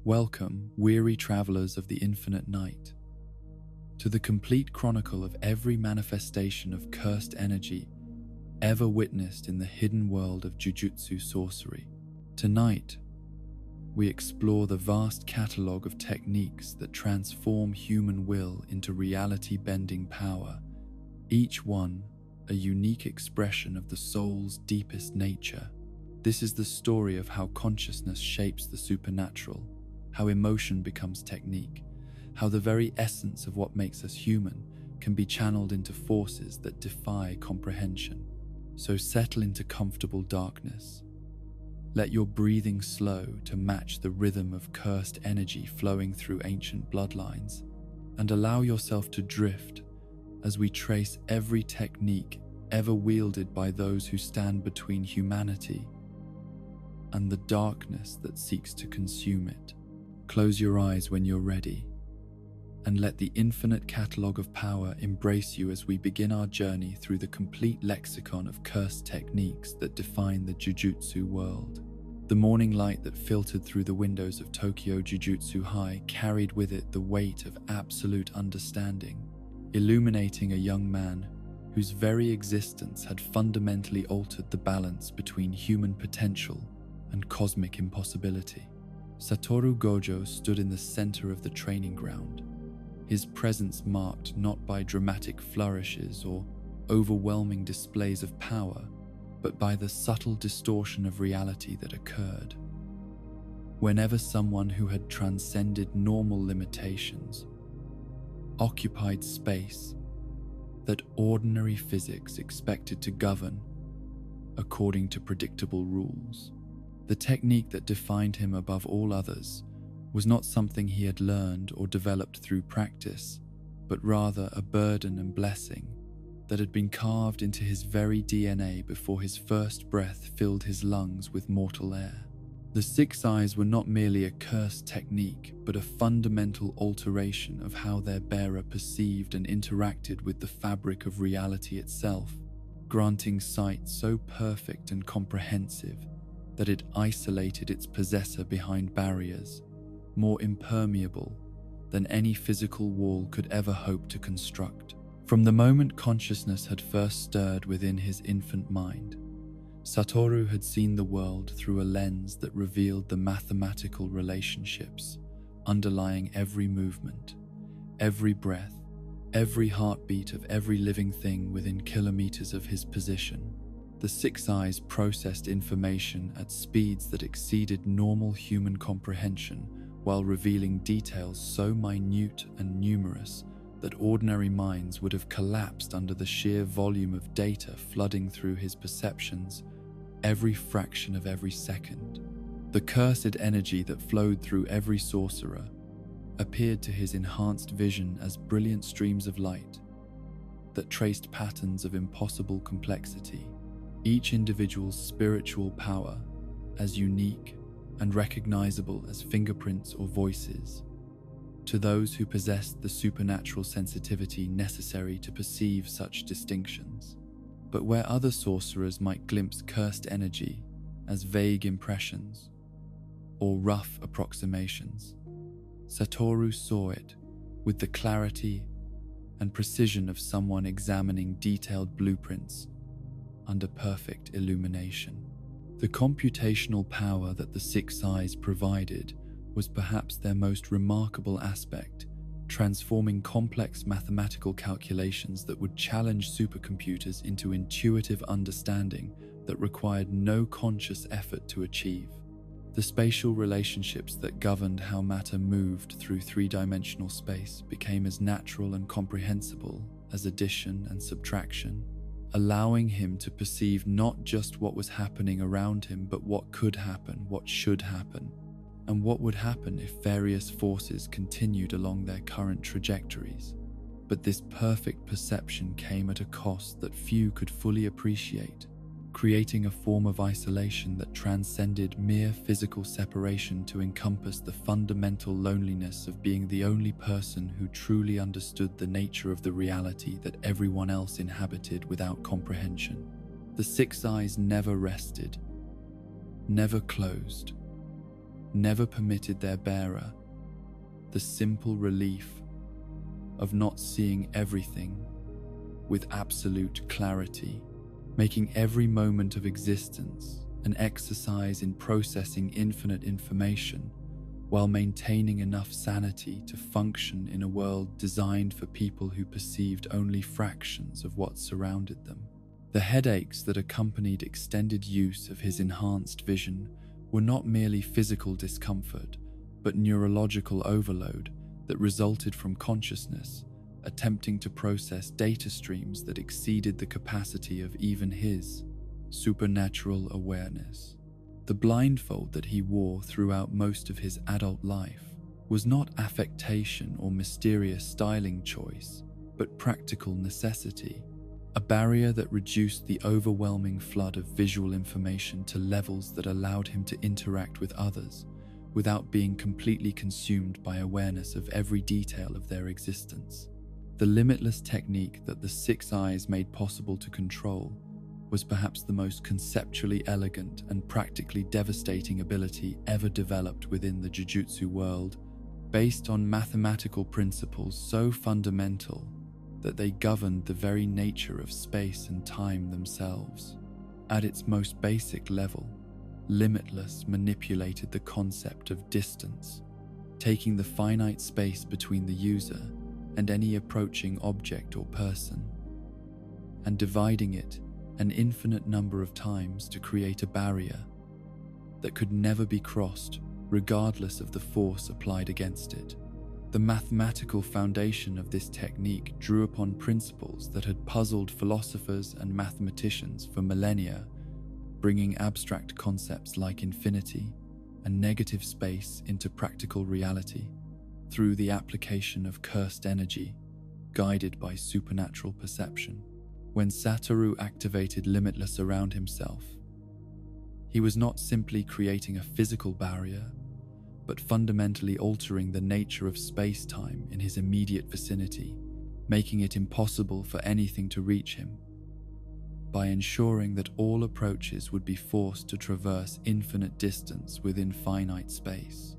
Welcome, weary travelers of the infinite night, to the complete chronicle of every manifestation of cursed energy ever witnessed in the hidden world of Jujutsu sorcery. Tonight, we explore the vast catalogue of techniques that transform human will into reality-bending power, each one a unique expression of the soul's deepest nature. This is the story of how consciousness shapes the supernatural, how emotion becomes technique, how the very essence of what makes us human can be channeled into forces that defy comprehension. So settle into comfortable darkness. Let your breathing slow to match the rhythm of cursed energy flowing through ancient bloodlines, and allow yourself to drift as we trace every technique ever wielded by those who stand between humanity and the darkness that seeks to consume it. Close your eyes when you're ready, and let the infinite catalogue of power embrace you as we begin our journey through the complete lexicon of cursed techniques that define the Jujutsu world. The morning light that filtered through the windows of Tokyo Jujutsu High carried with it the weight of absolute understanding, illuminating a young man whose very existence had fundamentally altered the balance between human potential and cosmic impossibility. Satoru Gojo stood in the center of the training ground, his presence marked not by dramatic flourishes or overwhelming displays of power, but by the subtle distortion of reality that occurred. Whenever someone who had transcended normal limitations occupied space that ordinary physics expected to govern according to predictable rules, the technique that defined him above all others was not something he had learned or developed through practice, but rather a burden and blessing that had been carved into his very DNA before his first breath filled his lungs with mortal air. The six eyes were not merely a cursed technique, but a fundamental alteration of how their bearer perceived and interacted with the fabric of reality itself, granting sight so perfect and comprehensive that it isolated its possessor behind barriers more impermeable than any physical wall could ever hope to construct. From the moment consciousness had first stirred within his infant mind, Satoru had seen the world through a lens that revealed the mathematical relationships underlying every movement, every breath, every heartbeat of every living thing within kilometers of his position. The six eyes processed information at speeds that exceeded normal human comprehension, while revealing details so minute and numerous that ordinary minds would have collapsed under the sheer volume of data flooding through his perceptions every fraction of every second. The cursed energy that flowed through every sorcerer appeared to his enhanced vision as brilliant streams of light that traced patterns of impossible complexity, each individual's spiritual power as unique and recognizable as fingerprints or voices, to those who possessed the supernatural sensitivity necessary to perceive such distinctions. But where other sorcerers might glimpse cursed energy as vague impressions or rough approximations, Satoru saw it with the clarity and precision of someone examining detailed blueprints under perfect illumination. The computational power that the six eyes provided was perhaps their most remarkable aspect, transforming complex mathematical calculations that would challenge supercomputers into intuitive understanding that required no conscious effort to achieve. The spatial relationships that governed how matter moved through three-dimensional space became as natural and comprehensible as addition and subtraction, allowing him to perceive not just what was happening around him, but what could happen, what should happen, and what would happen if various forces continued along their current trajectories. But this perfect perception came at a cost that few could fully appreciate, creating a form of isolation that transcended mere physical separation to encompass the fundamental loneliness of being the only person who truly understood the nature of the reality that everyone else inhabited without comprehension. The six eyes never rested, never closed, never permitted their bearer the simple relief of not seeing everything with absolute clarity, making every moment of existence an exercise in processing infinite information while maintaining enough sanity to function in a world designed for people who perceived only fractions of what surrounded them. The headaches that accompanied extended use of his enhanced vision were not merely physical discomfort, but neurological overload that resulted from consciousness attempting to process data streams that exceeded the capacity of even his supernatural awareness. The blindfold that he wore throughout most of his adult life was not affectation or mysterious styling choice, but practical necessity, a barrier that reduced the overwhelming flood of visual information to levels that allowed him to interact with others without being completely consumed by awareness of every detail of their existence. The limitless technique that the six eyes made possible to control was perhaps the most conceptually elegant and practically devastating ability ever developed within the Jujutsu world, based on mathematical principles so fundamental that they governed the very nature of space and time themselves. At its most basic level, Limitless manipulated the concept of distance, taking the finite space between the user and any approaching object or person, and dividing it an infinite number of times to create a barrier that could never be crossed regardless of the force applied against it. The mathematical foundation of this technique drew upon principles that had puzzled philosophers and mathematicians for millennia, bringing abstract concepts like infinity and negative space into practical reality through the application of cursed energy, guided by supernatural perception. When Satoru activated Limitless around himself, he was not simply creating a physical barrier, but fundamentally altering the nature of space-time in his immediate vicinity, making it impossible for anything to reach him, by ensuring that all approaches would be forced to traverse infinite distance within finite space.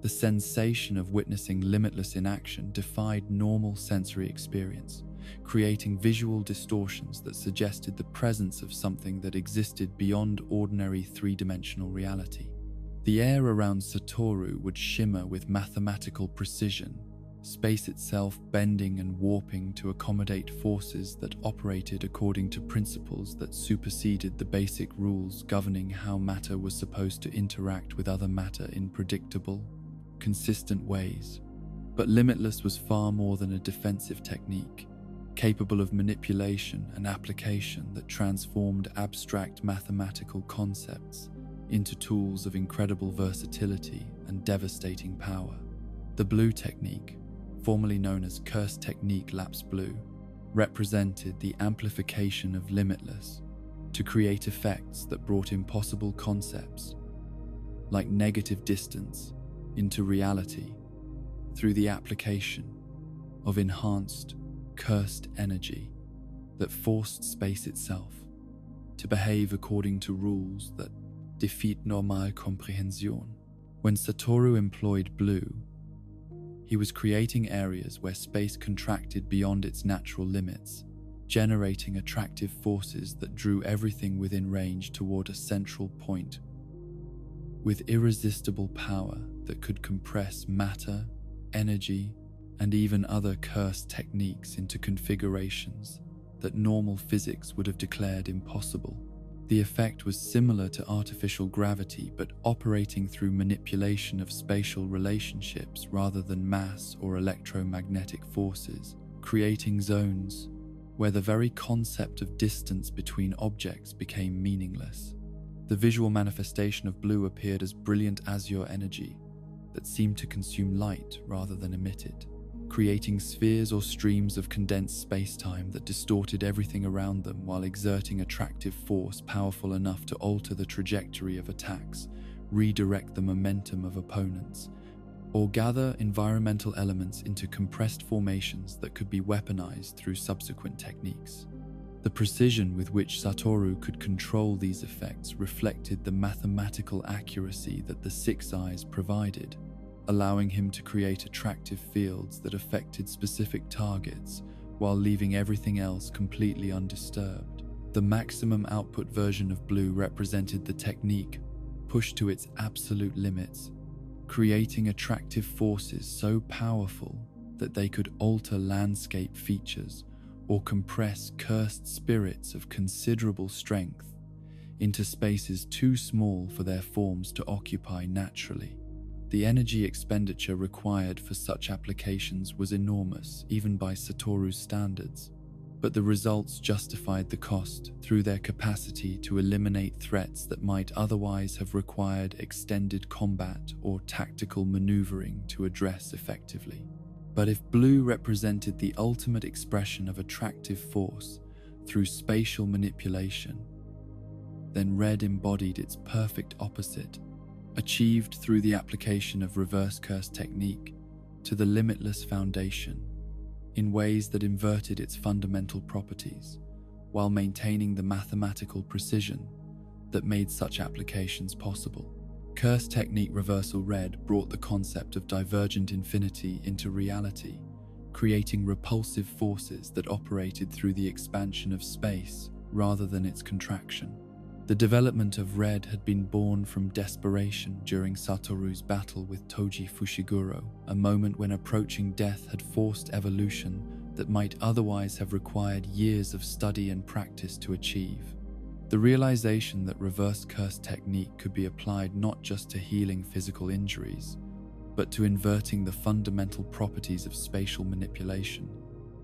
The sensation of witnessing Limitless in action defied normal sensory experience, creating visual distortions that suggested the presence of something that existed beyond ordinary three-dimensional reality. The air around Satoru would shimmer with mathematical precision, space itself bending and warping to accommodate forces that operated according to principles that superseded the basic rules governing how matter was supposed to interact with other matter in predictable, consistent ways. But Limitless was far more than a defensive technique, capable of manipulation and application that transformed abstract mathematical concepts into tools of incredible versatility and devastating power. The Blue Technique, formerly known as Cursed Technique Lapse Blue, represented the amplification of Limitless to create effects that brought impossible concepts, like negative distance, into reality through the application of enhanced, cursed energy that forced space itself to behave according to rules that defeat normale comprehension. When Satoru employed blue, he was creating areas where space contracted beyond its natural limits, generating attractive forces that drew everything within range toward a central point with irresistible power that could compress matter, energy, and even other cursed techniques into configurations that normal physics would have declared impossible. The effect was similar to artificial gravity, but operating through manipulation of spatial relationships rather than mass or electromagnetic forces, creating zones where the very concept of distance between objects became meaningless. The visual manifestation of blue appeared as brilliant azure energy that seemed to consume light rather than emit it, creating spheres or streams of condensed space-time that distorted everything around them while exerting attractive force powerful enough to alter the trajectory of attacks, redirect the momentum of opponents, or gather environmental elements into compressed formations that could be weaponized through subsequent techniques. The precision with which Satoru could control these effects reflected the mathematical accuracy that the Six Eyes provided, allowing him to create attractive fields that affected specific targets while leaving everything else completely undisturbed. The maximum output version of blue represented the technique pushed to its absolute limits, creating attractive forces so powerful that they could alter landscape features or compress cursed spirits of considerable strength into spaces too small for their forms to occupy naturally. The energy expenditure required for such applications was enormous, even by Satoru's standards, but the results justified the cost through their capacity to eliminate threats that might otherwise have required extended combat or tactical maneuvering to address effectively. But if blue represented the ultimate expression of attractive force through spatial manipulation, then red embodied its perfect opposite, achieved through the application of reverse curse technique to the limitless foundation in ways that inverted its fundamental properties while maintaining the mathematical precision that made such applications possible. Curse technique reversal red brought the concept of divergent infinity into reality, creating repulsive forces that operated through the expansion of space rather than its contraction. The development of red had been born from desperation during Satoru's battle with Toji Fushiguro, a moment when approaching death had forced evolution that might otherwise have required years of study and practice to achieve. The realization that reverse curse technique could be applied not just to healing physical injuries, but to inverting the fundamental properties of spatial manipulation,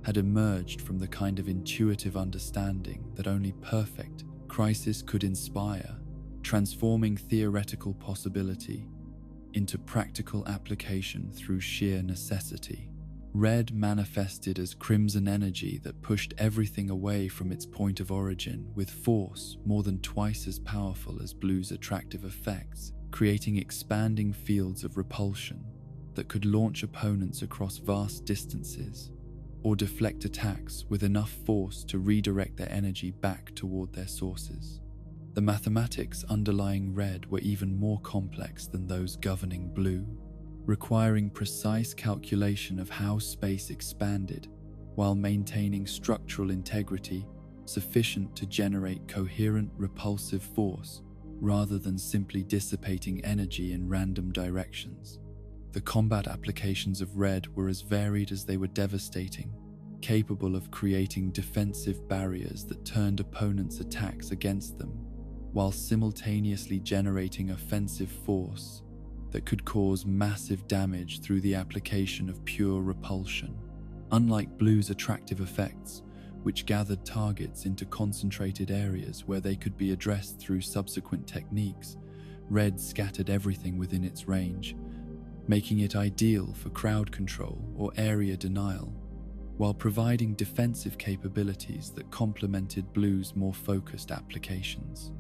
had emerged from the kind of intuitive understanding that only perfect crisis could inspire, transforming theoretical possibility into practical application through sheer necessity. Red manifested as crimson energy that pushed everything away from its point of origin with force more than twice as powerful as blue's attractive effects, creating expanding fields of repulsion that could launch opponents across vast distances or deflect attacks with enough force to redirect their energy back toward their sources. The mathematics underlying red were even more complex than those governing blue, requiring precise calculation of how space expanded while maintaining structural integrity sufficient to generate coherent repulsive force rather than simply dissipating energy in random directions. The combat applications of red were as varied as they were devastating, capable of creating defensive barriers that turned opponents' attacks against them, while simultaneously generating offensive force that could cause massive damage through the application of pure repulsion. Unlike blue's attractive effects, which gathered targets into concentrated areas where they could be addressed through subsequent techniques, red scattered everything within its range, making it ideal for crowd control or area denial, while providing defensive capabilities that complemented blue's more focused applications.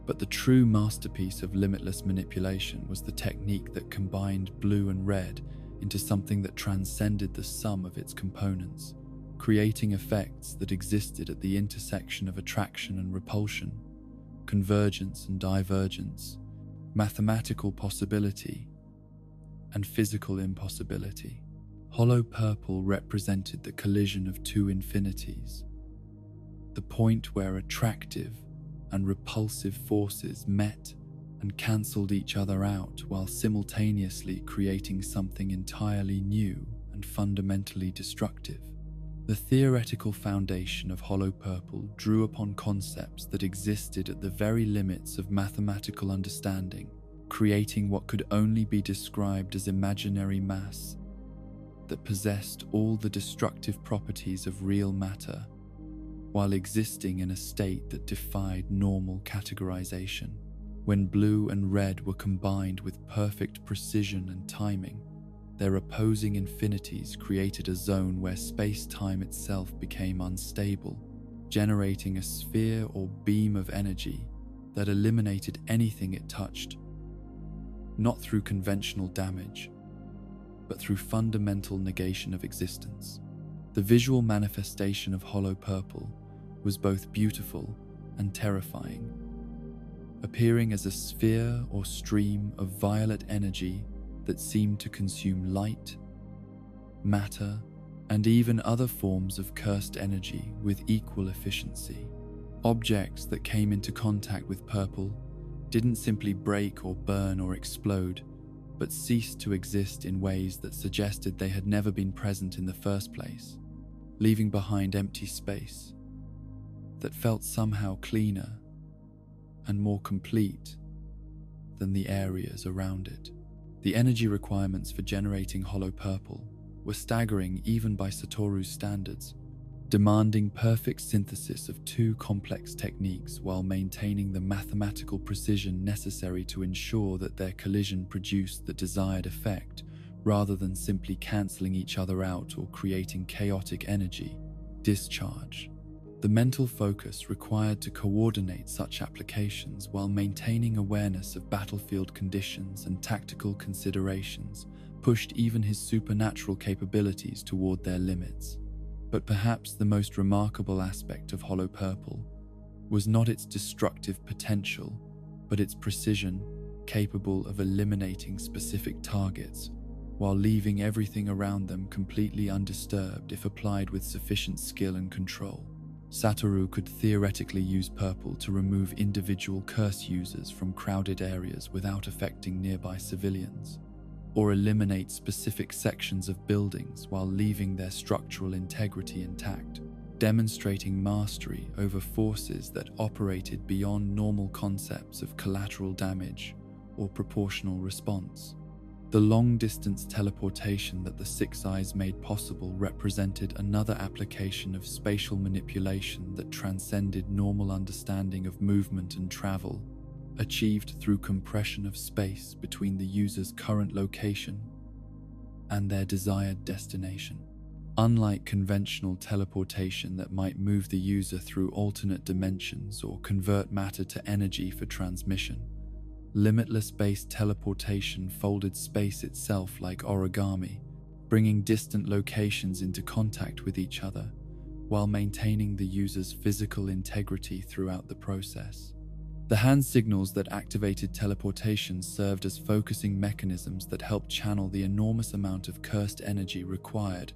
But the true masterpiece of limitless manipulation was the technique that combined blue and red into something that transcended the sum of its components, creating effects that existed at the intersection of attraction and repulsion, convergence and divergence, mathematical possibility and physical impossibility. Hollow purple represented the collision of two infinities, the point where attractive and repulsive forces met and cancelled each other out while simultaneously creating something entirely new and fundamentally destructive. The theoretical foundation of hollow purple drew upon concepts that existed at the very limits of mathematical understanding, creating what could only be described as imaginary mass that possessed all the destructive properties of real matter, while existing in a state that defied normal categorization. When blue and red were combined with perfect precision and timing, their opposing infinities created a zone where space-time itself became unstable, generating a sphere or beam of energy that eliminated anything it touched, not through conventional damage, but through fundamental negation of existence. The visual manifestation of hollow purple was both beautiful and terrifying, appearing as a sphere or stream of violet energy that seemed to consume light, matter, and even other forms of cursed energy with equal efficiency. Objects that came into contact with purple didn't simply break or burn or explode, but ceased to exist in ways that suggested they had never been present in the first place, leaving behind empty space that felt somehow cleaner and more complete than the areas around it. The energy requirements for generating hollow purple were staggering even by Satoru's standards, demanding perfect synthesis of two complex techniques while maintaining the mathematical precision necessary to ensure that their collision produced the desired effect, rather than simply cancelling each other out or creating chaotic energy discharge. The mental focus required to coordinate such applications while maintaining awareness of battlefield conditions and tactical considerations pushed even his supernatural capabilities toward their limits. But perhaps the most remarkable aspect of Hollow Purple was not its destructive potential, but its precision, capable of eliminating specific targets, while leaving everything around them completely undisturbed if applied with sufficient skill and control. Satoru could theoretically use purple to remove individual curse users from crowded areas without affecting nearby civilians, or eliminate specific sections of buildings while leaving their structural integrity intact, demonstrating mastery over forces that operated beyond normal concepts of collateral damage or proportional response. The long-distance teleportation that the Six Eyes made possible represented another application of spatial manipulation that transcended normal understanding of movement and travel, achieved through compression of space between the user's current location and their desired destination. Unlike conventional teleportation that might move the user through alternate dimensions or convert matter to energy for transmission, limitless-based teleportation folded space itself like origami, bringing distant locations into contact with each other, while maintaining the user's physical integrity throughout the process. The hand signals that activated teleportation served as focusing mechanisms that helped channel the enormous amount of cursed energy required,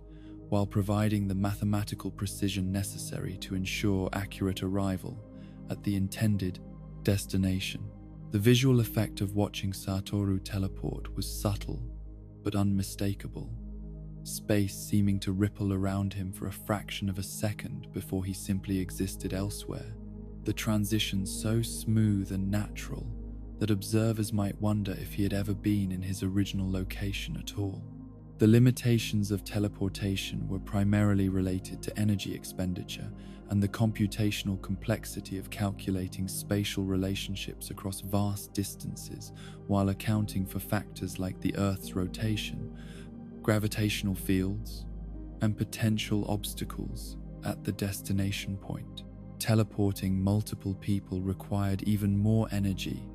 while providing the mathematical precision necessary to ensure accurate arrival at the intended destination. The visual effect of watching Satoru teleport was subtle but unmistakable, space seeming to ripple around him for a fraction of a second before he simply existed elsewhere. The transition so smooth and natural that observers might wonder if he had ever been in his original location at all. The limitations of teleportation were primarily related to energy expenditure and the computational complexity of calculating spatial relationships across vast distances while accounting for factors like the Earth's rotation, gravitational fields, and potential obstacles at the destination point. Teleporting multiple people required even more energy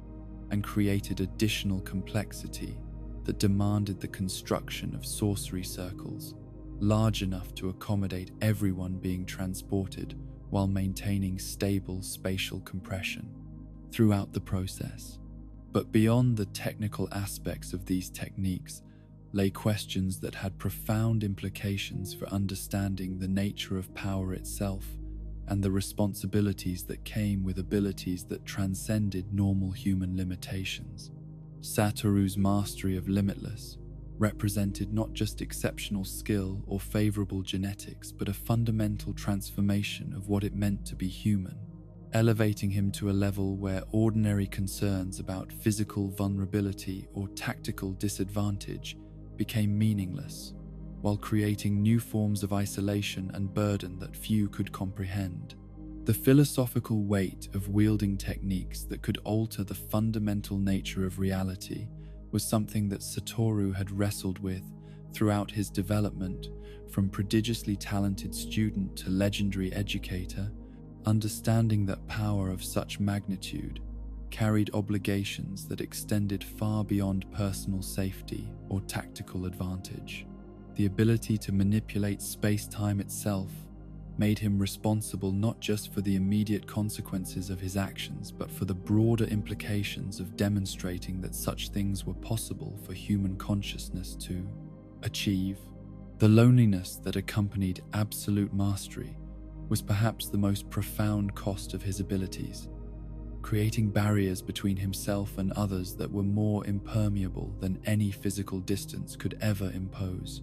and created additional complexity that demanded the construction of sorcery circles, large enough to accommodate everyone being transported while maintaining stable spatial compression throughout the process. But beyond the technical aspects of these techniques lay questions that had profound implications for understanding the nature of power itself and the responsibilities that came with abilities that transcended normal human limitations. Satoru's mastery of Limitless represented not just exceptional skill or favorable genetics, but a fundamental transformation of what it meant to be human, elevating him to a level where ordinary concerns about physical vulnerability or tactical disadvantage became meaningless, while creating new forms of isolation and burden that few could comprehend. The philosophical weight of wielding techniques that could alter the fundamental nature of reality was something that Satoru had wrestled with throughout his development. From prodigiously talented student to legendary educator, understanding that power of such magnitude carried obligations that extended far beyond personal safety or tactical advantage. The ability to manipulate space-time itself made him responsible not just for the immediate consequences of his actions, but for the broader implications of demonstrating that such things were possible for human consciousness to achieve. The loneliness that accompanied absolute mastery was perhaps the most profound cost of his abilities, creating barriers between himself and others that were more impermeable than any physical distance could ever impose.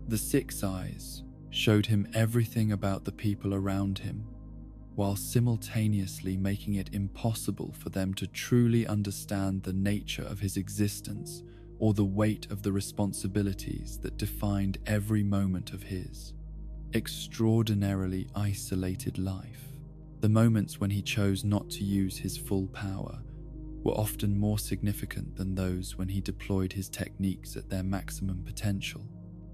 The Six Eyes showed him everything about the people around him, while simultaneously making it impossible for them to truly understand the nature of his existence or the weight of the responsibilities that defined every moment of his extraordinarily isolated life. The moments when he chose not to use his full power were often more significant than those when he deployed his techniques at their maximum potential,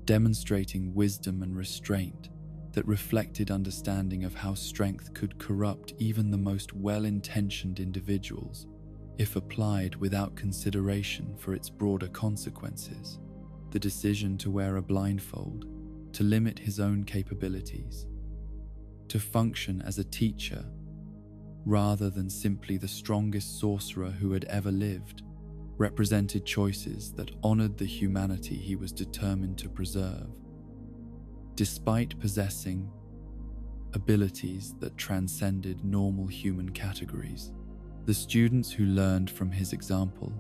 demonstrating wisdom and restraint that reflected understanding of how strength could corrupt even the most well-intentioned individuals if applied without consideration for its broader consequences. The decision to wear a blindfold, to limit his own capabilities, to function as a teacher rather than simply the strongest sorcerer who had ever lived, represented choices that honored the humanity he was determined to preserve. Despite possessing abilities that transcended normal human categories, the students who learned from his example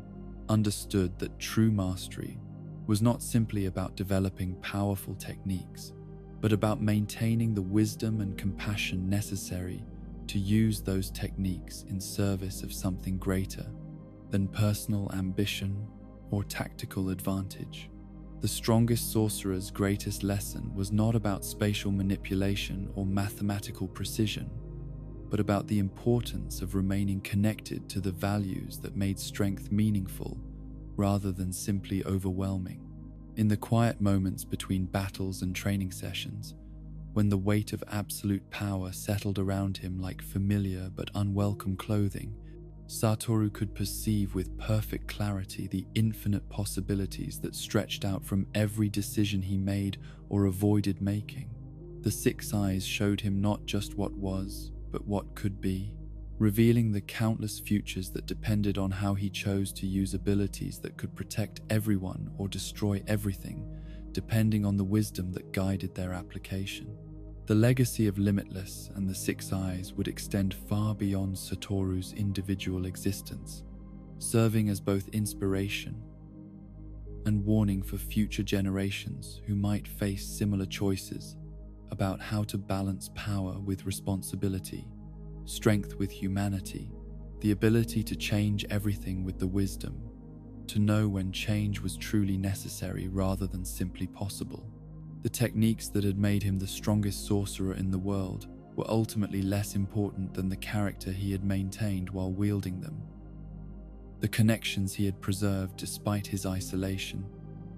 understood that true mastery was not simply about developing powerful techniques, but about maintaining the wisdom and compassion necessary to use those techniques in service of something greater than personal ambition or tactical advantage. The strongest sorcerer's greatest lesson was not about spatial manipulation or mathematical precision, but about the importance of remaining connected to the values that made strength meaningful rather than simply overwhelming. In the quiet moments between battles and training sessions, when the weight of absolute power settled around him like familiar but unwelcome clothing, Satoru could perceive with perfect clarity the infinite possibilities that stretched out from every decision he made or avoided making. The Six Eyes showed him not just what was, but what could be, revealing the countless futures that depended on how he chose to use abilities that could protect everyone or destroy everything, depending on the wisdom that guided their application. The legacy of Limitless and the Six Eyes would extend far beyond Satoru's individual existence, serving as both inspiration and warning for future generations who might face similar choices about how to balance power with responsibility, strength with humanity, the ability to change everything with the wisdom, to know when change was truly necessary rather than simply possible. The techniques that had made him the strongest sorcerer in the world were ultimately less important than the character he had maintained while wielding them. The connections he had preserved despite his isolation,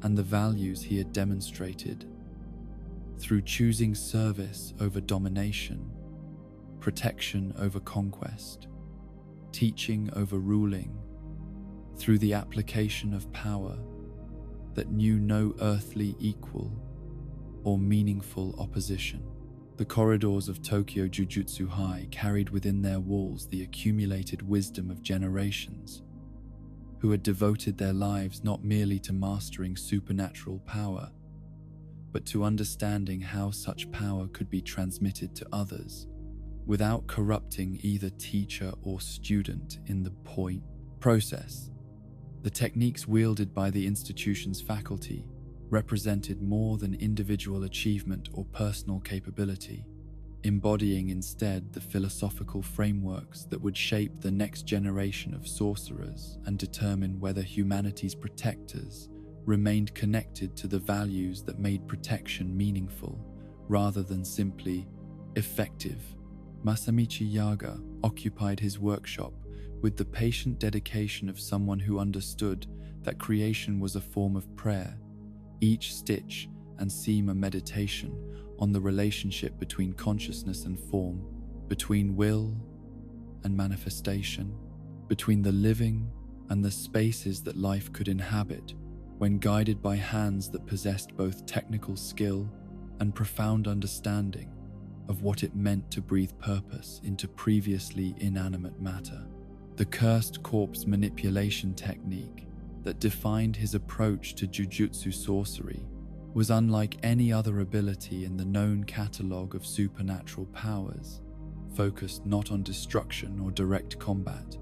and the values he had demonstrated through choosing service over domination, protection over conquest, teaching over ruling, through the application of power that knew no earthly equal or meaningful opposition. The corridors of Tokyo Jujutsu High carried within their walls the accumulated wisdom of generations who had devoted their lives not merely to mastering supernatural power, but to understanding how such power could be transmitted to others without corrupting either teacher or student in the process. The techniques wielded by the institution's faculty represented more than individual achievement or personal capability, embodying instead the philosophical frameworks that would shape the next generation of sorcerers and determine whether humanity's protectors remained connected to the values that made protection meaningful rather than simply effective. Masamichi Yaga occupied his workshop with the patient dedication of someone who understood that creation was a form of prayer, each stitch and seam a meditation on the relationship between consciousness and form, between will and manifestation, between the living and the spaces that life could inhabit when guided by hands that possessed both technical skill and profound understanding of what it meant to breathe purpose into previously inanimate matter. The cursed corpse manipulation technique that defined his approach to Jujutsu sorcery was unlike any other ability in the known catalogue of supernatural powers, focused not on destruction or direct combat,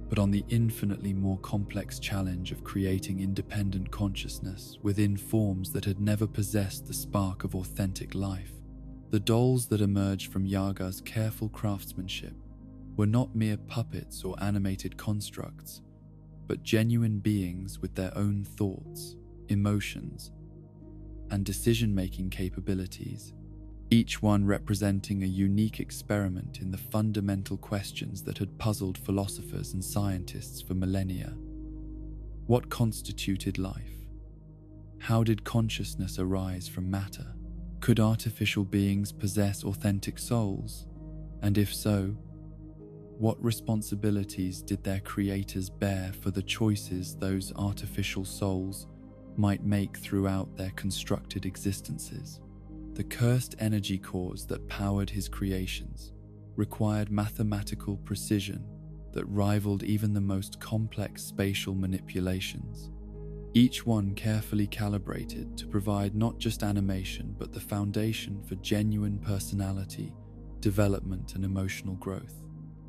but on the infinitely more complex challenge of creating independent consciousness within forms that had never possessed the spark of authentic life. The dolls that emerged from Yaga's careful craftsmanship were not mere puppets or animated constructs, but genuine beings with their own thoughts, emotions, and decision-making capabilities, each one representing a unique experiment in the fundamental questions that had puzzled philosophers and scientists for millennia. What constituted life? How did consciousness arise from matter? Could artificial beings possess authentic souls? And if so, what responsibilities did their creators bear for the choices those artificial souls might make throughout their constructed existences? The cursed energy cores that powered his creations required mathematical precision that rivaled even the most complex spatial manipulations, each one carefully calibrated to provide not just animation but the foundation for genuine personality, development, and emotional growth.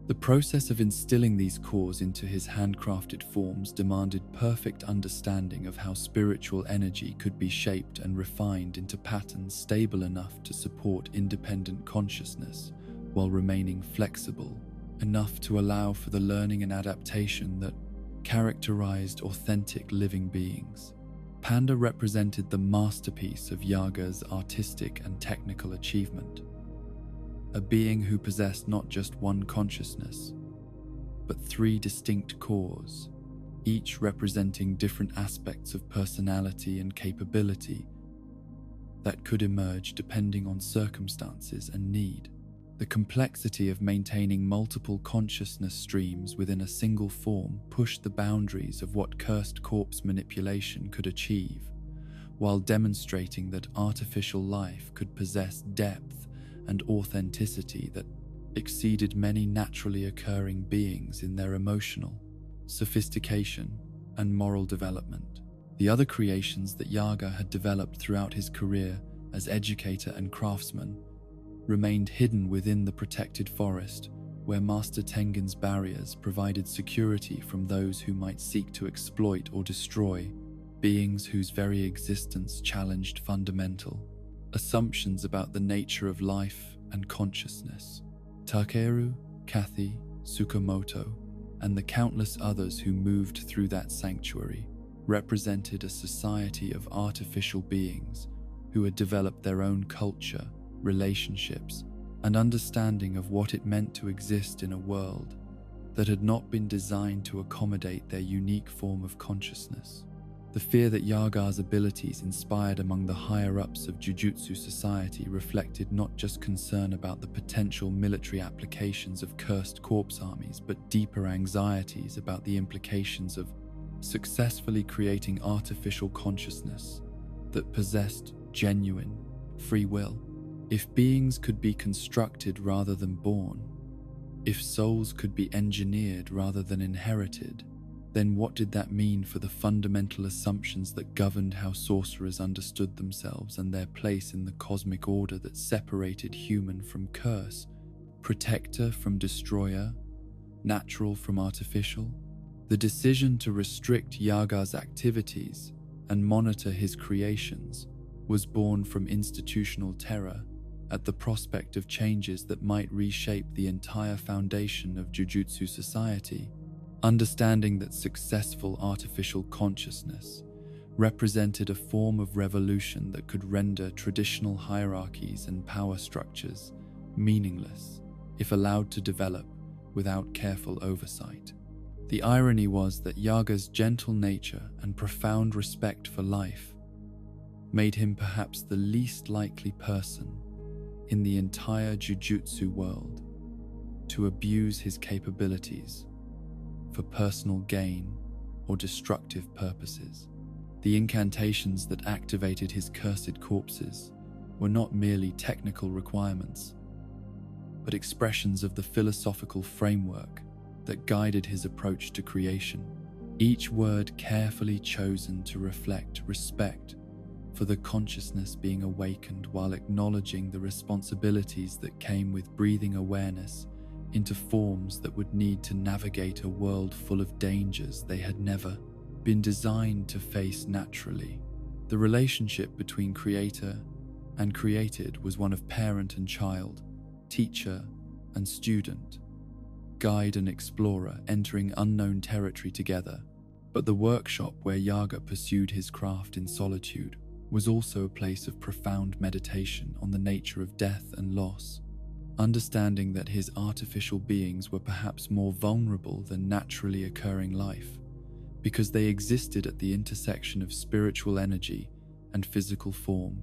The process of instilling these cores into his handcrafted forms demanded perfect understanding of how spiritual energy could be shaped and refined into patterns stable enough to support independent consciousness while remaining flexible enough to allow for the learning and adaptation that characterized authentic living beings. Panda represented the masterpiece of Yaga's artistic and technical achievement. A being who possessed not just one consciousness, but three distinct cores, each representing different aspects of personality and capability that could emerge depending on circumstances and need. The complexity of maintaining multiple consciousness streams within a single form pushed the boundaries of what cursed corpse manipulation could achieve, while demonstrating that artificial life could possess depth and authenticity that exceeded many naturally occurring beings in their emotional sophistication and moral development. The other creations that Yaga had developed throughout his career as educator and craftsman remained hidden within the protected forest, where Master Tengen's barriers provided security from those who might seek to exploit or destroy beings whose very existence challenged fundamental assumptions about the nature of life and consciousness. Takeru, Kathy, Tsukamoto, and the countless others who moved through that sanctuary represented a society of artificial beings who had developed their own culture, relationships, and understanding of what it meant to exist in a world that had not been designed to accommodate their unique form of consciousness. The fear that Yaga's abilities inspired among the higher-ups of Jujutsu society reflected not just concern about the potential military applications of cursed corpse armies, but deeper anxieties about the implications of successfully creating artificial consciousness that possessed genuine free will. If beings could be constructed rather than born, if souls could be engineered rather than inherited, then what did that mean for the fundamental assumptions that governed how sorcerers understood themselves and their place in the cosmic order that separated human from curse, protector from destroyer, natural from artificial? The decision to restrict Yaga's activities and monitor his creations was born from institutional terror at the prospect of changes that might reshape the entire foundation of Jujutsu society. Understanding that successful artificial consciousness represented a form of revolution that could render traditional hierarchies and power structures meaningless if allowed to develop without careful oversight. The irony was that Yaga's gentle nature and profound respect for life made him perhaps the least likely person in the entire Jujutsu world to abuse his capabilities for personal gain or destructive purposes. The incantations that activated his cursed corpses were not merely technical requirements. but expressions of the philosophical framework that guided his approach to creation, each word carefully chosen to reflect respect for the consciousness being awakened while acknowledging the responsibilities that came with breathing awareness into forms that would need to navigate a world full of dangers they had never been designed to face naturally. The relationship between creator and created was one of parent and child, teacher and student, guide and explorer entering unknown territory together. But the workshop where Yaga pursued his craft in solitude was also a place of profound meditation on the nature of death and loss, understanding that his artificial beings were perhaps more vulnerable than naturally occurring life, because they existed at the intersection of spiritual energy and physical form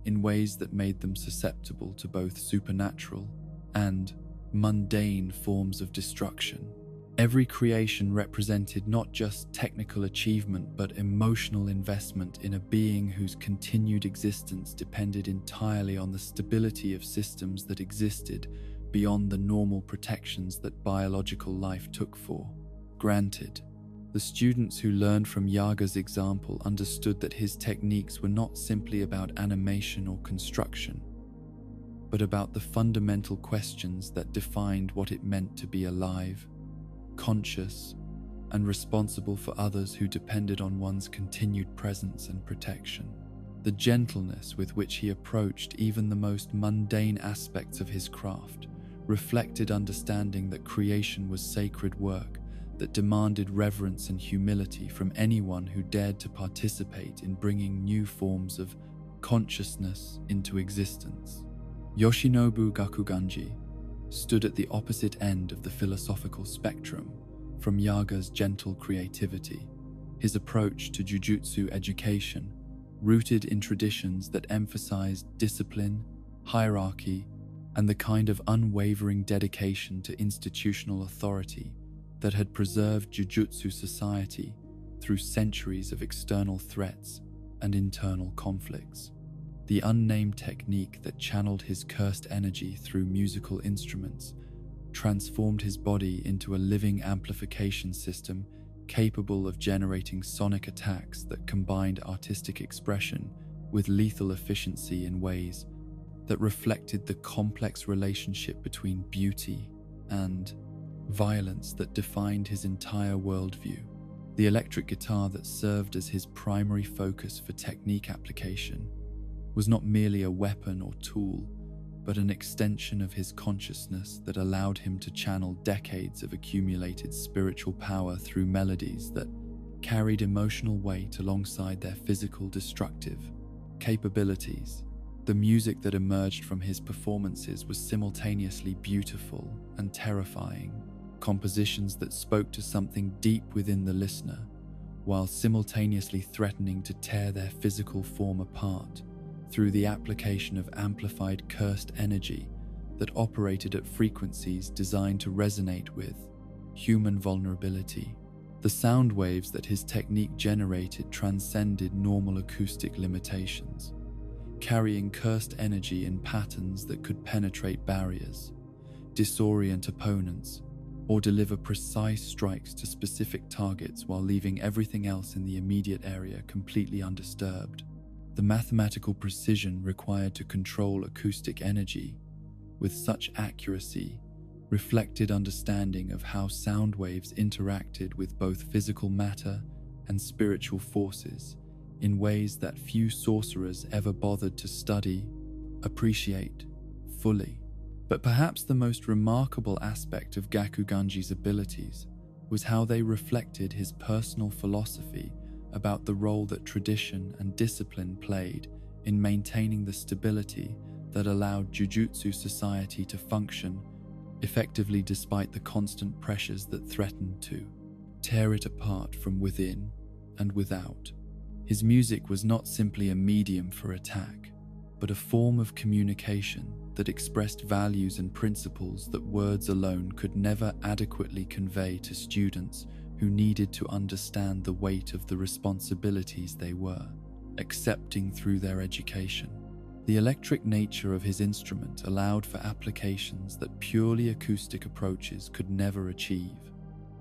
in ways that made them susceptible to both supernatural and mundane forms of destruction. Every creation represented not just technical achievement but emotional investment in a being whose continued existence depended entirely on the stability of systems that existed beyond the normal protections that biological life took for granted. The students who learned from Yaga's example understood that his techniques were not simply about animation or construction, but about the fundamental questions that defined what it meant to be alive, conscious, and responsible for others who depended on one's continued presence and protection. The gentleness with which he approached even the most mundane aspects of his craft reflected understanding that creation was sacred work that demanded reverence and humility from anyone who dared to participate in bringing new forms of consciousness into existence. Yoshinobu Gakuganji stood at the opposite end of the philosophical spectrum from Yaga's gentle creativity. His approach to Jujutsu education, rooted in traditions that emphasized discipline, hierarchy, and the kind of unwavering dedication to institutional authority that had preserved Jujutsu society through centuries of external threats and internal conflicts. The unnamed technique that channeled his cursed energy through musical instruments transformed his body into a living amplification system capable of generating sonic attacks that combined artistic expression with lethal efficiency in ways that reflected the complex relationship between beauty and violence that defined his entire worldview. The electric guitar that served as his primary focus for technique application was not merely a weapon or tool, but an extension of his consciousness that allowed him to channel decades of accumulated spiritual power through melodies that carried emotional weight alongside their physical destructive capabilities. The music that emerged from his performances was simultaneously beautiful and terrifying, compositions that spoke to something deep within the listener, while simultaneously threatening to tear their physical form apart through the application of amplified cursed energy that operated at frequencies designed to resonate with human vulnerability. The sound waves that his technique generated transcended normal acoustic limitations, carrying cursed energy in patterns that could penetrate barriers, disorient opponents, or deliver precise strikes to specific targets while leaving everything else in the immediate area completely undisturbed. The mathematical precision required to control acoustic energy with such accuracy reflected understanding of how sound waves interacted with both physical matter and spiritual forces in ways that few sorcerers ever bothered to study, appreciate fully. But perhaps the most remarkable aspect of Gakuganji's abilities was how they reflected his personal philosophy about the role that tradition and discipline played in maintaining the stability that allowed Jujutsu society to function effectively despite the constant pressures that threatened to tear it apart from within and without. His music was not simply a medium for attack, but a form of communication that expressed values and principles that words alone could never adequately convey to students who needed to understand the weight of the responsibilities they were accepting through their education. The electric nature of his instrument allowed for applications that purely acoustic approaches could never achieve,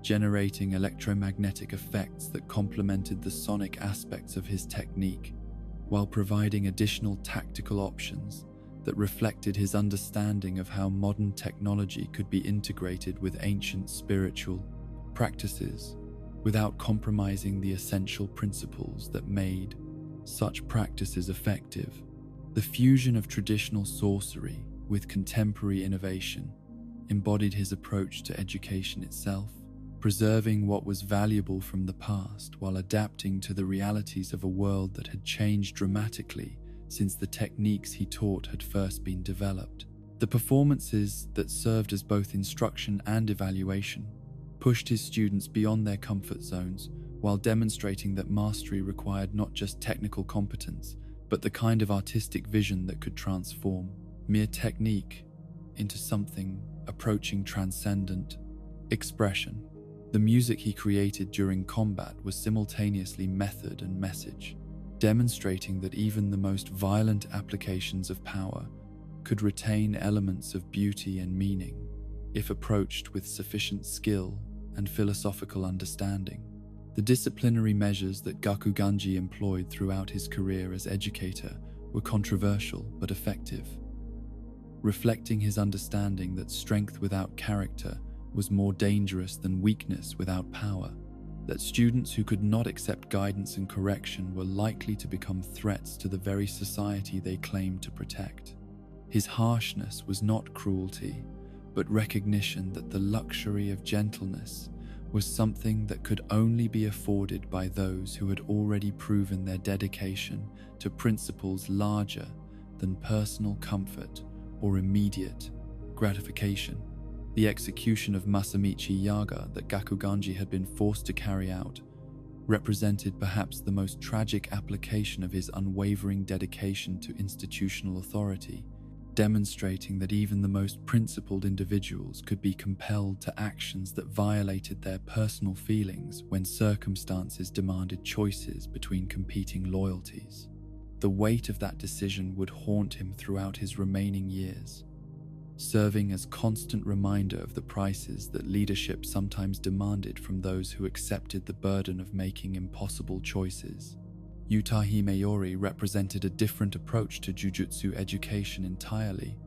generating electromagnetic effects that complemented the sonic aspects of his technique, while providing additional tactical options that reflected his understanding of how modern technology could be integrated with ancient spiritual practices without compromising the essential principles that made such practices effective. The fusion of traditional sorcery with contemporary innovation embodied his approach to education itself, preserving what was valuable from the past while adapting to the realities of a world that had changed dramatically since the techniques he taught had first been developed. The performances that served as both instruction and evaluation pushed his students beyond their comfort zones while demonstrating that mastery required not just technical competence, but the kind of artistic vision that could transform mere technique into something approaching transcendent expression. The music he created during combat was simultaneously method and message, demonstrating that even the most violent applications of power could retain elements of beauty and meaning if approached with sufficient skill and philosophical understanding. The disciplinary measures that Gakuganji employed throughout his career as educator were controversial but effective, reflecting his understanding that strength without character was more dangerous than weakness without power, that students who could not accept guidance and correction were likely to become threats to the very society they claimed to protect. His harshness was not cruelty, but recognition that the luxury of gentleness was something that could only be afforded by those who had already proven their dedication to principles larger than personal comfort or immediate gratification. The execution of Masamichi Yaga that Gakuganji had been forced to carry out represented perhaps the most tragic application of his unwavering dedication to institutional authority, demonstrating that even the most principled individuals could be compelled to actions that violated their personal feelings when circumstances demanded choices between competing loyalties. The weight of that decision would haunt him throughout his remaining years, serving as constant reminder of the prices that leadership sometimes demanded from those who accepted the burden of making impossible choices. Yutahi Mayori represented a different approach to Jujutsu education entirely.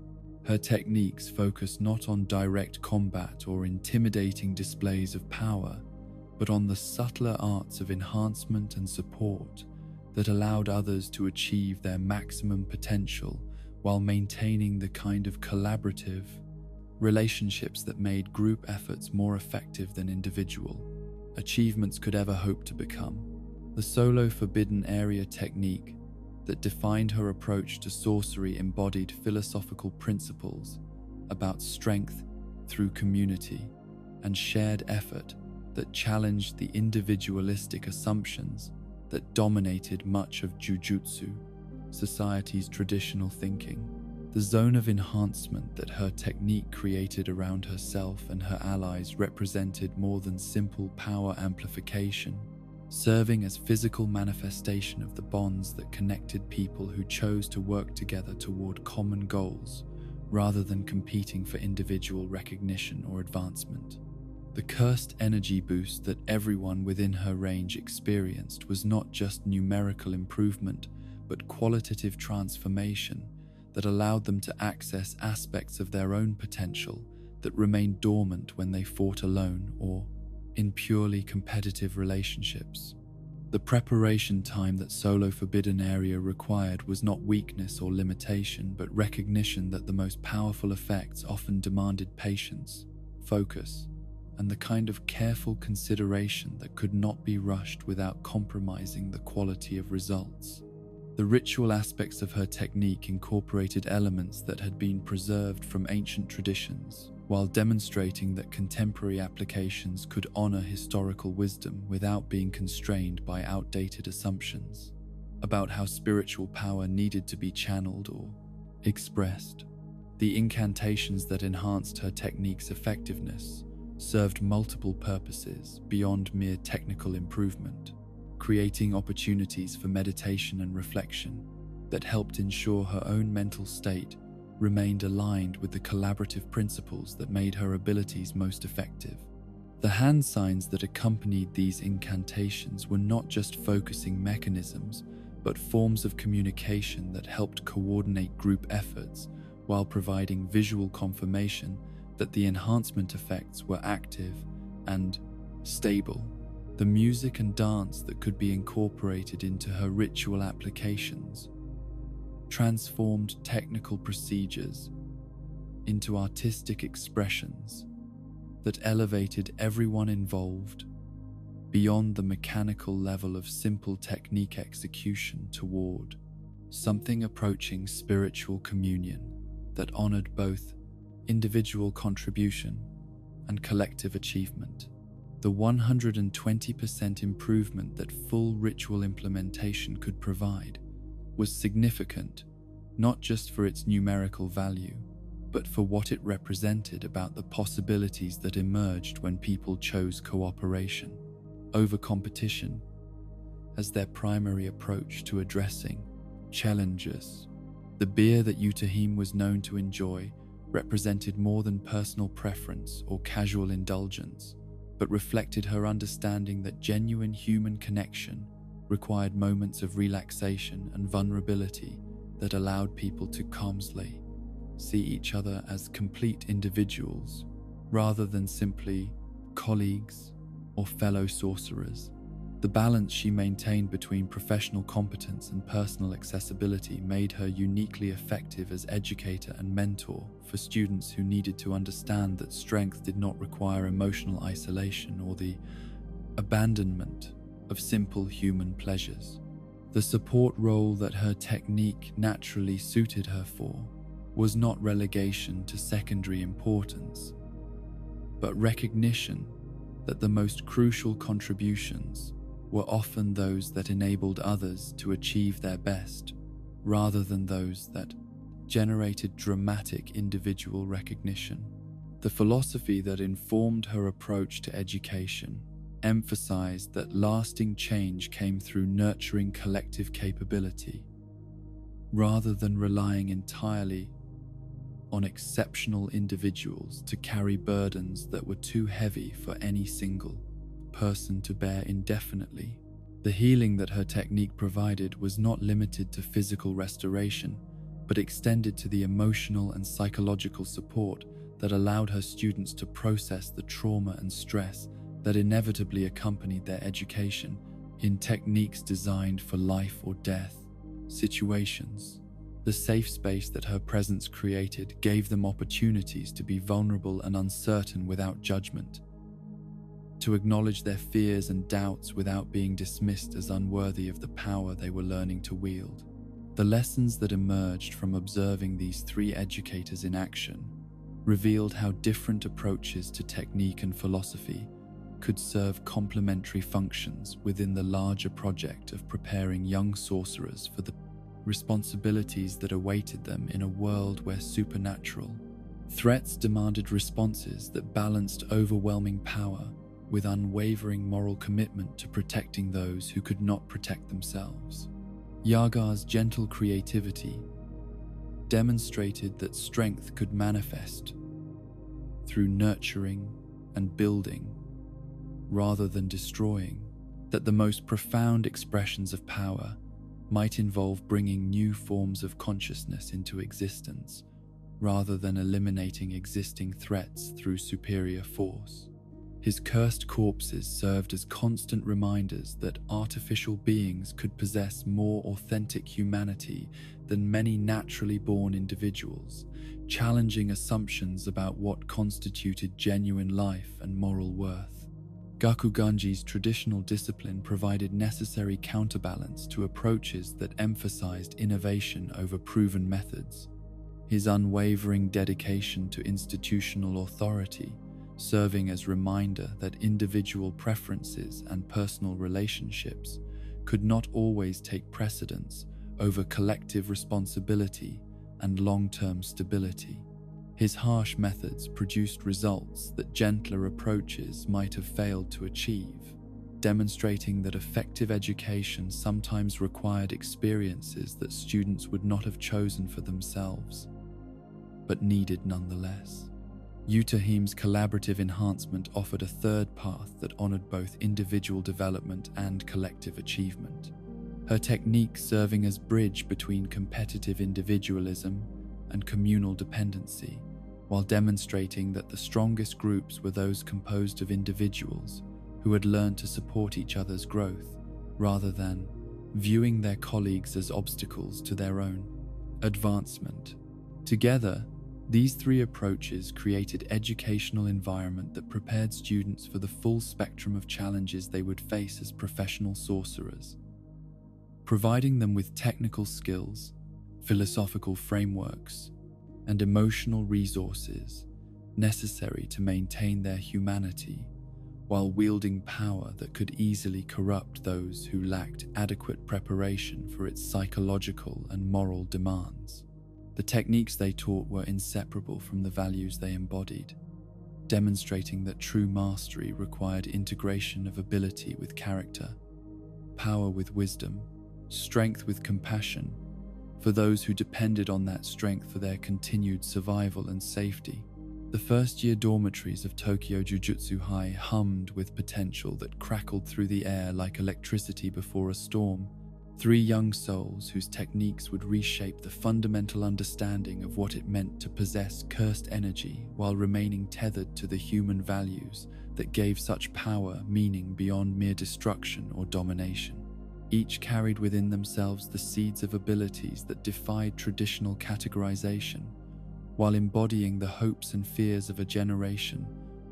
Her techniques focused not on direct combat or intimidating displays of power, but on the subtler arts of enhancement and support that allowed others to achieve their maximum potential while maintaining the kind of collaborative relationships that made group efforts more effective than individual achievements could ever hope to become. The solo forbidden area technique that defined her approach to sorcery embodied philosophical principles about strength through community and shared effort that challenged the individualistic assumptions that dominated much of Jujutsu society's traditional thinking. The zone of enhancement that her technique created around herself and her allies represented more than simple power amplification, serving as physical manifestation of the bonds that connected people who chose to work together toward common goals rather than competing for individual recognition or advancement. The cursed energy boost that everyone within her range experienced was not just numerical improvement, but qualitative transformation that allowed them to access aspects of their own potential that remained dormant when they fought alone or in purely competitive relationships. The preparation time that Solo Forbidden Area required was not weakness or limitation, but recognition that the most powerful effects often demanded patience, focus, and the kind of careful consideration that could not be rushed without compromising the quality of results. The ritual aspects of her technique incorporated elements that had been preserved from ancient traditions, while demonstrating that contemporary applications could honor historical wisdom without being constrained by outdated assumptions about how spiritual power needed to be channeled or expressed. The incantations that enhanced her technique's effectiveness served multiple purposes beyond mere technical improvement, creating opportunities for meditation and reflection, that helped ensure her own mental state remained aligned with the collaborative principles that made her abilities most effective. The hand signs that accompanied these incantations were not just focusing mechanisms, but forms of communication that helped coordinate group efforts while providing visual confirmation that the enhancement effects were active and stable. The music and dance that could be incorporated into her ritual applications transformed technical procedures into artistic expressions that elevated everyone involved beyond the mechanical level of simple technique execution toward something approaching spiritual communion that honored both individual contribution and collective achievement. The 120% improvement that full ritual implementation could provide was significant, not just for its numerical value, but for what it represented about the possibilities that emerged when people chose cooperation over competition as their primary approach to addressing challenges. The beer that Yutahime was known to enjoy represented more than personal preference or casual indulgence, but reflected her understanding that genuine human connection required moments of relaxation and vulnerability that allowed people to calmly see each other as complete individuals rather than simply colleagues or fellow sorcerers. The balance she maintained between professional competence and personal accessibility made her uniquely effective as educator and mentor for students who needed to understand that strength did not require emotional isolation or the abandonment of simple human pleasures. The support role that her technique naturally suited her for was not relegation to secondary importance, but recognition that the most crucial contributions were often those that enabled others to achieve their best, rather than those that generated dramatic individual recognition. The philosophy that informed her approach to education emphasized that lasting change came through nurturing collective capability, rather than relying entirely on exceptional individuals to carry burdens that were too heavy for any single person to bear indefinitely. The healing that her technique provided was not limited to physical restoration, but extended to the emotional and psychological support that allowed her students to process the trauma and stress that inevitably accompanied their education in techniques designed for life or death situations. The safe space that her presence created gave them opportunities to be vulnerable and uncertain without judgment, to acknowledge their fears and doubts without being dismissed as unworthy of the power they were learning to wield. The lessons that emerged from observing these three educators in action revealed how different approaches to technique and philosophy could serve complementary functions within the larger project of preparing young sorcerers for the responsibilities that awaited them in a world where supernatural threats demanded responses that balanced overwhelming power with unwavering moral commitment to protecting those who could not protect themselves. Yaga's gentle creativity demonstrated that strength could manifest through nurturing and building rather than destroying, that the most profound expressions of power might involve bringing new forms of consciousness into existence rather than eliminating existing threats through superior force. His cursed corpses served as constant reminders that artificial beings could possess more authentic humanity than many naturally born individuals, challenging assumptions about what constituted genuine life and moral worth. Gakuganji's traditional discipline provided necessary counterbalance to approaches that emphasized innovation over proven methods. His unwavering dedication to institutional authority, serving as reminder that individual preferences and personal relationships could not always take precedence over collective responsibility and long-term stability. His harsh methods produced results that gentler approaches might have failed to achieve, demonstrating that effective education sometimes required experiences that students would not have chosen for themselves, but needed nonetheless. Utahim's collaborative enhancement offered a third path that honored both individual development and collective achievement. Her technique serving as bridge between competitive individualism and communal dependency, while demonstrating that the strongest groups were those composed of individuals who had learned to support each other's growth, rather than viewing their colleagues as obstacles to their own advancement. Together, these three approaches created an educational environment that prepared students for the full spectrum of challenges they would face as professional sorcerers, providing them with technical skills, philosophical frameworks, and emotional resources necessary to maintain their humanity while wielding power that could easily corrupt those who lacked adequate preparation for its psychological and moral demands. The techniques they taught were inseparable from the values they embodied, demonstrating that true mastery required integration of ability with character, power with wisdom, strength with compassion, for those who depended on that strength for their continued survival and safety. The first-year dormitories of Tokyo Jujutsu High hummed with potential that crackled through the air like electricity before a storm. Three young souls whose techniques would reshape the fundamental understanding of what it meant to possess cursed energy while remaining tethered to the human values that gave such power meaning beyond mere destruction or domination. Each carried within themselves the seeds of abilities that defied traditional categorization, while embodying the hopes and fears of a generation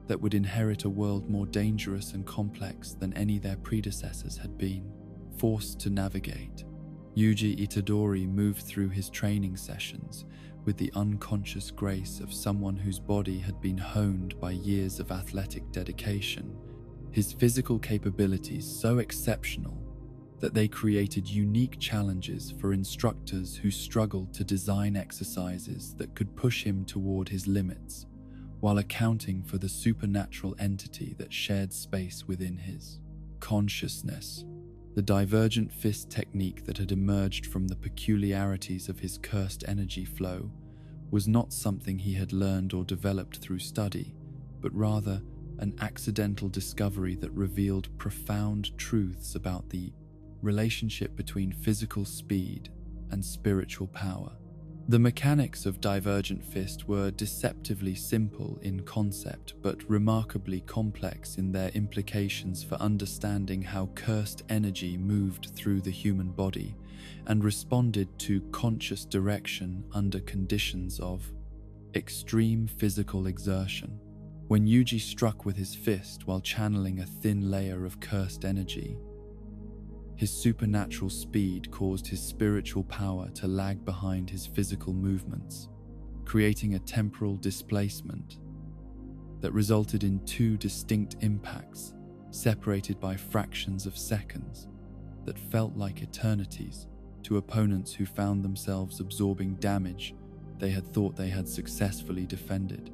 that would inherit a world more dangerous and complex than any their predecessors had been forced to navigate. Yuji Itadori moved through his training sessions with the unconscious grace of someone whose body had been honed by years of athletic dedication, his physical capabilities so exceptional that they created unique challenges for instructors who struggled to design exercises that could push him toward his limits, while accounting for the supernatural entity that shared space within his consciousness. The divergent fist technique that had emerged from the peculiarities of his cursed energy flow was not something he had learned or developed through study, but rather an accidental discovery that revealed profound truths about the relationship between physical speed and spiritual power. The mechanics of Divergent Fist were deceptively simple in concept, but remarkably complex in their implications for understanding how cursed energy moved through the human body and responded to conscious direction under conditions of extreme physical exertion. When Yuji struck with his fist while channeling a thin layer of cursed energy, his supernatural speed caused his spiritual power to lag behind his physical movements, creating a temporal displacement that resulted in two distinct impacts, separated by fractions of seconds, that felt like eternities to opponents who found themselves absorbing damage they had thought they had successfully defended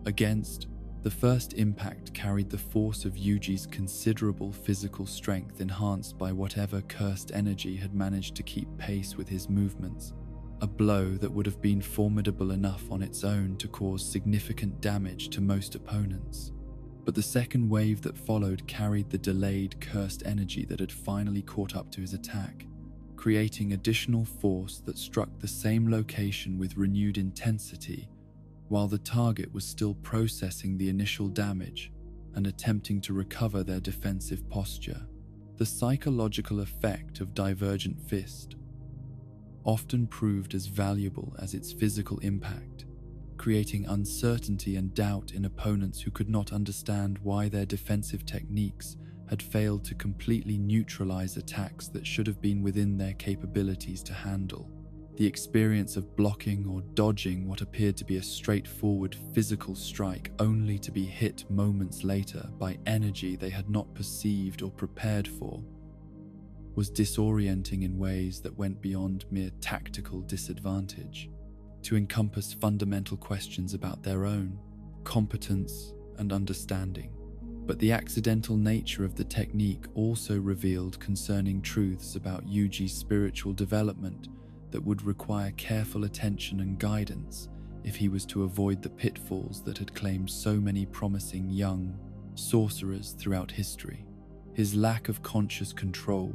against. The first impact carried the force of Yuji's considerable physical strength enhanced by whatever cursed energy had managed to keep pace with his movements, a blow that would have been formidable enough on its own to cause significant damage to most opponents. But the second wave that followed carried the delayed cursed energy that had finally caught up to his attack, creating additional force that struck the same location with renewed intensity while the target was still processing the initial damage and attempting to recover their defensive posture. The psychological effect of Divergent Fist often proved as valuable as its physical impact, creating uncertainty and doubt in opponents who could not understand why their defensive techniques had failed to completely neutralize attacks that should have been within their capabilities to handle. The experience of blocking or dodging what appeared to be a straightforward physical strike only to be hit moments later by energy they had not perceived or prepared for was disorienting in ways that went beyond mere tactical disadvantage to encompass fundamental questions about their own competence and understanding. But the accidental nature of the technique also revealed concerning truths about Yuji's spiritual development that would require careful attention and guidance if he was to avoid the pitfalls that had claimed so many promising young sorcerers throughout history. His lack of conscious control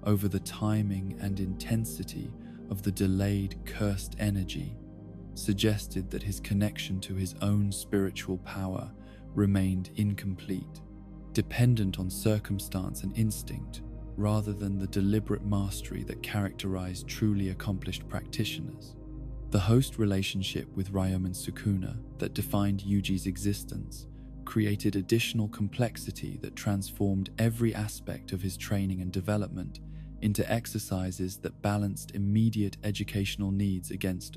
over the timing and intensity of the delayed cursed energy suggested that his connection to his own spiritual power remained incomplete, dependent on circumstance and instinct rather than the deliberate mastery that characterized truly accomplished practitioners. The host relationship with Ryomen Sukuna that defined Yuji's existence created additional complexity that transformed every aspect of his training and development into exercises that balanced immediate educational needs against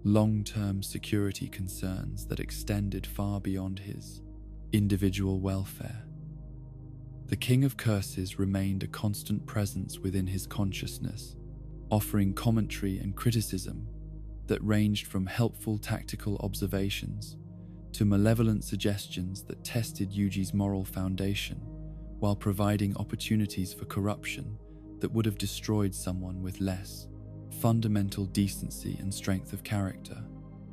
long-term security concerns that extended far beyond his individual welfare. The King of Curses remained a constant presence within his consciousness, offering commentary and criticism that ranged from helpful tactical observations to malevolent suggestions that tested Yuji's moral foundation, while providing opportunities for corruption that would have destroyed someone with less fundamental decency and strength of character.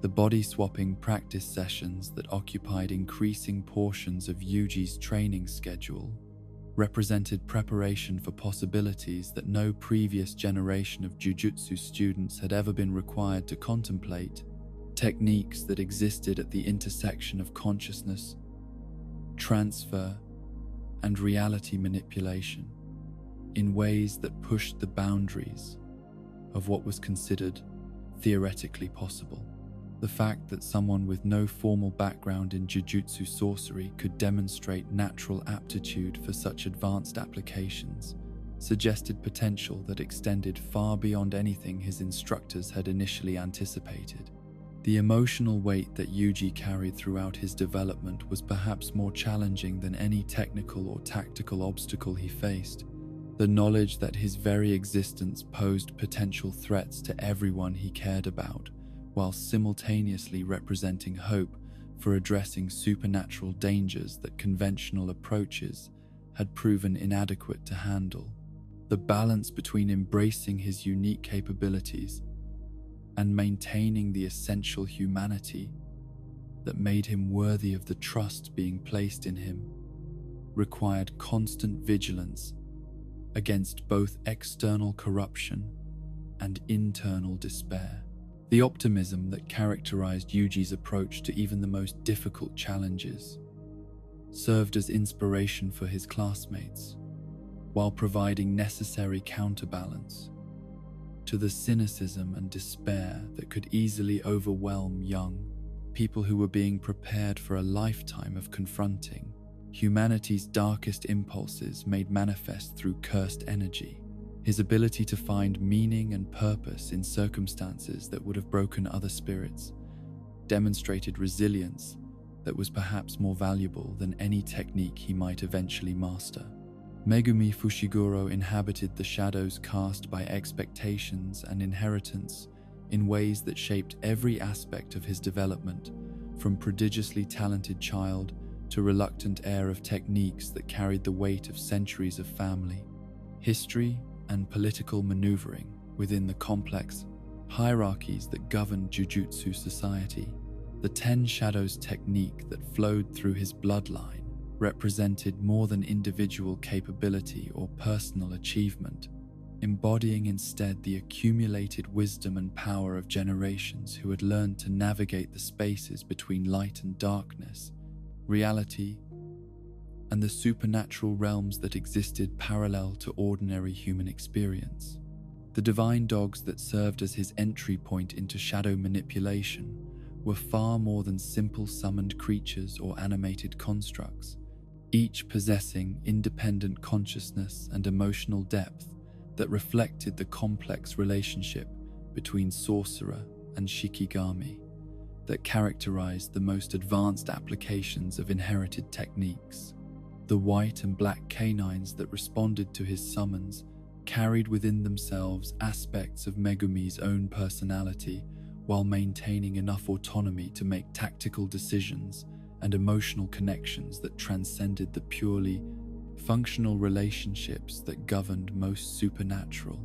The body-swapping practice sessions that occupied increasing portions of Yuji's training schedule represented preparation for possibilities that no previous generation of Jujutsu students had ever been required to contemplate, techniques that existed at the intersection of consciousness, transfer, and reality manipulation in ways that pushed the boundaries of what was considered theoretically possible. The fact that someone with no formal background in Jujutsu sorcery could demonstrate natural aptitude for such advanced applications suggested potential that extended far beyond anything his instructors had initially anticipated. The emotional weight that Yuji carried throughout his development was perhaps more challenging than any technical or tactical obstacle he faced. The knowledge that his very existence posed potential threats to everyone he cared about, while simultaneously representing hope for addressing supernatural dangers that conventional approaches had proven inadequate to handle. The balance between embracing his unique capabilities and maintaining the essential humanity that made him worthy of the trust being placed in him required constant vigilance against both external corruption and internal despair. The optimism that characterized Yuji's approach to even the most difficult challenges served as inspiration for his classmates, while providing necessary counterbalance to the cynicism and despair that could easily overwhelm young people who were being prepared for a lifetime of confronting humanity's darkest impulses made manifest through cursed energy. His ability to find meaning and purpose in circumstances that would have broken other spirits demonstrated resilience that was perhaps more valuable than any technique he might eventually master. Megumi Fushiguro inhabited the shadows cast by expectations and inheritance in ways that shaped every aspect of his development, from prodigiously talented child to reluctant heir of techniques that carried the weight of centuries of family, history, and political maneuvering within the complex hierarchies that governed Jujutsu society. The 10 Shadows technique that flowed through his bloodline represented more than individual capability or personal achievement, embodying instead the accumulated wisdom and power of generations who had learned to navigate the spaces between light and darkness, reality, and the supernatural realms that existed parallel to ordinary human experience. The divine dogs that served as his entry point into shadow manipulation were far more than simple summoned creatures or animated constructs, each possessing independent consciousness and emotional depth that reflected the complex relationship between sorcerer and shikigami that characterized the most advanced applications of inherited techniques. The white and black canines that responded to his summons carried within themselves aspects of Megumi's own personality while maintaining enough autonomy to make tactical decisions and emotional connections that transcended the purely functional relationships that governed most supernatural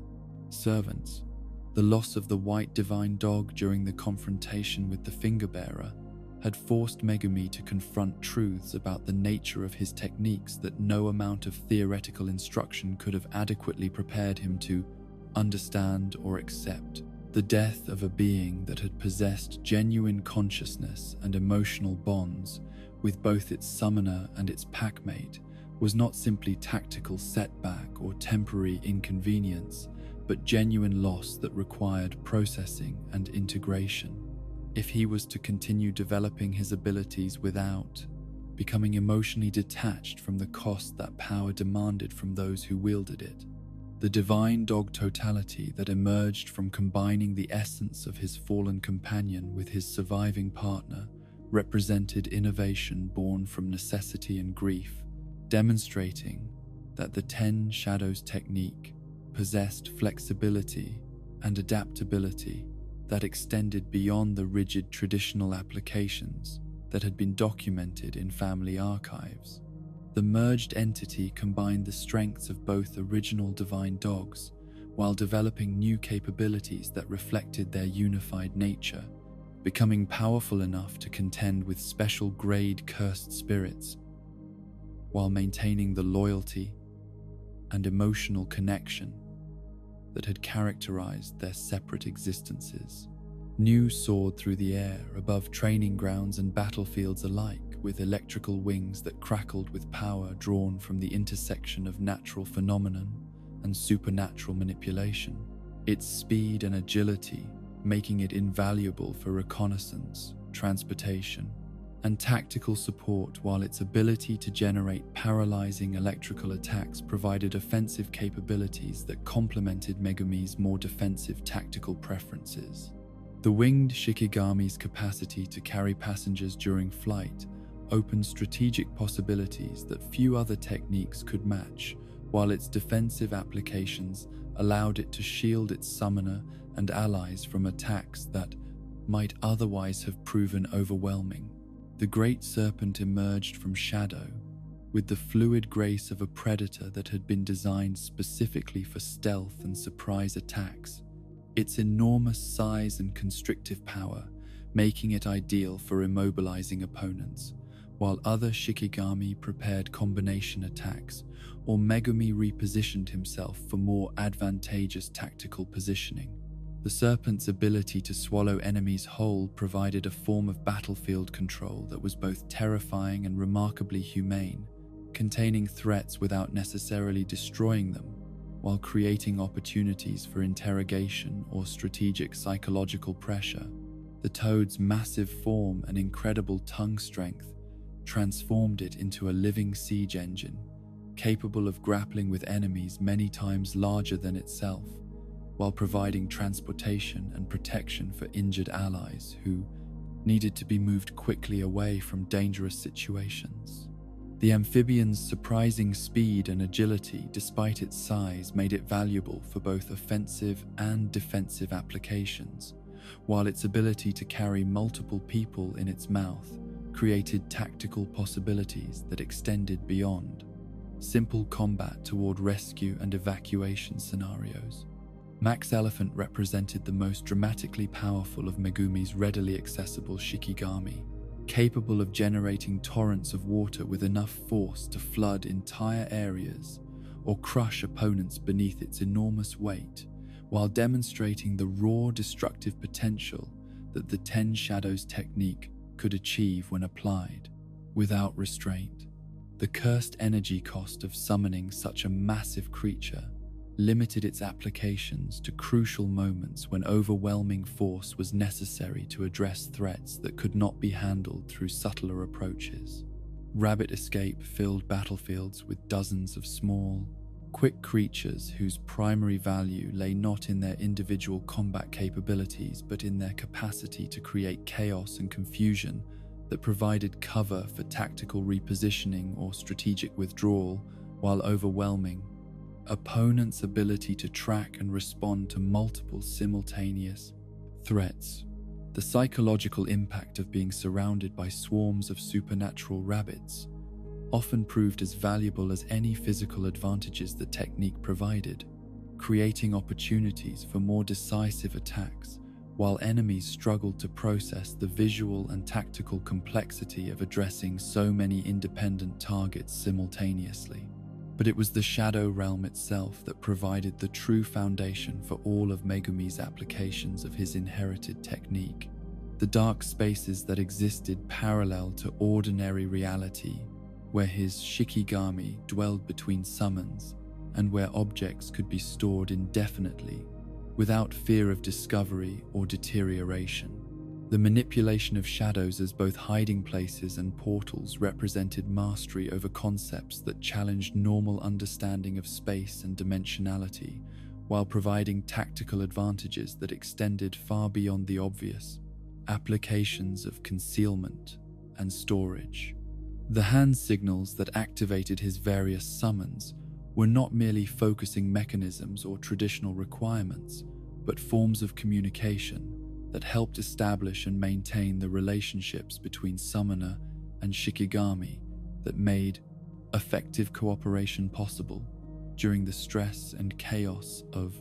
servants. The loss of the white divine dog during the confrontation with the finger-bearer had forced Megumi to confront truths about the nature of his techniques that no amount of theoretical instruction could have adequately prepared him to understand or accept. The death of a being that had possessed genuine consciousness and emotional bonds with both its summoner and its packmate was not simply tactical setback or temporary inconvenience, but genuine loss that required processing and integration. If he was to continue developing his abilities without becoming emotionally detached from the cost that power demanded from those who wielded it, the divine dog totality that emerged from combining the essence of his fallen companion with his surviving partner represented innovation born from necessity and grief, demonstrating that the 10 Shadows technique possessed flexibility and adaptability that extended beyond the rigid traditional applications that had been documented in family archives. The merged entity combined the strengths of both original divine dogs while developing new capabilities that reflected their unified nature, becoming powerful enough to contend with special grade cursed spirits while maintaining the loyalty and emotional connection that had characterized their separate existences. News soared through the air above training grounds and battlefields alike, with electrical wings that crackled with power drawn from the intersection of natural phenomenon and supernatural manipulation. Its speed and agility making it invaluable for reconnaissance, transportation, and tactical support, while its ability to generate paralyzing electrical attacks provided offensive capabilities that complemented Megumi's more defensive tactical preferences. The winged Shikigami's capacity to carry passengers during flight opened strategic possibilities that few other techniques could match, while its defensive applications allowed it to shield its summoner and allies from attacks that might otherwise have proven overwhelming. The great serpent emerged from shadow with the fluid grace of a predator that had been designed specifically for stealth and surprise attacks, its enormous size and constrictive power making it ideal for immobilizing opponents, while other Shikigami prepared combination attacks or Megumi repositioned himself for more advantageous tactical positioning. The serpent's ability to swallow enemies whole provided a form of battlefield control that was both terrifying and remarkably humane, containing threats without necessarily destroying them, while creating opportunities for interrogation or strategic psychological pressure. The toad's massive form and incredible tongue strength transformed it into a living siege engine, capable of grappling with enemies many times larger than itself, while providing transportation and protection for injured allies who needed to be moved quickly away from dangerous situations. The amphibian's surprising speed and agility, despite its size, made it valuable for both offensive and defensive applications, while its ability to carry multiple people in its mouth created tactical possibilities that extended beyond simple combat toward rescue and evacuation scenarios. Max Elephant represented the most dramatically powerful of Megumi's readily accessible Shikigami, capable of generating torrents of water with enough force to flood entire areas or crush opponents beneath its enormous weight, while demonstrating the raw destructive potential that the 10 Shadows technique could achieve when applied without restraint. The cursed energy cost of summoning such a massive creature limited its applications to crucial moments when overwhelming force was necessary to address threats that could not be handled through subtler approaches. Rabbit Escape filled battlefields with dozens of small, quick creatures whose primary value lay not in their individual combat capabilities but in their capacity to create chaos and confusion that provided cover for tactical repositioning or strategic withdrawal while overwhelming opponents' ability to track and respond to multiple simultaneous threats. The psychological impact of being surrounded by swarms of supernatural rabbits often proved as valuable as any physical advantages the technique provided, creating opportunities for more decisive attacks while enemies struggled to process the visual and tactical complexity of addressing so many independent targets simultaneously. But it was the Shadow Realm itself that provided the true foundation for all of Megumi's applications of his inherited technique. The dark spaces that existed parallel to ordinary reality, where his Shikigami dwelled between summons, and where objects could be stored indefinitely, without fear of discovery or deterioration. The manipulation of shadows as both hiding places and portals represented mastery over concepts that challenged normal understanding of space and dimensionality, while providing tactical advantages that extended far beyond the obvious applications of concealment and storage. The hand signals that activated his various summons were not merely focusing mechanisms or traditional requirements, but forms of communication that helped establish and maintain the relationships between summoner and Shikigami that made effective cooperation possible during the stress and chaos of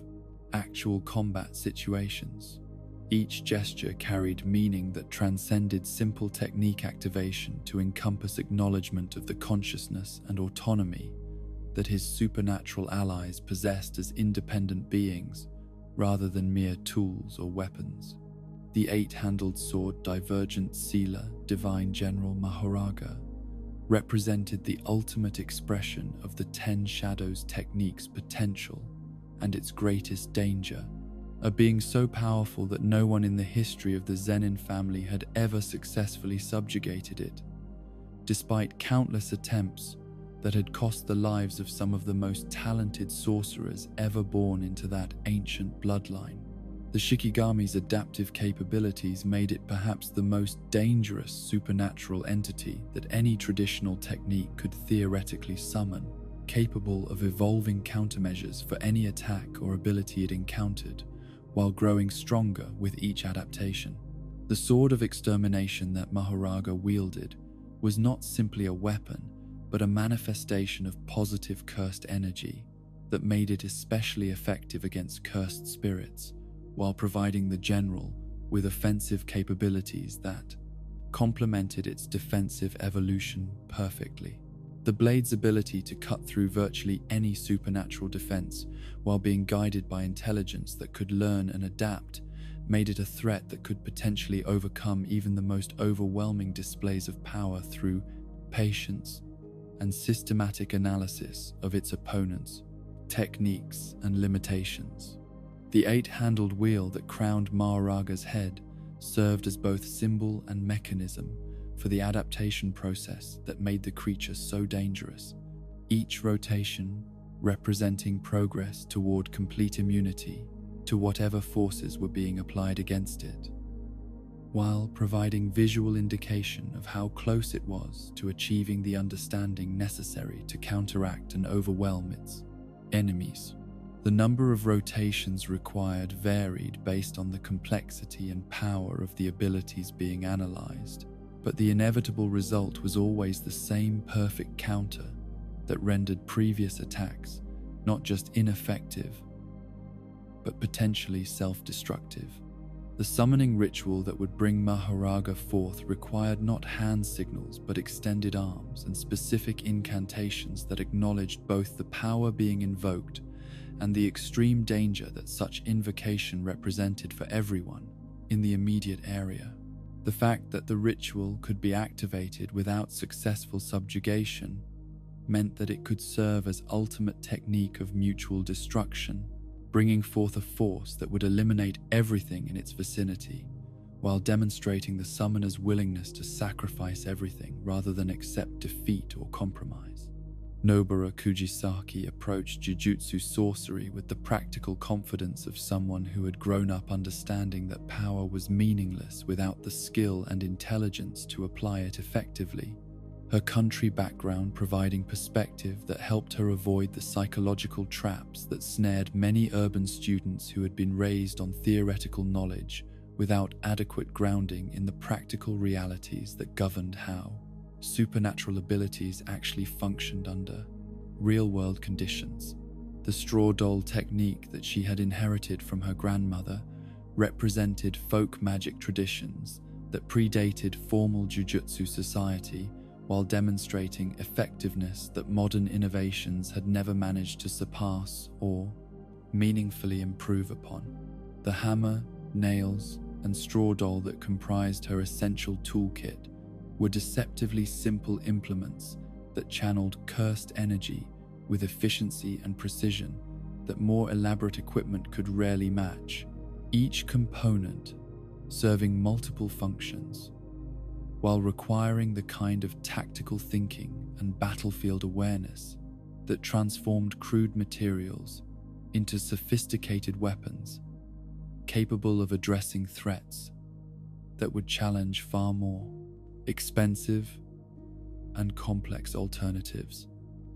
actual combat situations. Each gesture carried meaning that transcended simple technique activation to encompass acknowledgement of the consciousness and autonomy that his supernatural allies possessed as independent beings rather than mere tools or weapons. The eight-handled sword Divergent Sealer Divine General Mahoraga represented the ultimate expression of the 10 Shadows technique's potential and its greatest danger, a being so powerful that no one in the history of the Zenin family had ever successfully subjugated it, despite countless attempts that had cost the lives of some of the most talented sorcerers ever born into that ancient bloodline. The Shikigami's adaptive capabilities made it perhaps the most dangerous supernatural entity that any traditional technique could theoretically summon, capable of evolving countermeasures for any attack or ability it encountered, while growing stronger with each adaptation. The sword of extermination that Mahoraga wielded was not simply a weapon, but a manifestation of positive cursed energy that made it especially effective against cursed spirits, while providing the general with offensive capabilities that complemented its defensive evolution perfectly. The blade's ability to cut through virtually any supernatural defense while being guided by intelligence that could learn and adapt made it a threat that could potentially overcome even the most overwhelming displays of power through patience and systematic analysis of its opponents, techniques, and limitations. The eight-handled wheel that crowned Mahoraga's head served as both symbol and mechanism for the adaptation process that made the creature so dangerous, each rotation representing progress toward complete immunity to whatever forces were being applied against it, while providing visual indication of how close it was to achieving the understanding necessary to counteract and overwhelm its enemies. The number of rotations required varied based on the complexity and power of the abilities being analyzed, but the inevitable result was always the same perfect counter that rendered previous attacks not just ineffective, but potentially self-destructive. The summoning ritual that would bring Mahoraga forth required not hand signals but extended arms and specific incantations that acknowledged both the power being invoked and the extreme danger that such invocation represented for everyone in the immediate area. The fact that the ritual could be activated without successful subjugation meant that it could serve as ultimate technique of mutual destruction, bringing forth a force that would eliminate everything in its vicinity, while demonstrating the summoner's willingness to sacrifice everything rather than accept defeat or compromise. Nobara Kujisaki approached Jujutsu sorcery with the practical confidence of someone who had grown up understanding that power was meaningless without the skill and intelligence to apply it effectively, her country background providing perspective that helped her avoid the psychological traps that snared many urban students who had been raised on theoretical knowledge without adequate grounding in the practical realities that governed how supernatural abilities actually functioned under real-world conditions. The straw doll technique that she had inherited from her grandmother represented folk magic traditions that predated formal Jujutsu society, while demonstrating effectiveness that modern innovations had never managed to surpass or meaningfully improve upon. The hammer, nails, and straw doll that comprised her essential toolkit were deceptively simple implements that channeled cursed energy with efficiency and precision that more elaborate equipment could rarely match, each component serving multiple functions, while requiring the kind of tactical thinking and battlefield awareness that transformed crude materials into sophisticated weapons capable of addressing threats that would challenge far more expensive and complex alternatives.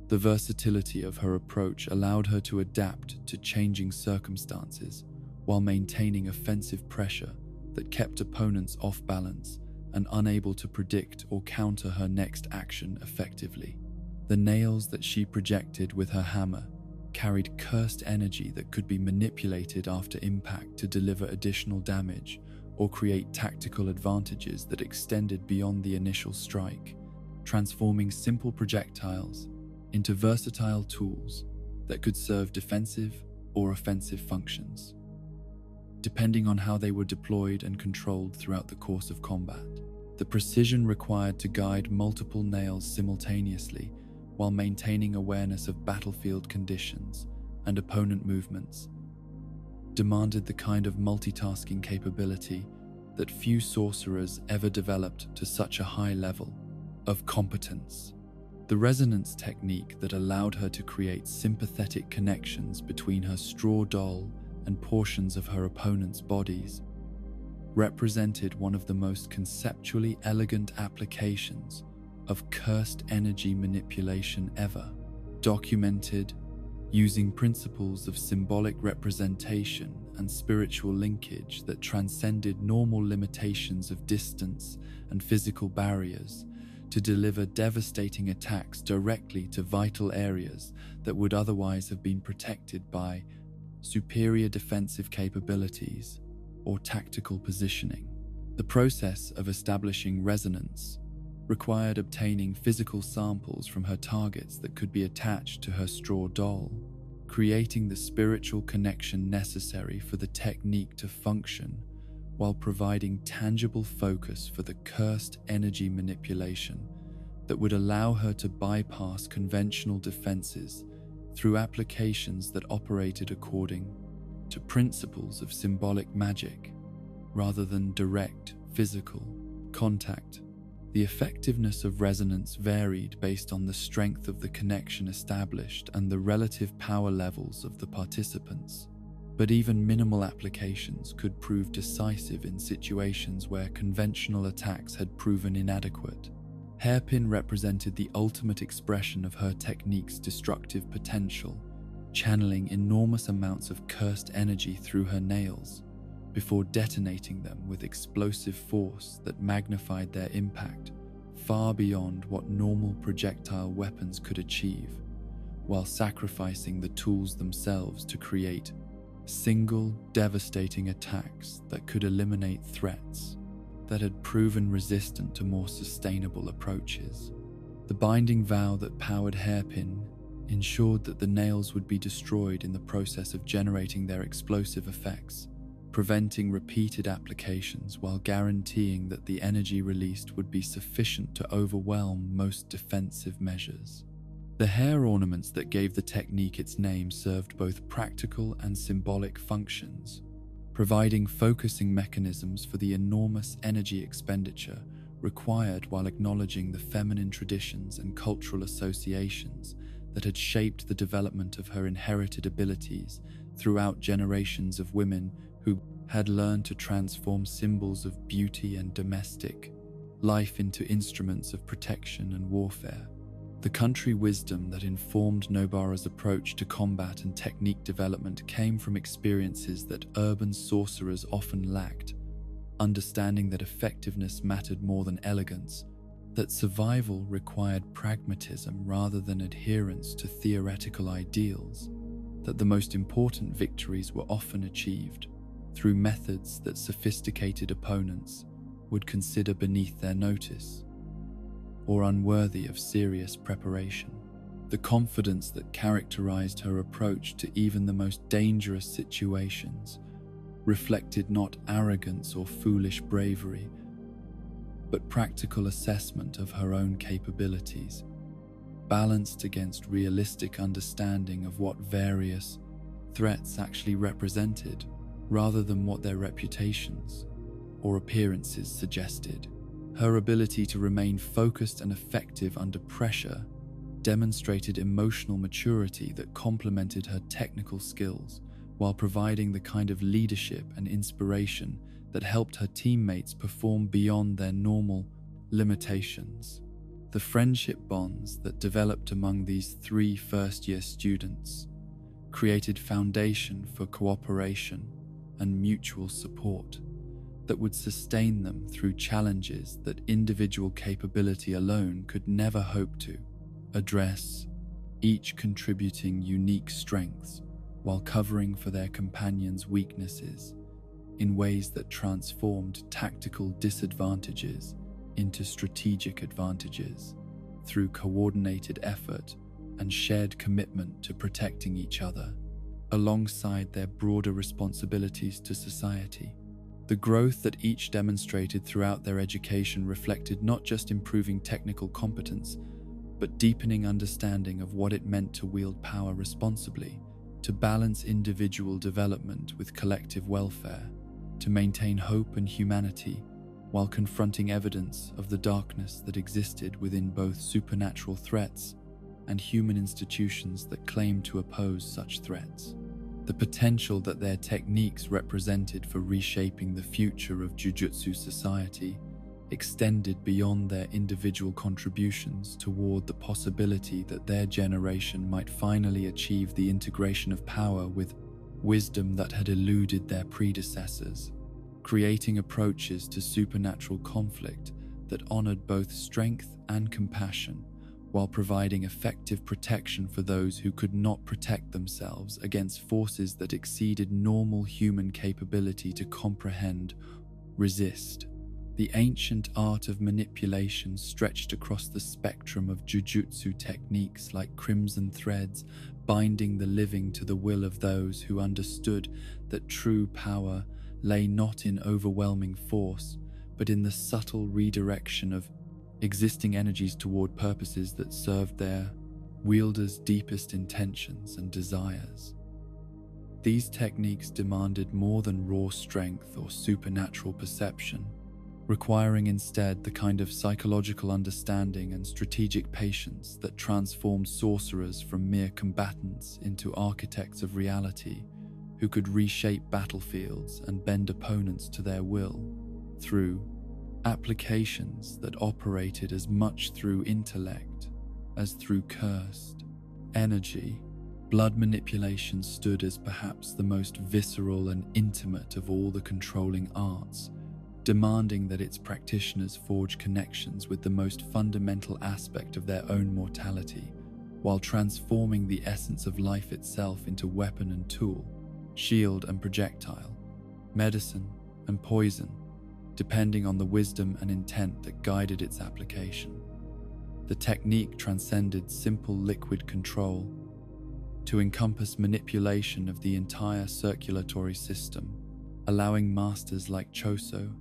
The versatility of her approach allowed her to adapt to changing circumstances while maintaining offensive pressure that kept opponents off balance and unable to predict or counter her next action effectively. The nails that she projected with her hammer carried cursed energy that could be manipulated after impact to deliver additional damage or create tactical advantages that extended beyond the initial strike, transforming simple projectiles into versatile tools that could serve defensive or offensive functions, depending on how they were deployed and controlled throughout the course of combat. The precision required to guide multiple nails simultaneously while maintaining awareness of battlefield conditions and opponent movements demanded the kind of multitasking capability that few sorcerers ever developed to such a high level of competence. The resonance technique that allowed her to create sympathetic connections between her straw doll and portions of her opponent's bodies represented one of the most conceptually elegant applications of cursed energy manipulation ever documented, using principles of symbolic representation and spiritual linkage that transcended normal limitations of distance and physical barriers to deliver devastating attacks directly to vital areas that would otherwise have been protected by superior defensive capabilities or tactical positioning. The process of establishing resonance required obtaining physical samples from her targets that could be attached to her straw doll, creating the spiritual connection necessary for the technique to function while providing tangible focus for the cursed energy manipulation that would allow her to bypass conventional defenses through applications that operated according to principles of symbolic magic rather than direct physical contact. The effectiveness of resonance varied based on the strength of the connection established and the relative power levels of the participants, but even minimal applications could prove decisive in situations where conventional attacks had proven inadequate. Hairpin represented the ultimate expression of her technique's destructive potential, channeling enormous amounts of cursed energy through her nails before detonating them with explosive force that magnified their impact far beyond what normal projectile weapons could achieve, while sacrificing the tools themselves to create single, devastating attacks that could eliminate threats that had proven resistant to more sustainable approaches. The binding vow that powered Hairpin ensured that the nails would be destroyed in the process of generating their explosive effects, preventing repeated applications while guaranteeing that the energy released would be sufficient to overwhelm most defensive measures. The hair ornaments that gave the technique its name served both practical and symbolic functions, providing focusing mechanisms for the enormous energy expenditure required while acknowledging the feminine traditions and cultural associations that had shaped the development of her inherited abilities throughout generations of women who had learned to transform symbols of beauty and domestic life into instruments of protection and warfare. The country wisdom that informed Nobara's approach to combat and technique development came from experiences that urban sorcerers often lacked, understanding that effectiveness mattered more than elegance, that survival required pragmatism rather than adherence to theoretical ideals, that the most important victories were often achieved through methods that sophisticated opponents would consider beneath their notice or unworthy of serious preparation. The confidence that characterized her approach to even the most dangerous situations reflected not arrogance or foolish bravery, but practical assessment of her own capabilities, balanced against realistic understanding of what various threats actually represented, rather than what their reputations or appearances suggested. Her ability to remain focused and effective under pressure demonstrated emotional maturity that complemented her technical skills, while providing the kind of leadership and inspiration that helped her teammates perform beyond their normal limitations. The friendship bonds that developed among these 3 first-year students created foundation for cooperation and mutual support that would sustain them through challenges that individual capability alone could never hope to address, each contributing unique strengths while covering for their companions' weaknesses in ways that transformed tactical disadvantages into strategic advantages through coordinated effort and shared commitment to protecting each other, alongside their broader responsibilities to society. The growth that each demonstrated throughout their education reflected not just improving technical competence, but deepening understanding of what it meant to wield power responsibly, to balance individual development with collective welfare, to maintain hope and humanity while confronting evidence of the darkness that existed within both supernatural threats and human institutions that claimed to oppose such threats. The potential that their techniques represented for reshaping the future of Jujutsu society extended beyond their individual contributions toward the possibility that their generation might finally achieve the integration of power with wisdom that had eluded their predecessors, creating approaches to supernatural conflict that honored both strength and compassion, while providing effective protection for those who could not protect themselves against forces that exceeded normal human capability to comprehend, resist. The ancient art of manipulation stretched across the spectrum of jujutsu techniques like crimson threads, binding the living to the will of those who understood that true power lay not in overwhelming force, but in the subtle redirection of existing energies toward purposes that served their wielder's deepest intentions and desires. These techniques demanded more than raw strength or supernatural perception, requiring instead the kind of psychological understanding and strategic patience that transformed sorcerers from mere combatants into architects of reality who could reshape battlefields and bend opponents to their will through applications that operated as much through intellect as through cursed energy. Blood manipulation stood as perhaps the most visceral and intimate of all the controlling arts, demanding that its practitioners forge connections with the most fundamental aspect of their own mortality, while transforming the essence of life itself into weapon and tool, shield and projectile, medicine and poison, depending on the wisdom and intent that guided its application. The technique transcended simple liquid control to encompass manipulation of the entire circulatory system, allowing masters like Choso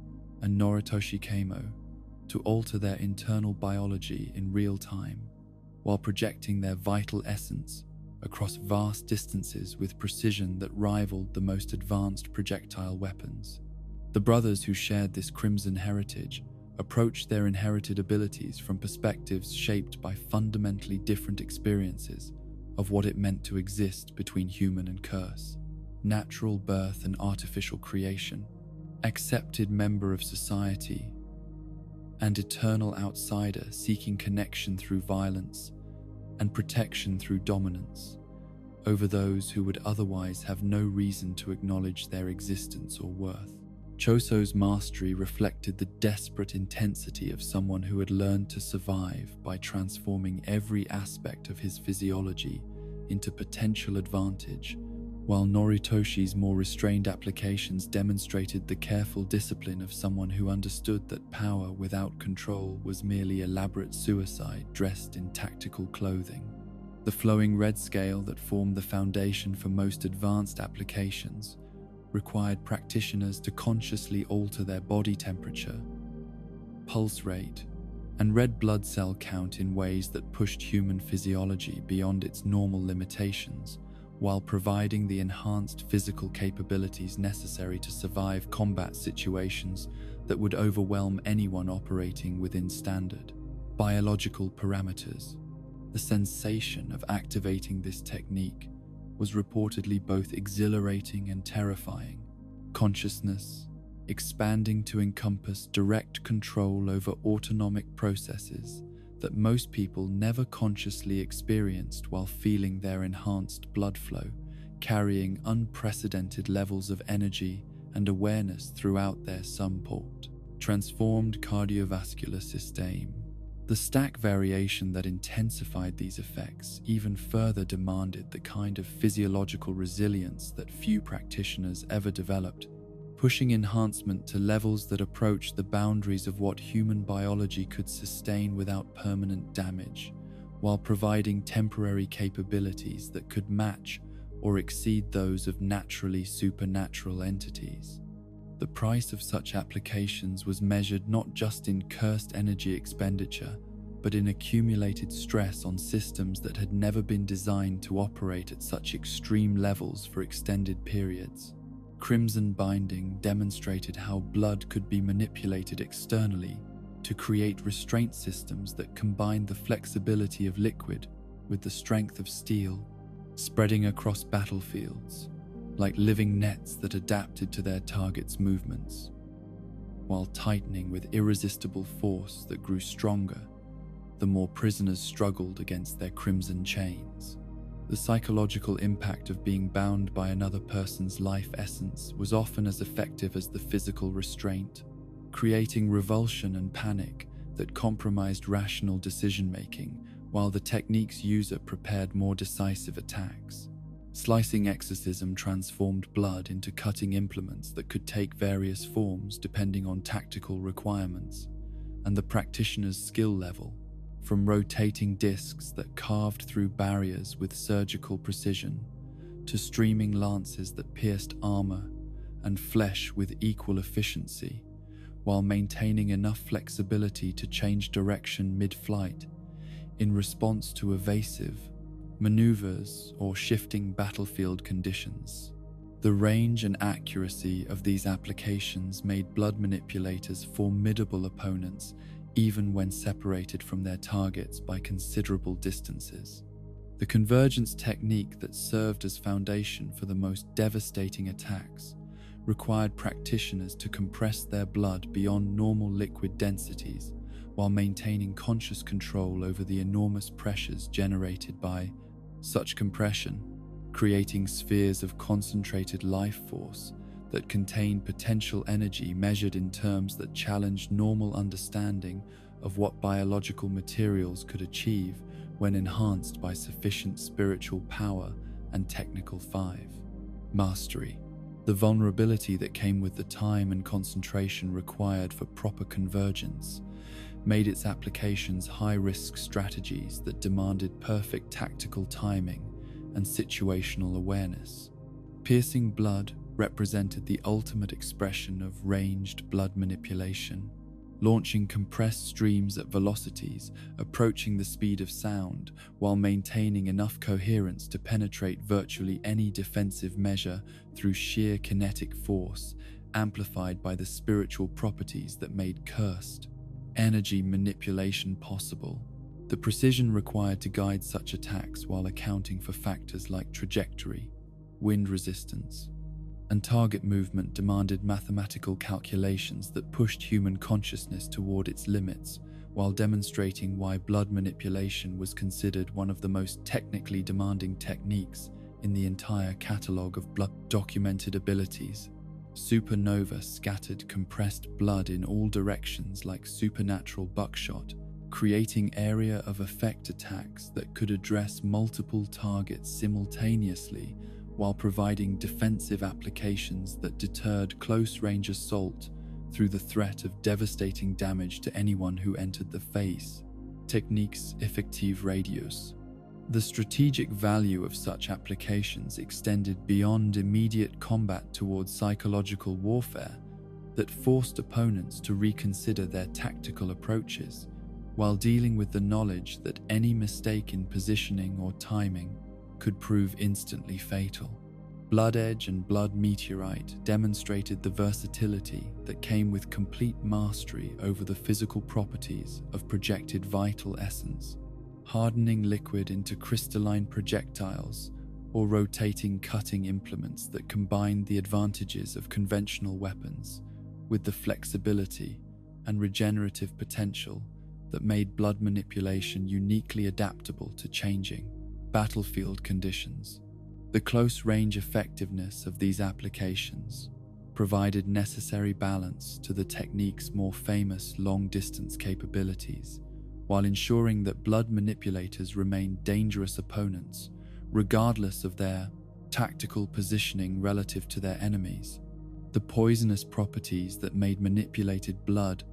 and Noritoshi Kamo to alter their internal biology in real time, while projecting their vital essence across vast distances with precision that rivaled the most advanced projectile weapons. The brothers who shared this crimson heritage approached their inherited abilities from perspectives shaped by fundamentally different experiences of what it meant to exist between human and curse, natural birth and artificial creation, accepted member of society, and eternal outsider seeking connection through violence and protection through dominance over those who would otherwise have no reason to acknowledge their existence or worth. Choso's mastery reflected the desperate intensity of someone who had learned to survive by transforming every aspect of his physiology into potential advantage, while Noritoshi's more restrained applications demonstrated the careful discipline of someone who understood that power without control was merely elaborate suicide dressed in tactical clothing. The flowing red scale that formed the foundation for most advanced applications required practitioners to consciously alter their body temperature, pulse rate, and red blood cell count in ways that pushed human physiology beyond its normal limitations, while providing the enhanced physical capabilities necessary to survive combat situations that would overwhelm anyone operating within standard biological parameters. The sensation of activating this technique was reportedly both exhilarating and terrifying, consciousness expanding to encompass direct control over autonomic processes that most people never consciously experienced while feeling their enhanced blood flow, carrying unprecedented levels of energy and awareness throughout their sum-port. Transformed cardiovascular system. The stack variation that intensified these effects even further demanded the kind of physiological resilience that few practitioners ever developed, pushing enhancement to levels that approached the boundaries of what human biology could sustain without permanent damage, while providing temporary capabilities that could match or exceed those of naturally supernatural entities. The price of such applications was measured not just in cursed energy expenditure, but in accumulated stress on systems that had never been designed to operate at such extreme levels for extended periods. Crimson binding demonstrated how blood could be manipulated externally to create restraint systems that combined the flexibility of liquid with the strength of steel, spreading across battlefields like living nets that adapted to their target's movements, while tightening with irresistible force that grew stronger the more prisoners struggled against their crimson chains. The psychological impact of being bound by another person's life essence was often as effective as the physical restraint, creating revulsion and panic that compromised rational decision-making, while the technique's user prepared more decisive attacks. Slicing exorcism transformed blood into cutting implements that could take various forms depending on tactical requirements and the practitioner's skill level, from rotating discs that carved through barriers with surgical precision to streaming lances that pierced armor and flesh with equal efficiency, while maintaining enough flexibility to change direction mid-flight in response to evasive maneuvers or shifting battlefield conditions. The range and accuracy of these applications made blood manipulators formidable opponents even when separated from their targets by considerable distances. The convergence technique that served as foundation for the most devastating attacks required practitioners to compress their blood beyond normal liquid densities while maintaining conscious control over the enormous pressures generated by such compression, creating spheres of concentrated life force that contained potential energy measured in terms that challenged normal understanding of what biological materials could achieve when enhanced by sufficient spiritual power and technical mastery. The vulnerability that came with the time and concentration required for proper convergence made its applications high-risk strategies that demanded perfect tactical timing and situational awareness. Piercing blood represented the ultimate expression of ranged blood manipulation, launching compressed streams at velocities approaching the speed of sound while maintaining enough coherence to penetrate virtually any defensive measure through sheer kinetic force, amplified by the spiritual properties that made cursed energy manipulation possible. The precision required to guide such attacks while accounting for factors like trajectory, wind resistance, and target movement demanded mathematical calculations that pushed human consciousness toward its limits, while demonstrating why blood manipulation was considered one of the most technically demanding techniques in the entire catalogue of blood documented abilities. Supernova scattered compressed blood in all directions like supernatural buckshot, creating area of effect attacks that could address multiple targets simultaneously while providing defensive applications that deterred close-range assault through the threat of devastating damage to anyone who entered the face. Techniques effective radius. The strategic value of such applications extended beyond immediate combat towards psychological warfare that forced opponents to reconsider their tactical approaches, while dealing with the knowledge that any mistake in positioning or timing could prove instantly fatal. Blood Edge and Blood Meteorite demonstrated the versatility that came with complete mastery over the physical properties of projected vital essence, hardening liquid into crystalline projectiles or rotating cutting implements that combined the advantages of conventional weapons with the flexibility and regenerative potential that made blood manipulation uniquely adaptable to changing battlefield conditions. The close-range effectiveness of these applications provided necessary balance to the technique's more famous long-distance capabilities, while ensuring that blood manipulators remained dangerous opponents regardless of their tactical positioning relative to their enemies. The poisonous properties that made manipulated blood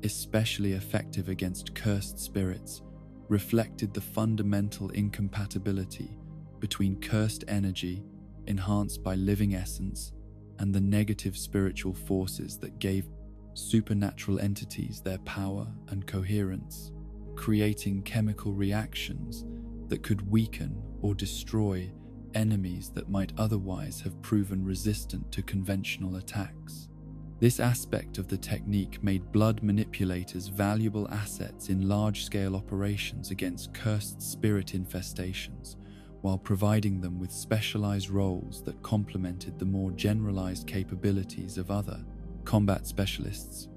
especially effective against cursed spirits reflected the fundamental incompatibility between cursed energy enhanced by living essence and the negative spiritual forces that gave supernatural entities their power and coherence, creating chemical reactions that could weaken or destroy enemies that might otherwise have proven resistant to conventional attacks. This aspect of the technique made blood manipulators valuable assets in large-scale operations against cursed spirit infestations, while providing them with specialized roles that complemented the more generalized capabilities of other combat specialists.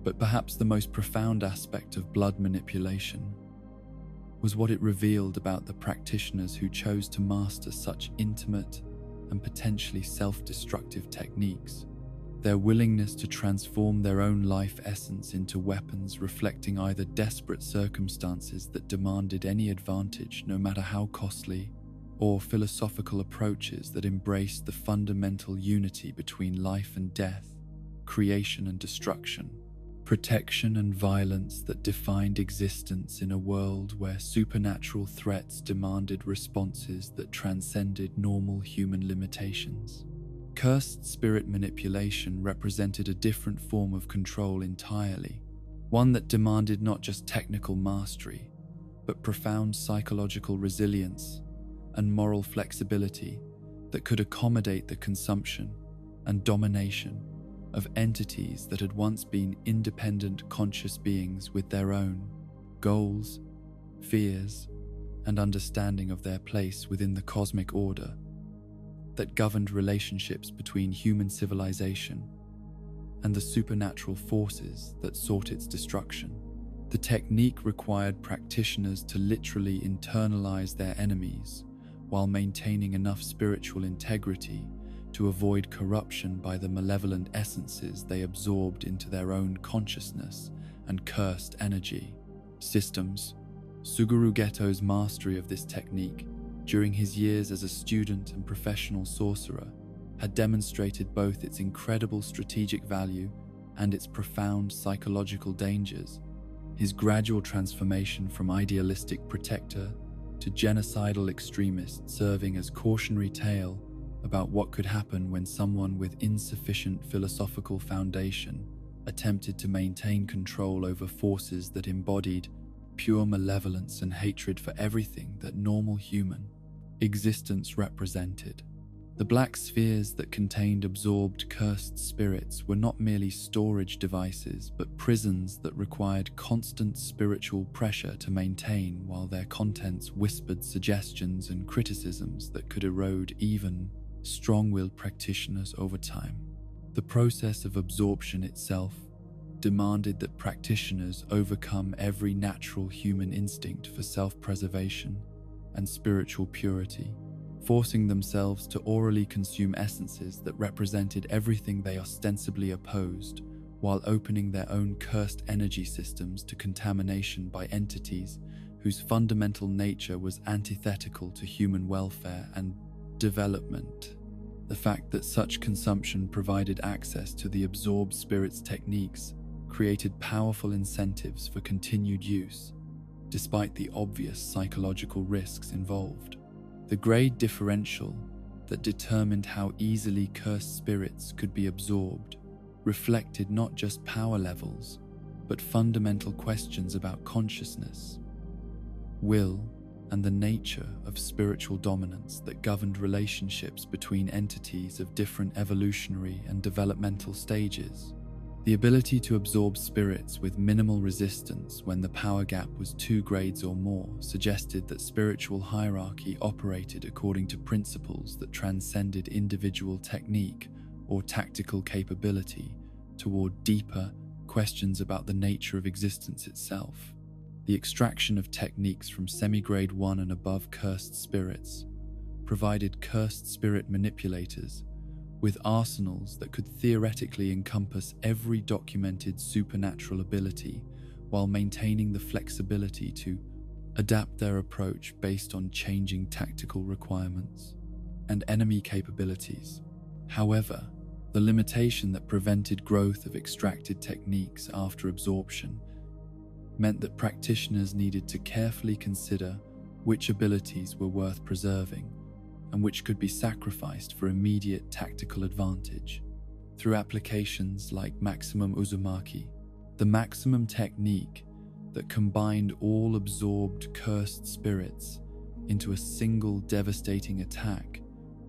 But perhaps the most profound aspect of blood manipulation was what it revealed about the practitioners who chose to master such intimate and potentially self-destructive techniques. Their willingness to transform their own life essence into weapons reflecting either desperate circumstances that demanded any advantage, no matter how costly, or philosophical approaches that embraced the fundamental unity between life and death, creation and destruction, protection and violence that defined existence in a world where supernatural threats demanded responses that transcended normal human limitations. Cursed spirit manipulation represented a different form of control entirely, one that demanded not just technical mastery, but profound psychological resilience and moral flexibility that could accommodate the consumption and domination of entities that had once been independent conscious beings with their own goals, fears, and understanding of their place within the cosmic order that governed relationships between human civilization and the supernatural forces that sought its destruction. The technique required practitioners to literally internalize their enemies while maintaining enough spiritual integrity to avoid corruption by the malevolent essences they absorbed into their own consciousness and cursed energy systems. Suguru Geto's mastery of this technique during his years as a student and professional sorcerer had demonstrated both its incredible strategic value and its profound psychological dangers. His gradual transformation from idealistic protector to genocidal extremist serving as cautionary tale about what could happen when someone with insufficient philosophical foundation attempted to maintain control over forces that embodied pure malevolence and hatred for everything that normal human existence represented. The black spheres that contained absorbed cursed spirits were not merely storage devices, but prisons that required constant spiritual pressure to maintain, while their contents whispered suggestions and criticisms that could erode even strong-willed practitioners over time. The process of absorption itself demanded that practitioners overcome every natural human instinct for self-preservation and spiritual purity, forcing themselves to orally consume essences that represented everything they ostensibly opposed, while opening their own cursed energy systems to contamination by entities whose fundamental nature was antithetical to human welfare and development. The fact that such consumption provided access to the absorbed spirits techniques created powerful incentives for continued use, despite the obvious psychological risks involved. The grade differential that determined how easily cursed spirits could be absorbed reflected not just power levels, but fundamental questions about consciousness, will, and the nature of spiritual dominance that governed relationships between entities of different evolutionary and developmental stages. The ability to absorb spirits with minimal resistance when the power gap was 2 grades or more suggested that spiritual hierarchy operated according to principles that transcended individual technique or tactical capability toward deeper questions about the nature of existence itself. The extraction of techniques from semi-grade 1 and above cursed spirits provided cursed spirit manipulators with arsenals that could theoretically encompass every documented supernatural ability while maintaining the flexibility to adapt their approach based on changing tactical requirements and enemy capabilities. However, the limitation that prevented growth of extracted techniques after absorption meant that practitioners needed to carefully consider which abilities were worth preserving and which could be sacrificed for immediate tactical advantage. Through applications like Maximum Uzumaki, the maximum technique that combined all absorbed cursed spirits into a single devastating attack,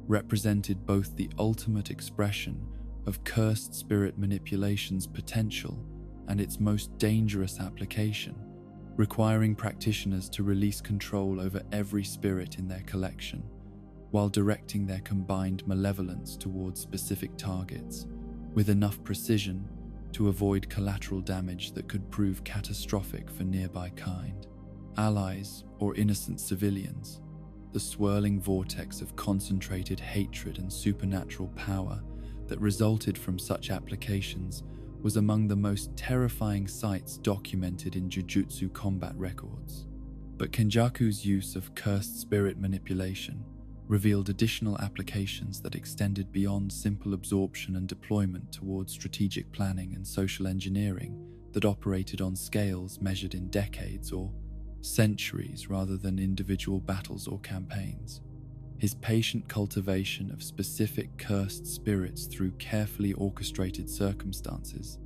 represented both the ultimate expression of cursed spirit manipulation's potential and its most dangerous application, requiring practitioners to release control over every spirit in their collection, while directing their combined malevolence towards specific targets, with enough precision to avoid collateral damage that could prove catastrophic for nearby kind, allies, or innocent civilians. The swirling vortex of concentrated hatred and supernatural power that resulted from such applications was among the most terrifying sights documented in Jujutsu combat records. But Kenjaku's use of cursed spirit manipulation revealed additional applications that extended beyond simple absorption and deployment towards strategic planning and social engineering that operated on scales measured in decades or centuries rather than individual battles or campaigns. His patient cultivation of specific cursed spirits through carefully orchestrated circumstances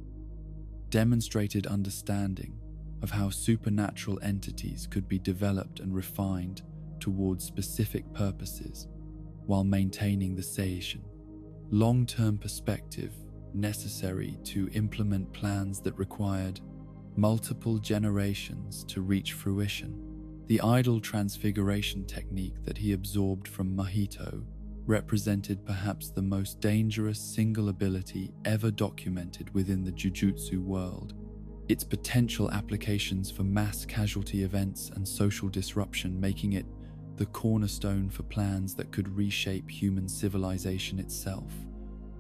demonstrated understanding of how supernatural entities could be developed and refined towards specific purposes while maintaining the seisin, long-term perspective necessary to implement plans that required multiple generations to reach fruition. The idol transfiguration technique that he absorbed from Mahito represented perhaps the most dangerous single ability ever documented within the Jujutsu world. Its potential applications for mass casualty events and social disruption making it the cornerstone for plans that could reshape human civilization itself,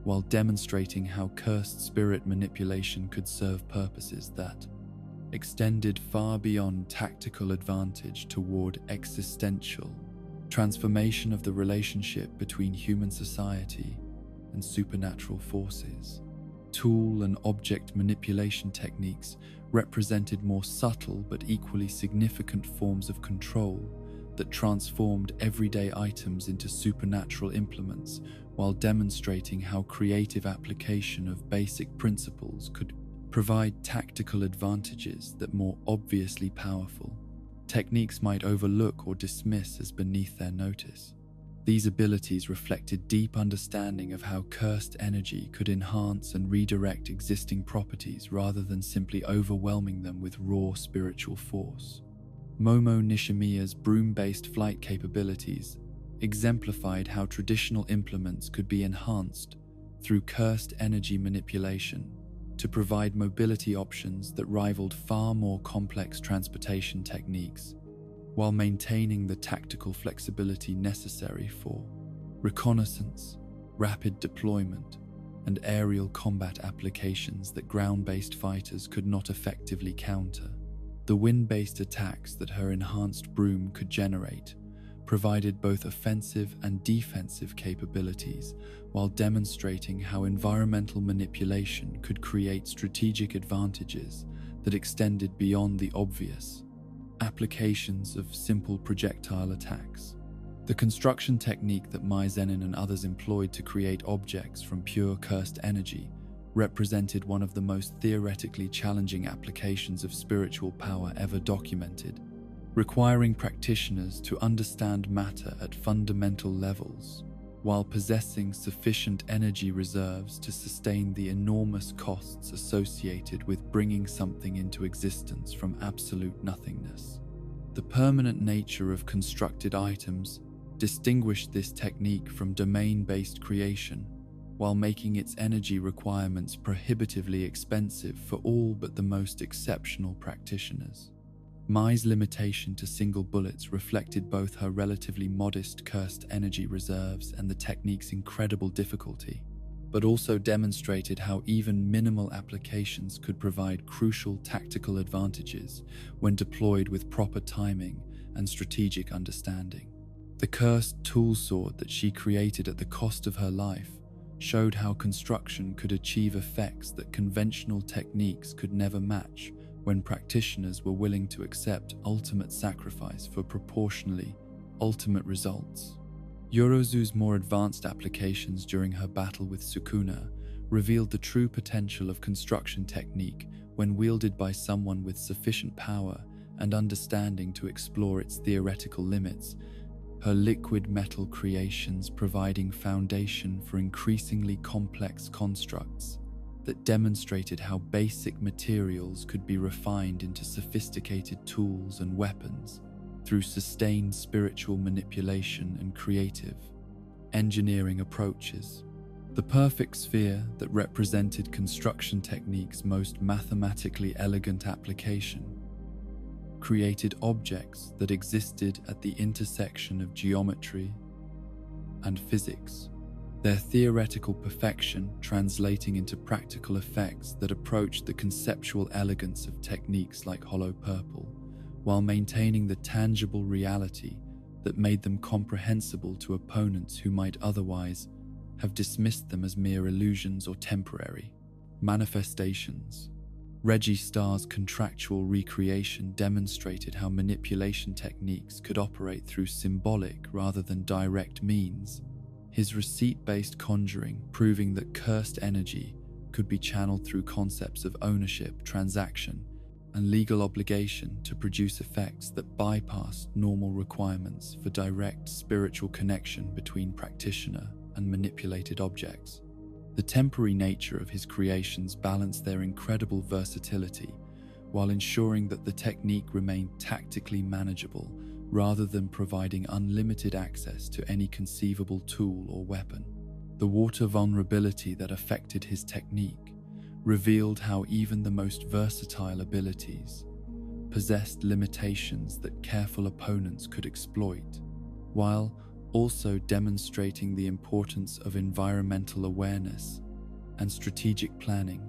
while demonstrating how cursed spirit manipulation could serve purposes that extended far beyond tactical advantage toward existential transformation of the relationship between human society and supernatural forces. Tool and object manipulation techniques represented more subtle but equally significant forms of control that transformed everyday items into supernatural implements while demonstrating how creative application of basic principles could provide tactical advantages that more obviously powerful techniques might overlook or dismiss as beneath their notice. These abilities reflected deep understanding of how cursed energy could enhance and redirect existing properties rather than simply overwhelming them with raw spiritual force. Momo Nishimiya's broom-based flight capabilities exemplified how traditional implements could be enhanced through cursed energy manipulation to provide mobility options that rivaled far more complex transportation techniques. while maintaining the tactical flexibility necessary for reconnaissance, rapid deployment, and aerial combat applications that ground-based fighters could not effectively counter. The wind-based attacks that her enhanced broom could generate provided both offensive and defensive capabilities, while demonstrating how environmental manipulation could create strategic advantages that extended beyond the obvious applications of simple projectile attacks. The construction technique that Mai Zenin and others employed to create objects from pure cursed energy represented one of the most theoretically challenging applications of spiritual power ever documented, requiring practitioners to understand matter at fundamental levels, while possessing sufficient energy reserves to sustain the enormous costs associated with bringing something into existence from absolute nothingness. The permanent nature of constructed items distinguished this technique from domain-based creation, while making its energy requirements prohibitively expensive for all but the most exceptional practitioners. Mai's limitation to single bullets reflected both her relatively modest cursed energy reserves and the technique's incredible difficulty, but also demonstrated how even minimal applications could provide crucial tactical advantages when deployed with proper timing and strategic understanding. The cursed tool sword that she created at the cost of her life showed how construction could achieve effects that conventional techniques could never match when practitioners were willing to accept ultimate sacrifice for proportionally ultimate results. Yorozu's more advanced applications during her battle with Sukuna revealed the true potential of construction technique when wielded by someone with sufficient power and understanding to explore its theoretical limits, her liquid metal creations providing foundation for increasingly complex constructs that demonstrated how basic materials could be refined into sophisticated tools and weapons through sustained spiritual manipulation and creative engineering approaches. The perfect sphere that represented construction technique's most mathematically elegant application created objects that existed at the intersection of geometry and physics, their theoretical perfection translating into practical effects that approached the conceptual elegance of techniques like hollow purple, while maintaining the tangible reality that made them comprehensible to opponents who might otherwise have dismissed them as mere illusions or temporary manifestations. Reggie Starr's contractual recreation demonstrated how manipulation techniques could operate through symbolic rather than direct means, his receipt-based conjuring proving that cursed energy could be channeled through concepts of ownership, transaction, and legal obligation to produce effects that bypassed normal requirements for direct spiritual connection between practitioner and manipulated objects. The temporary nature of his creations balanced their incredible versatility while ensuring that the technique remained tactically manageable rather than providing unlimited access to any conceivable tool or weapon. The water vulnerability that affected his technique revealed how even the most versatile abilities possessed limitations that careful opponents could exploit, while also demonstrating the importance of environmental awareness and strategic planning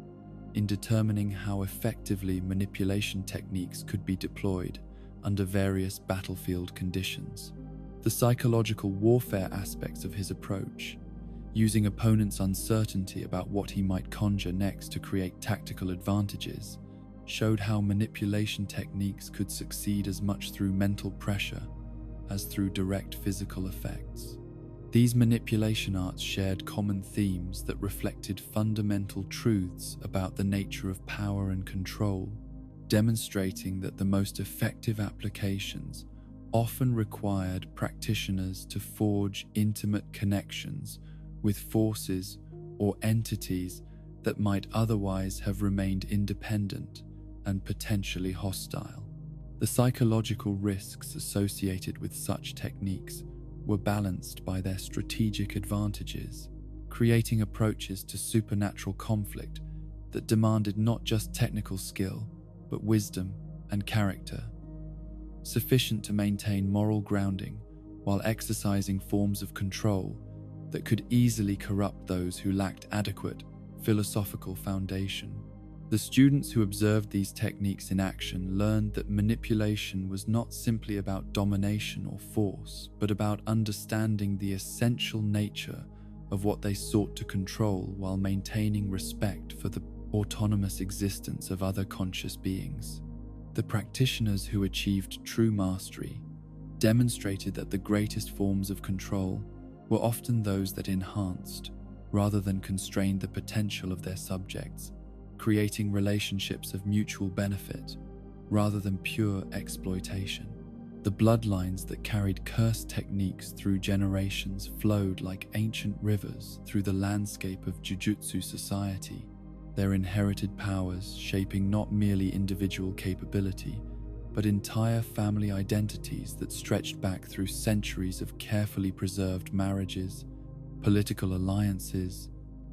in determining how effectively manipulation techniques could be deployed under various battlefield conditions. The psychological warfare aspects of his approach, using opponents' uncertainty about what he might conjure next to create tactical advantages, showed how manipulation techniques could succeed as much through mental pressure as through direct physical effects. These manipulation arts shared common themes that reflected fundamental truths about the nature of power and control, demonstrating that the most effective applications often required practitioners to forge intimate connections with forces or entities that might otherwise have remained independent and potentially hostile. The psychological risks associated with such techniques were balanced by their strategic advantages, creating approaches to supernatural conflict that demanded not just technical skill, but wisdom and character. sufficient to maintain moral grounding while exercising forms of control that could easily corrupt those who lacked adequate philosophical foundation. The students who observed these techniques in action learned that manipulation was not simply about domination or force, but about understanding the essential nature of what they sought to control while maintaining respect for the autonomous existence of other conscious beings. The practitioners who achieved true mastery demonstrated that the greatest forms of control were often those that enhanced, rather than constrained, the potential of their subjects, creating relationships of mutual benefit rather than pure exploitation. The bloodlines that carried cursed techniques through generations flowed like ancient rivers through the landscape of Jujutsu society, their inherited powers shaping not merely individual capability, but entire family identities that stretched back through centuries of carefully preserved marriages, political alliances,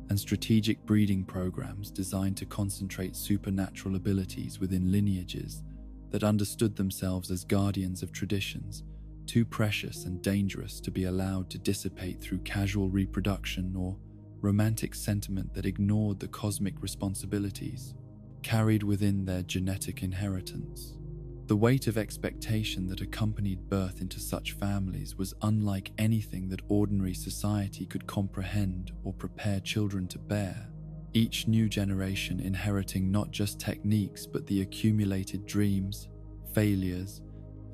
and strategic breeding programs designed to concentrate supernatural abilities within lineages that understood themselves as guardians of traditions, too precious and dangerous to be allowed to dissipate through casual reproduction or romantic sentiment that ignored the cosmic responsibilities carried within their genetic inheritance. The weight of expectation that accompanied birth into such families was unlike anything that ordinary society could comprehend or prepare children to bear, each new generation inheriting not just techniques but the accumulated dreams, failures,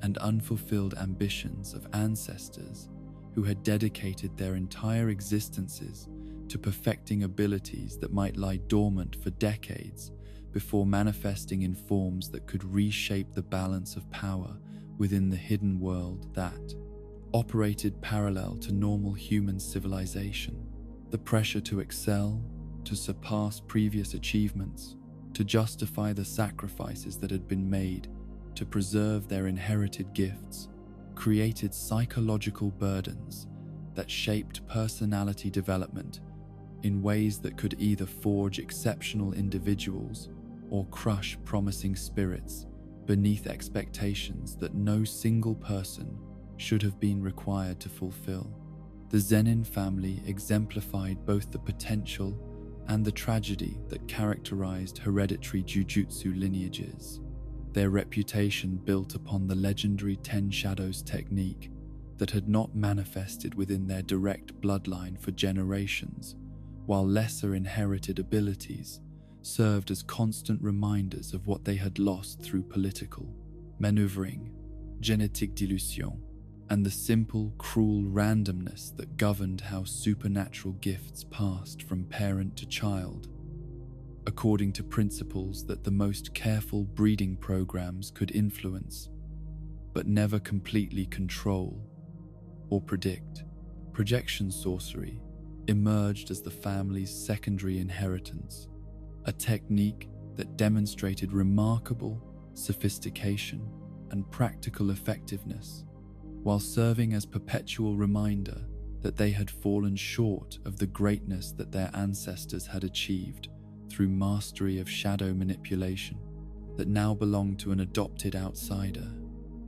and unfulfilled ambitions of ancestors who had dedicated their entire existences to perfecting abilities that might lie dormant for decades before manifesting in forms that could reshape the balance of power within the hidden world that operated parallel to normal human civilization. The pressure to excel, to surpass previous achievements, to justify the sacrifices that had been made to preserve their inherited gifts, created psychological burdens that shaped personality development in ways that could either forge exceptional individuals or crush promising spirits beneath expectations that no single person should have been required to fulfill. The Zenin family exemplified both the potential and the tragedy that characterized hereditary Jujutsu lineages. Their reputation built upon the legendary Ten Shadows technique that had not manifested within their direct bloodline for generations, while lesser inherited abilities served as constant reminders of what they had lost through political maneuvering, génétique dilution, and the simple, cruel randomness that governed how supernatural gifts passed from parent to child, according to principles that the most careful breeding programs could influence, but never completely control or predict. Projection sorcery emerged as the family's secondary inheritance, a technique that demonstrated remarkable sophistication and practical effectiveness, while serving as perpetual reminder that they had fallen short of the greatness that their ancestors had achieved through mastery of shadow manipulation that now belonged to an adopted outsider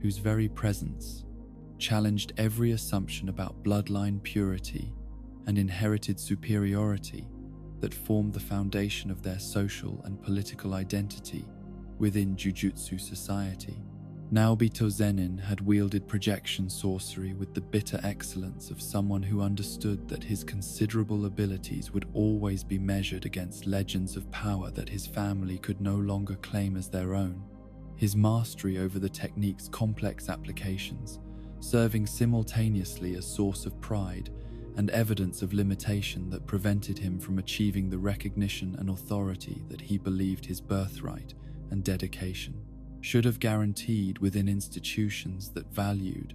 whose very presence challenged every assumption about bloodline purity and inherited superiority that formed the foundation of their social and political identity within Jujutsu society. Naobito Zenin had wielded projection sorcery with the bitter excellence of someone who understood that his considerable abilities would always be measured against legends of power that his family could no longer claim as their own. His mastery over the technique's complex applications, serving simultaneously as source of pride and evidence of limitation that prevented him from achieving the recognition and authority that he believed his birthright and dedication should have guaranteed within institutions that valued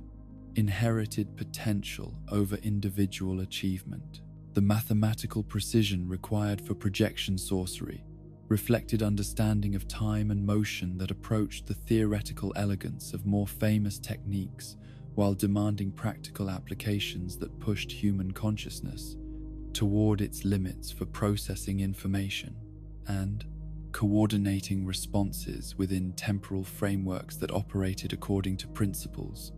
inherited potential over individual achievement. The mathematical precision required for projection sorcery reflected understanding of time and motion that approached the theoretical elegance of more famous techniques while demanding practical applications that pushed human consciousness toward its limits for processing information and, coordinating responses within temporal frameworks that operated according to principles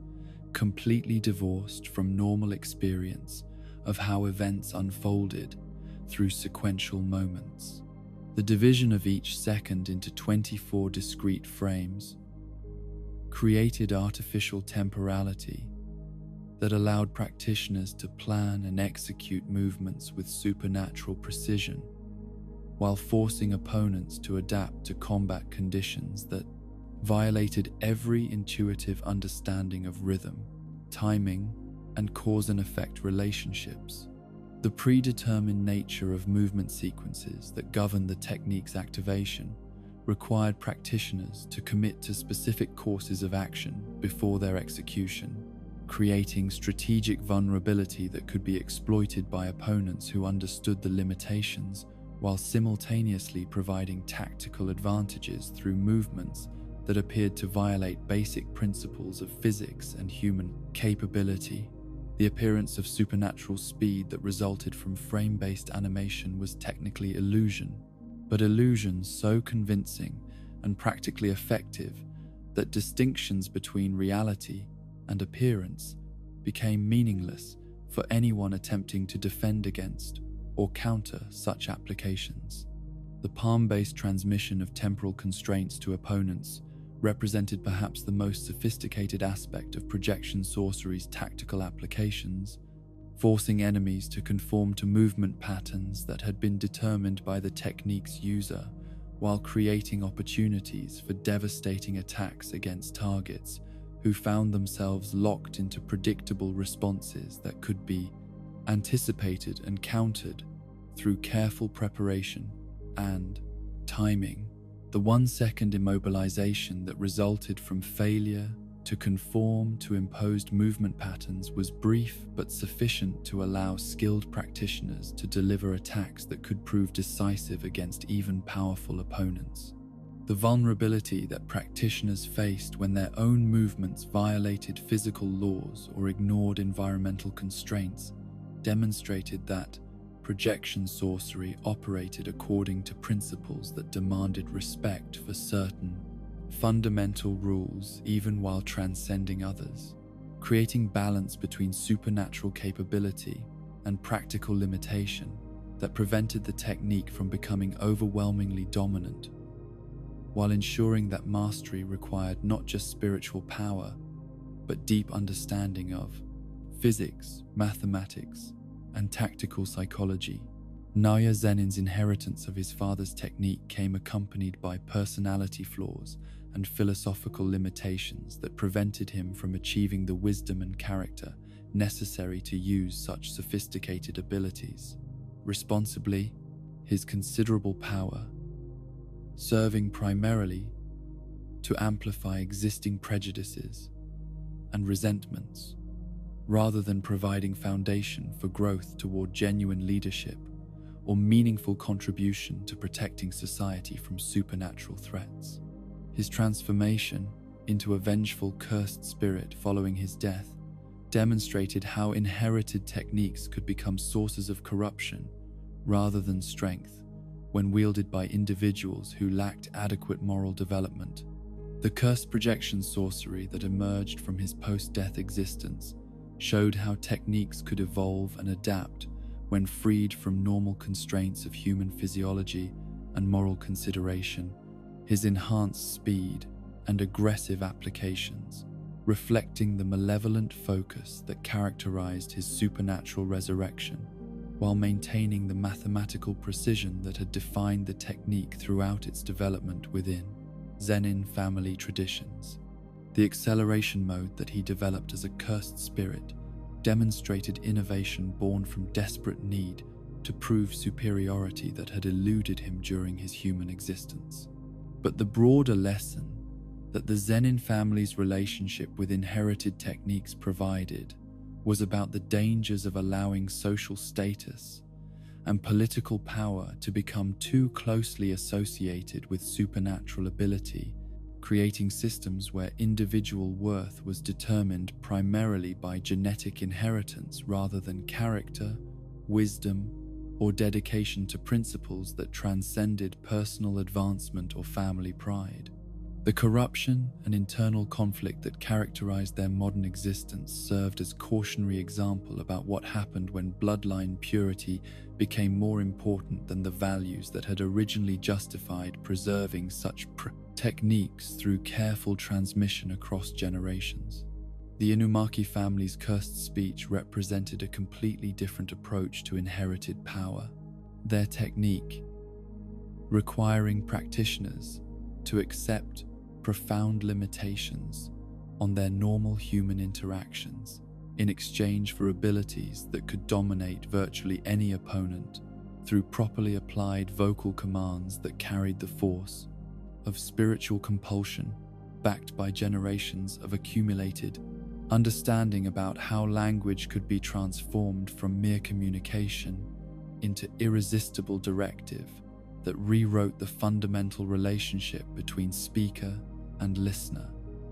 completely divorced from normal experience of how events unfolded through sequential moments. The division of each second into 24 discrete frames created artificial temporality that allowed practitioners to plan and execute movements with supernatural precision, while forcing opponents to adapt to combat conditions that violated every intuitive understanding of rhythm, timing, and cause and effect relationships. The predetermined nature of movement sequences that govern the technique's activation required practitioners to commit to specific courses of action before their execution, creating strategic vulnerability that could be exploited by opponents who understood the limitations, while simultaneously providing tactical advantages through movements that appeared to violate basic principles of physics and human capability. The appearance of supernatural speed that resulted from frame-based animation was technically illusion, but illusion so convincing and practically effective that distinctions between reality and appearance became meaningless for anyone attempting to defend against or counter such applications. The palm-based transmission of temporal constraints to opponents represented perhaps the most sophisticated aspect of projection sorcery's tactical applications, forcing enemies to conform to movement patterns that had been determined by the technique's user, while creating opportunities for devastating attacks against targets who found themselves locked into predictable responses that could be anticipated and countered through careful preparation and timing. The 1-second immobilization that resulted from failure to conform to imposed movement patterns was brief but sufficient to allow skilled practitioners to deliver attacks that could prove decisive against even powerful opponents. The vulnerability that practitioners faced when their own movements violated physical laws or ignored environmental constraints demonstrated that projection sorcery operated according to principles that demanded respect for certain fundamental rules even while transcending others, creating balance between supernatural capability and practical limitation that prevented the technique from becoming overwhelmingly dominant, while ensuring that mastery required not just spiritual power, but deep understanding of physics, mathematics, and tactical psychology. Naoya Zenin's inheritance of his father's technique came accompanied by personality flaws and philosophical limitations that prevented him from achieving the wisdom and character necessary to use such sophisticated abilities. Responsibly, his considerable power, serving primarily to amplify existing prejudices and resentments, rather than providing foundation for growth toward genuine leadership or meaningful contribution to protecting society from supernatural threats. His transformation into a vengeful, cursed spirit following his death demonstrated how inherited techniques could become sources of corruption rather than strength when wielded by individuals who lacked adequate moral development. The cursed projection sorcery that emerged from his post-death existence showed how techniques could evolve and adapt when freed from normal constraints of human physiology and moral consideration. His enhanced speed and aggressive applications, reflecting the malevolent focus that characterized his supernatural resurrection, while maintaining the mathematical precision that had defined the technique throughout its development within Zenin family traditions. The acceleration mode that he developed as a cursed spirit demonstrated innovation born from desperate need to prove superiority that had eluded him during his human existence. But the broader lesson that the Zenin family's relationship with inherited techniques provided was about the dangers of allowing social status and political power to become too closely associated with supernatural ability, creating systems where individual worth was determined primarily by genetic inheritance rather than character, wisdom, or dedication to principles that transcended personal advancement or family pride. The corruption and internal conflict that characterized their modern existence served as cautionary example about what happened when bloodline purity became more important than the values that had originally justified preserving such techniques through careful transmission across generations. The Inumaki family's cursed speech represented a completely different approach to inherited power. Their technique, requiring practitioners to accept profound limitations on their normal human interactions in exchange for abilities that could dominate virtually any opponent through properly applied vocal commands that carried the force of spiritual compulsion, backed by generations of accumulated understanding about how language could be transformed from mere communication into irresistible directive that rewrote the fundamental relationship between speaker and listener.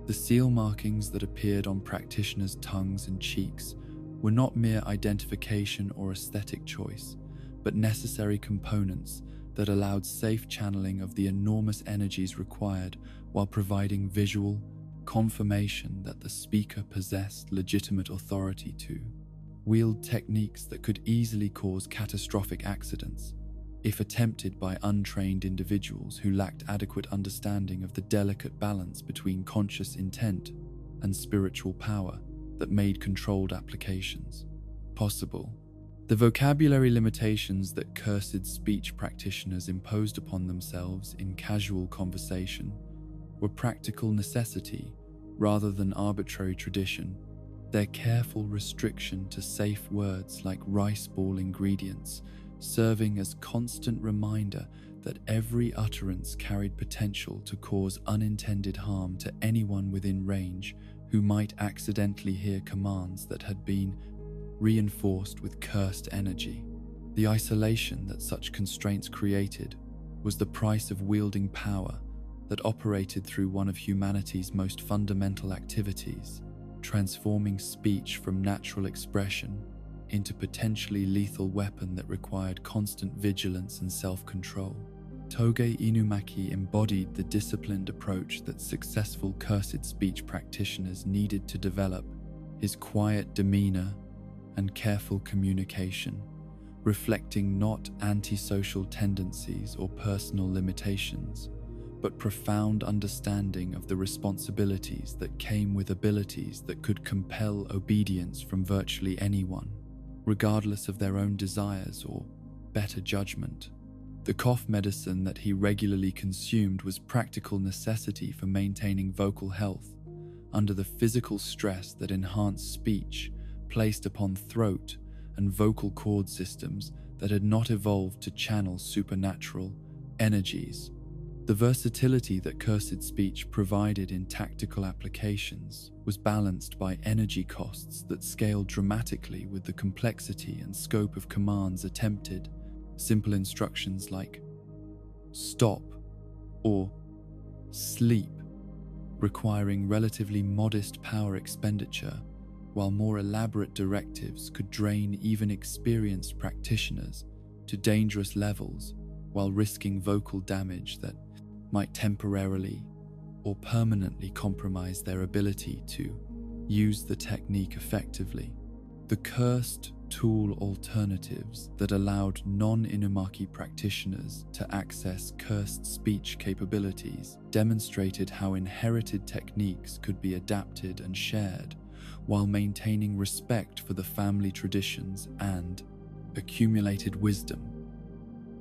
The seal markings that appeared on practitioners' tongues and cheeks were not mere identification or aesthetic choice, but necessary components that allowed safe channeling of the enormous energies required while providing visual confirmation that the speaker possessed legitimate authority to wield techniques that could easily cause catastrophic accidents if attempted by untrained individuals who lacked adequate understanding of the delicate balance between conscious intent and spiritual power that made controlled applications possible. The vocabulary limitations that cursed speech practitioners imposed upon themselves in casual conversation were practical necessity rather than arbitrary tradition. Their careful restriction to safe words like rice ball ingredients serving as constant reminder that every utterance carried potential to cause unintended harm to anyone within range who might accidentally hear commands that had been reinforced with cursed energy. The isolation that such constraints created was the price of wielding power that operated through one of humanity's most fundamental activities, transforming speech from natural expression into potentially lethal weapon that required constant vigilance and self-control. Toge Inumaki embodied the disciplined approach that successful cursed speech practitioners needed to develop. His quiet demeanor and careful communication, reflecting not antisocial tendencies or personal limitations, but profound understanding of the responsibilities that came with abilities that could compel obedience from virtually anyone, regardless of their own desires or better judgment. The cough medicine that he regularly consumed was practical necessity for maintaining vocal health under the physical stress that enhanced speech placed upon throat and vocal cord systems that had not evolved to channel supernatural energies. The versatility that cursed speech provided in tactical applications was balanced by energy costs that scaled dramatically with the complexity and scope of commands attempted. Simple instructions like stop or sleep, requiring relatively modest power expenditure, while more elaborate directives could drain even experienced practitioners to dangerous levels while risking vocal damage that might temporarily or permanently compromise their ability to use the technique effectively. The cursed tool alternatives that allowed non-Inumaki practitioners to access cursed speech capabilities demonstrated how inherited techniques could be adapted and shared while maintaining respect for the family traditions and accumulated wisdom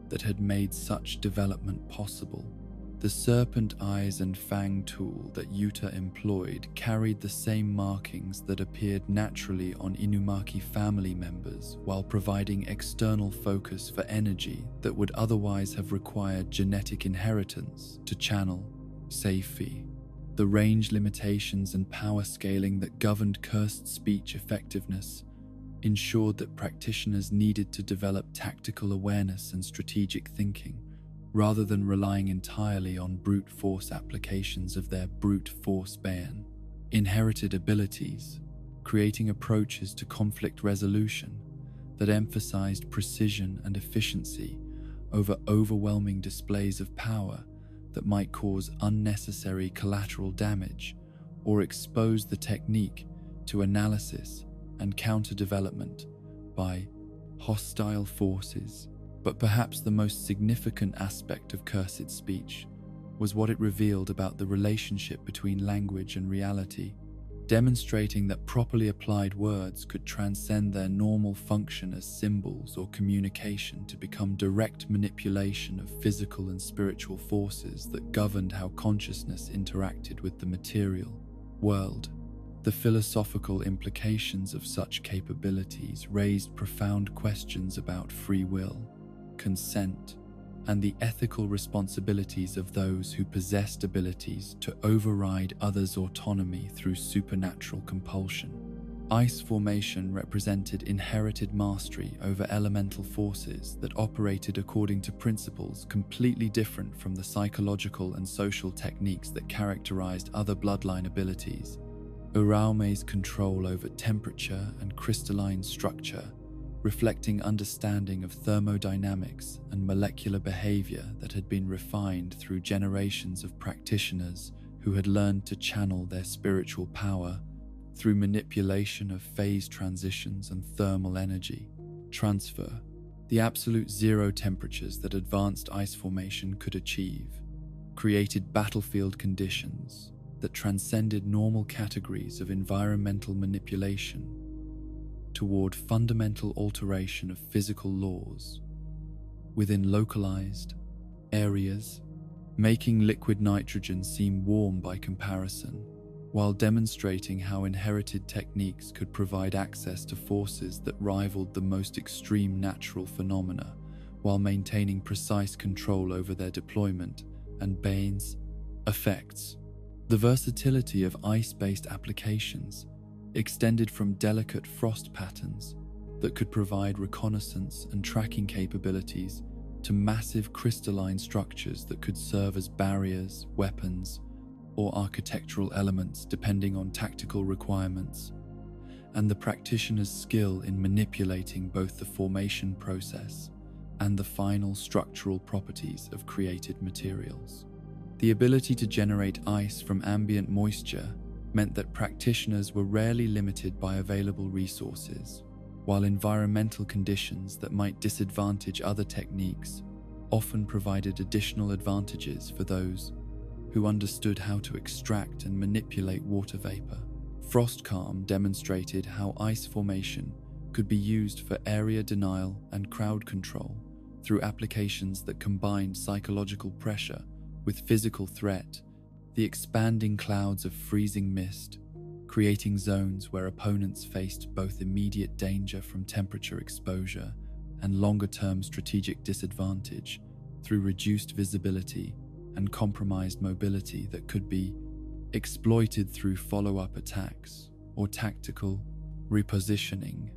that had made such development possible. The serpent eyes and fang tool that Yuta employed carried the same markings that appeared naturally on Inumaki family members while providing external focus for energy that would otherwise have required genetic inheritance to channel safely. The range limitations and power scaling that governed cursed speech effectiveness ensured that practitioners needed to develop tactical awareness and strategic thinking, rather than relying entirely on brute force applications of their brute force bayan. Inherited abilities, creating approaches to conflict resolution that emphasized precision and efficiency over overwhelming displays of power that might cause unnecessary collateral damage or expose the technique to analysis and counter-development by hostile forces. But perhaps the most significant aspect of Cursed Speech was what it revealed about the relationship between language and reality, demonstrating that properly applied words could transcend their normal function as symbols or communication to become direct manipulation of physical and spiritual forces that governed how consciousness interacted with the material world. The philosophical implications of such capabilities raised profound questions about free will, consent, and the ethical responsibilities of those who possessed abilities to override others' autonomy through supernatural compulsion. Ice formation represented inherited mastery over elemental forces that operated according to principles completely different from the psychological and social techniques that characterized other bloodline abilities. Uraume's control over temperature and crystalline structure, reflecting understanding of thermodynamics and molecular behavior that had been refined through generations of practitioners who had learned to channel their spiritual power through manipulation of phase transitions and thermal energy transfer, the absolute zero temperatures that advanced ice formation could achieve, created battlefield conditions that transcended normal categories of environmental manipulation toward fundamental alteration of physical laws within localized areas, making liquid nitrogen seem warm by comparison, while demonstrating how inherited techniques could provide access to forces that rivaled the most extreme natural phenomena, while maintaining precise control over their deployment and Bane's effects. The versatility of ice-based applications extended from delicate frost patterns that could provide reconnaissance and tracking capabilities to massive crystalline structures that could serve as barriers, weapons, or architectural elements depending on tactical requirements, and the practitioner's skill in manipulating both the formation process and the final structural properties of created materials. The ability to generate ice from ambient moisture meant that practitioners were rarely limited by available resources, while environmental conditions that might disadvantage other techniques often provided additional advantages for those who understood how to extract and manipulate water vapor. Frostcalm demonstrated how ice formation could be used for area denial and crowd control through applications that combined psychological pressure with physical threat, the expanding clouds of freezing mist, creating zones where opponents faced both immediate danger from temperature exposure and longer-term strategic disadvantage through reduced visibility and compromised mobility that could be exploited through follow-up attacks or tactical repositioning.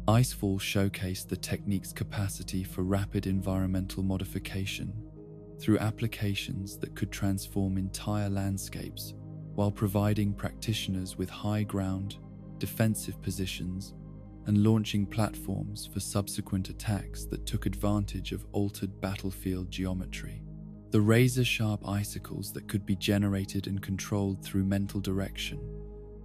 Icefall showcased the technique's capacity for rapid environmental modification through applications that could transform entire landscapes while providing practitioners with high ground, defensive positions, and launching platforms for subsequent attacks that took advantage of altered battlefield geometry. The razor-sharp icicles that could be generated and controlled through mental direction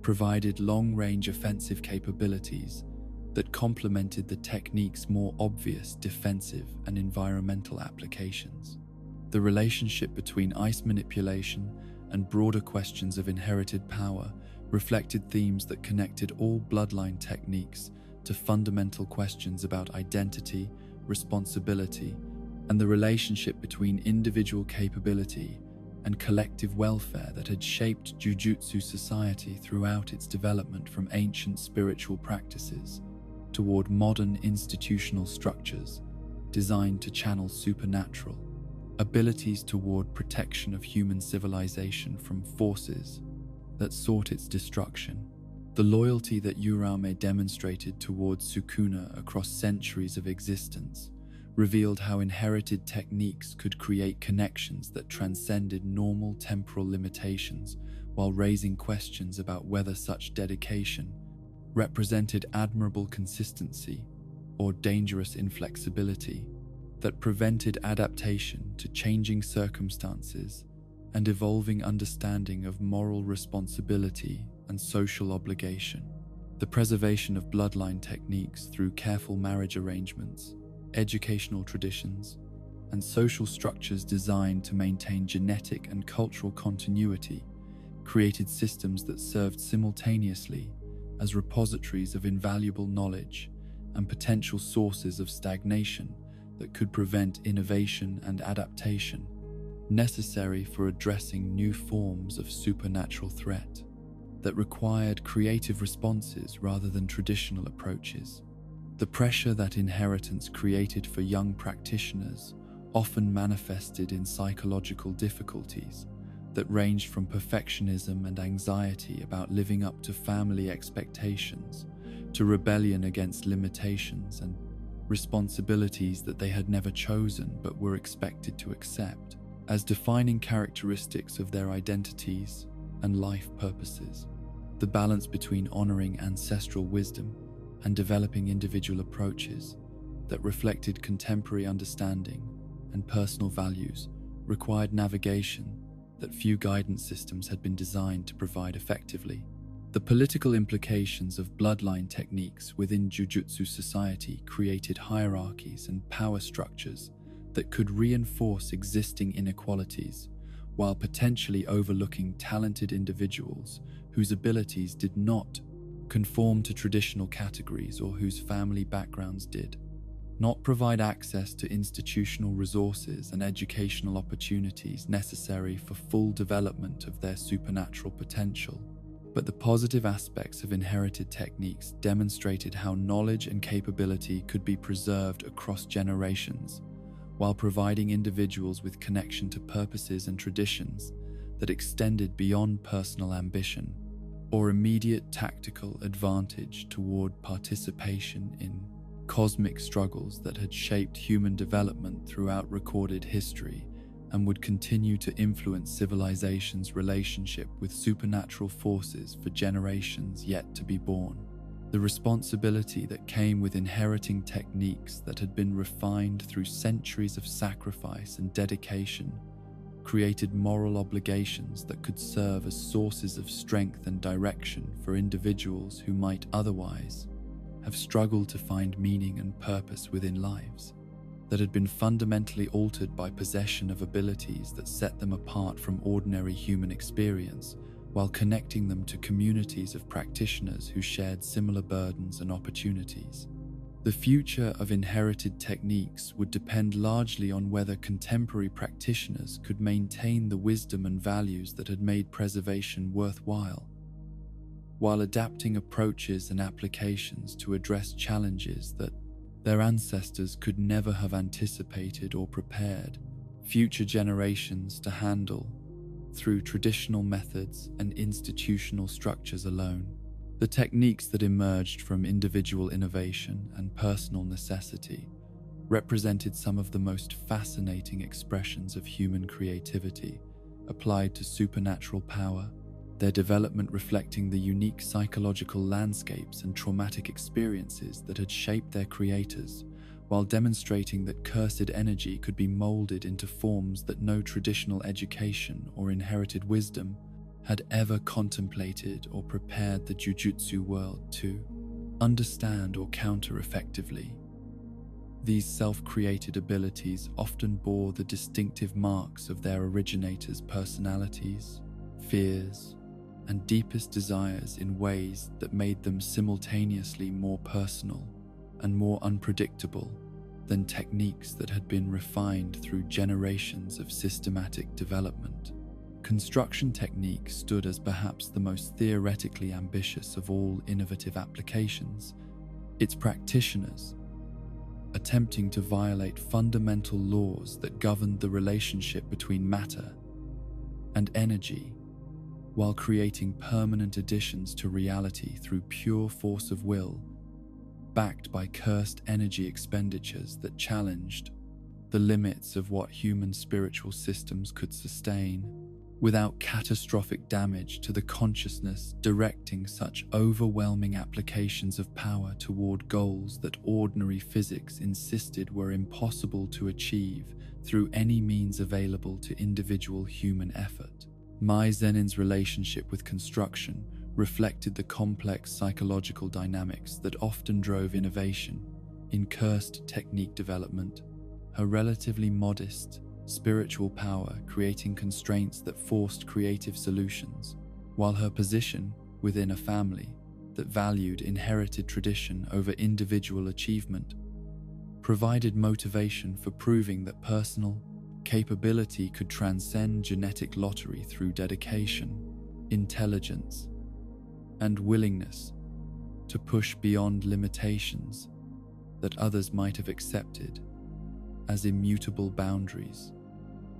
provided long-range offensive capabilities that complemented the technique's more obvious defensive and environmental applications. The relationship between ice manipulation and broader questions of inherited power reflected themes that connected all bloodline techniques to fundamental questions about identity, responsibility, and the relationship between individual capability and collective welfare that had shaped Jujutsu society throughout its development from ancient spiritual practices toward modern institutional structures designed to channel supernatural abilities toward protection of human civilization from forces that sought its destruction. The loyalty that Uraume demonstrated towards Sukuna across centuries of existence revealed how inherited techniques could create connections that transcended normal temporal limitations while raising questions about whether such dedication represented admirable consistency or dangerous inflexibility that prevented adaptation to changing circumstances and evolving understanding of moral responsibility and social obligation. The preservation of bloodline techniques through careful marriage arrangements, educational traditions, and social structures designed to maintain genetic and cultural continuity created systems that served simultaneously as repositories of invaluable knowledge and potential sources of stagnation that could prevent innovation and adaptation necessary for addressing new forms of supernatural threat that required creative responses rather than traditional approaches. The pressure that inheritance created for young practitioners often manifested in psychological difficulties that ranged from perfectionism and anxiety about living up to family expectations to rebellion against limitations and responsibilities that they had never chosen but were expected to accept as defining characteristics of their identities and life purposes. The balance between honoring ancestral wisdom and developing individual approaches that reflected contemporary understanding and personal values required navigation that few guidance systems had been designed to provide effectively. The political implications of bloodline techniques within Jujutsu society created hierarchies and power structures that could reinforce existing inequalities while potentially overlooking talented individuals whose abilities did not conform to traditional categories or whose family backgrounds did not provide access to institutional resources and educational opportunities necessary for full development of their supernatural potential. But the positive aspects of inherited techniques demonstrated how knowledge and capability could be preserved across generations, while providing individuals with connection to purposes and traditions that extended beyond personal ambition or immediate tactical advantage toward participation in cosmic struggles that had shaped human development throughout recorded history and would continue to influence civilization's relationship with supernatural forces for generations yet to be born. The responsibility that came with inheriting techniques that had been refined through centuries of sacrifice and dedication created moral obligations that could serve as sources of strength and direction for individuals who might otherwise have struggled to find meaning and purpose within lives that had been fundamentally altered by possession of abilities that set them apart from ordinary human experience, while connecting them to communities of practitioners who shared similar burdens and opportunities. The future of inherited techniques would depend largely on whether contemporary practitioners could maintain the wisdom and values that had made preservation worthwhile, while adapting approaches and applications to address challenges that their ancestors could never have anticipated or prepared future generations to handle through traditional methods and institutional structures alone. The techniques that emerged from individual innovation and personal necessity represented some of the most fascinating expressions of human creativity applied to supernatural power, their development reflecting the unique psychological landscapes and traumatic experiences that had shaped their creators, while demonstrating that cursed energy could be molded into forms that no traditional education or inherited wisdom had ever contemplated or prepared the Jujutsu world to understand or counter effectively. These self-created abilities often bore the distinctive marks of their originators' personalities, fears, and deepest desires in ways that made them simultaneously more personal and more unpredictable than techniques that had been refined through generations of systematic development. Construction technique stood as perhaps the most theoretically ambitious of all innovative applications, its practitioners attempting to violate fundamental laws that governed the relationship between matter and energy, while creating permanent additions to reality through pure force of will, backed by cursed energy expenditures that challenged the limits of what human spiritual systems could sustain. without catastrophic damage to the consciousness, directing such overwhelming applications of power toward goals that ordinary physics insisted were impossible to achieve through any means available to individual human effort. Mai Zenin's relationship with construction reflected the complex psychological dynamics that often drove innovation in cursed technique development. Her relatively modest spiritual power creating constraints that forced creative solutions, while her position within a family that valued inherited tradition over individual achievement provided motivation for proving that personal capability could transcend genetic lottery through dedication, intelligence, and willingness to push beyond limitations that others might have accepted as immutable boundaries,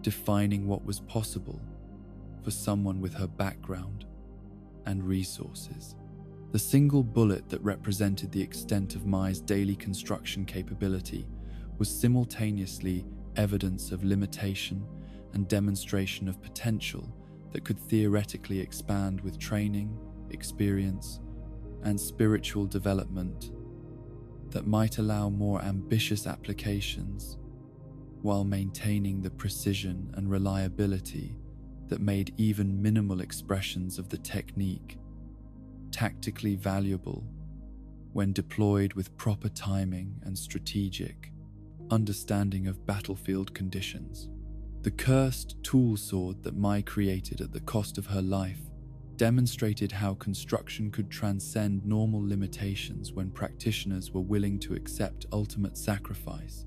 defining what was possible for someone with her background and resources. The single bullet that represented the extent of Mai's daily construction capability was simultaneously evidence of limitation and demonstration of potential that could theoretically expand with training, experience, and spiritual development that might allow more ambitious applications while maintaining the precision and reliability that made even minimal expressions of the technique tactically valuable when deployed with proper timing and strategic understanding of battlefield conditions. The cursed tool sword that Mai created at the cost of her life demonstrated how construction could transcend normal limitations when practitioners were willing to accept ultimate sacrifice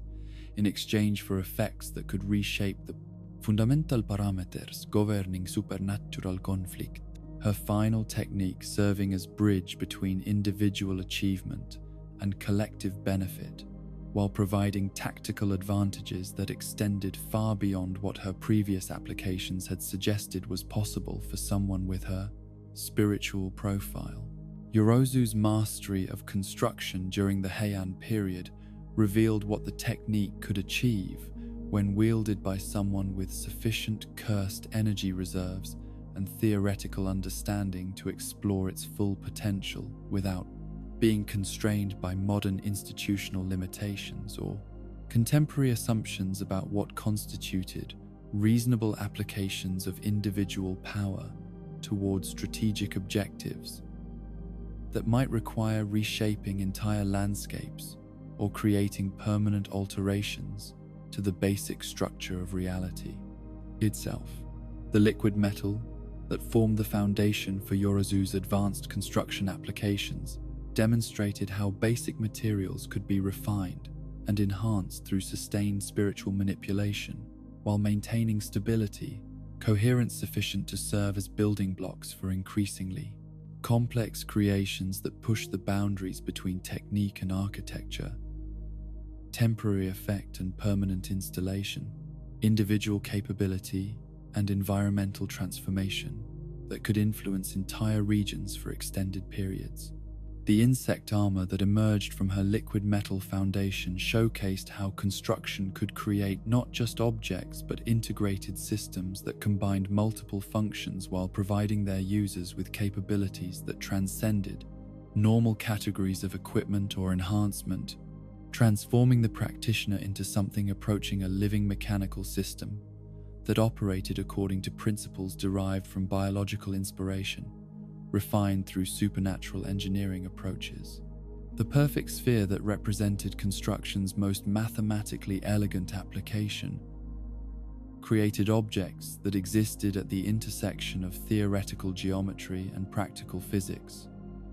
in exchange for effects that could reshape the fundamental parameters governing supernatural conflict. Her final technique serving as bridge between individual achievement and collective benefit, while providing tactical advantages that extended far beyond what her previous applications had suggested was possible for someone with her spiritual profile. Yorozu's mastery of construction during the Heian period revealed what the technique could achieve when wielded by someone with sufficient cursed energy reserves and theoretical understanding to explore its full potential without being constrained by modern institutional limitations or contemporary assumptions about what constituted reasonable applications of individual power towards strategic objectives that might require reshaping entire landscapes or creating permanent alterations to the basic structure of reality itself. The liquid metal that formed the foundation for Yorozu's advanced construction applications demonstrated how basic materials could be refined and enhanced through sustained spiritual manipulation while maintaining stability, coherence sufficient to serve as building blocks for increasingly complex creations that push the boundaries between technique and architecture, temporary effect and permanent installation, individual capability and environmental transformation that could influence entire regions for extended periods. The insect armor that emerged from her liquid metal foundation showcased how construction could create not just objects but integrated systems that combined multiple functions while providing their users with capabilities that transcended normal categories of equipment or enhancement, transforming the practitioner into something approaching a living mechanical system that operated according to principles derived from biological inspiration, refined through supernatural engineering approaches. The perfect sphere that represented construction's most mathematically elegant application created objects that existed at the intersection of theoretical geometry and practical physics,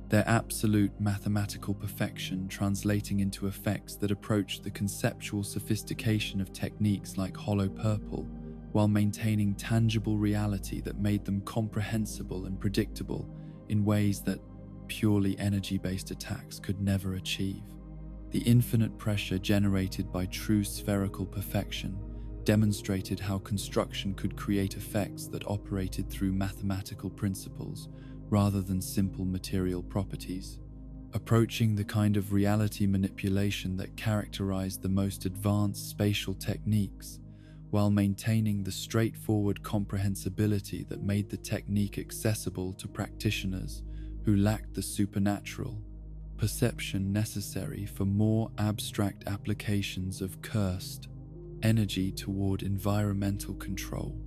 their absolute mathematical perfection translating into effects that approached the conceptual sophistication of techniques like hollow purple, while maintaining tangible reality that made them comprehensible and predictable in ways that purely energy-based attacks could never achieve. The infinite pressure generated by true spherical perfection demonstrated how construction could create effects that operated through mathematical principles rather than simple material properties, approaching the kind of reality manipulation that characterized the most advanced spatial techniques while maintaining the straightforward comprehensibility that made the technique accessible to practitioners who lacked the supernatural perception necessary for more abstract applications of cursed energy toward environmental control.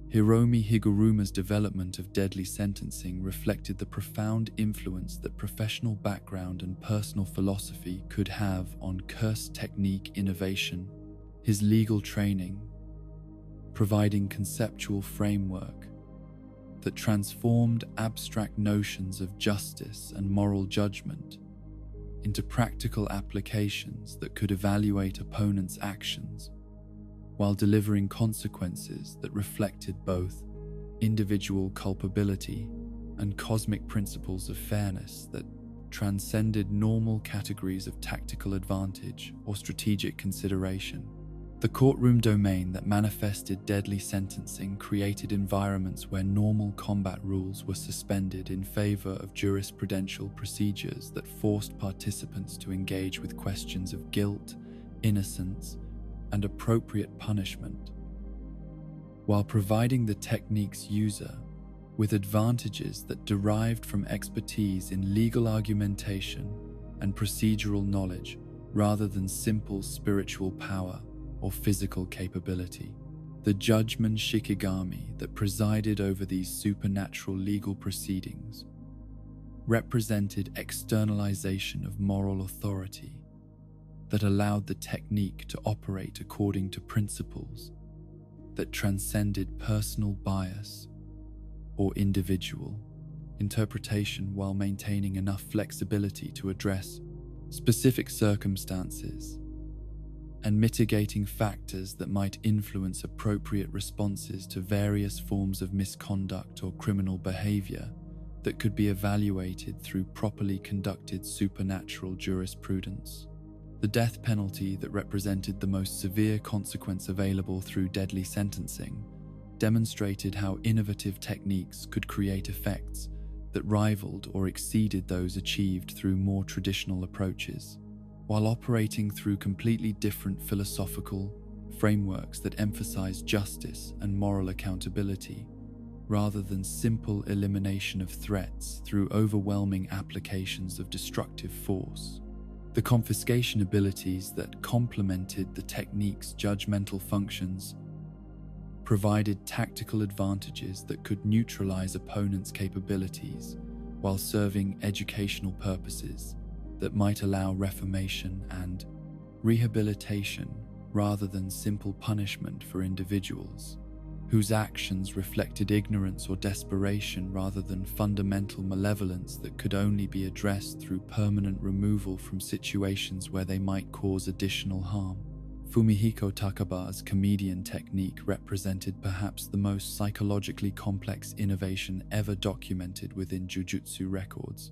Hiromi Higuruma's development of deadly sentencing reflected the profound influence that professional background and personal philosophy could have on cursed technique innovation. His legal training, providing conceptual framework that transformed abstract notions of justice and moral judgment into practical applications that could evaluate opponents' actions, while delivering consequences that reflected both individual culpability and cosmic principles of fairness that transcended normal categories of tactical advantage or strategic consideration. The courtroom domain that manifested deadly sentencing created environments where normal combat rules were suspended in favor of jurisprudential procedures that forced participants to engage with questions of guilt, innocence, and appropriate punishment, while providing the technique's user with advantages that derived from expertise in legal argumentation and procedural knowledge rather than simple spiritual power or physical capability. The judgment shikigami that presided over these supernatural legal proceedings represented externalization of moral authority that allowed the technique to operate according to principles that transcended personal bias or individual interpretation, while maintaining enough flexibility to address specific circumstances and mitigating factors that might influence appropriate responses to various forms of misconduct or criminal behavior that could be evaluated through properly conducted supernatural jurisprudence. The death penalty that represented the most severe consequence available through deadly sentencing demonstrated how innovative techniques could create effects that rivaled or exceeded those achieved through more traditional approaches, while operating through completely different philosophical frameworks that emphasize justice and moral accountability, rather than simple elimination of threats through overwhelming applications of destructive force. The confiscation abilities that complemented the technique's judgmental functions provided tactical advantages that could neutralize opponents' capabilities while serving educational purposes that might allow reformation and rehabilitation rather than simple punishment for individuals whose actions reflected ignorance or desperation rather than fundamental malevolence that could only be addressed through permanent removal from situations where they might cause additional harm. Fumihiko Takaba's comedian technique represented perhaps the most psychologically complex innovation ever documented within Jujutsu records.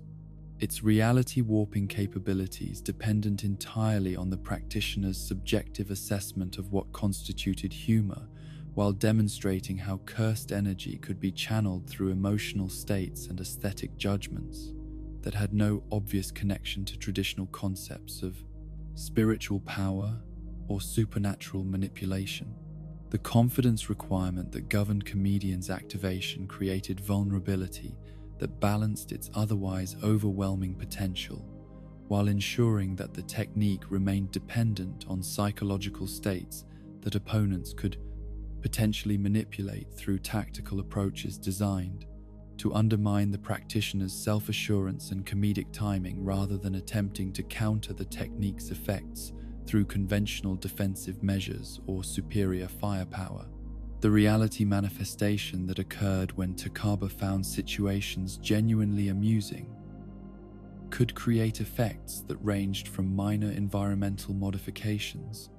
Its reality-warping capabilities dependent entirely on the practitioner's subjective assessment of what constituted humor, while demonstrating how cursed energy could be channeled through emotional states and aesthetic judgments that had no obvious connection to traditional concepts of spiritual power or supernatural manipulation. The confidence requirement that governed comedian's activation created vulnerability that balanced its otherwise overwhelming potential, while ensuring that the technique remained dependent on psychological states that opponents could potentially manipulate through tactical approaches designed to undermine the practitioner's self-assurance and comedic timing rather than attempting to counter the technique's effects through conventional defensive measures or superior firepower. The reality manifestation that occurred when Takaba found situations genuinely amusing could create effects that ranged from minor environmental modifications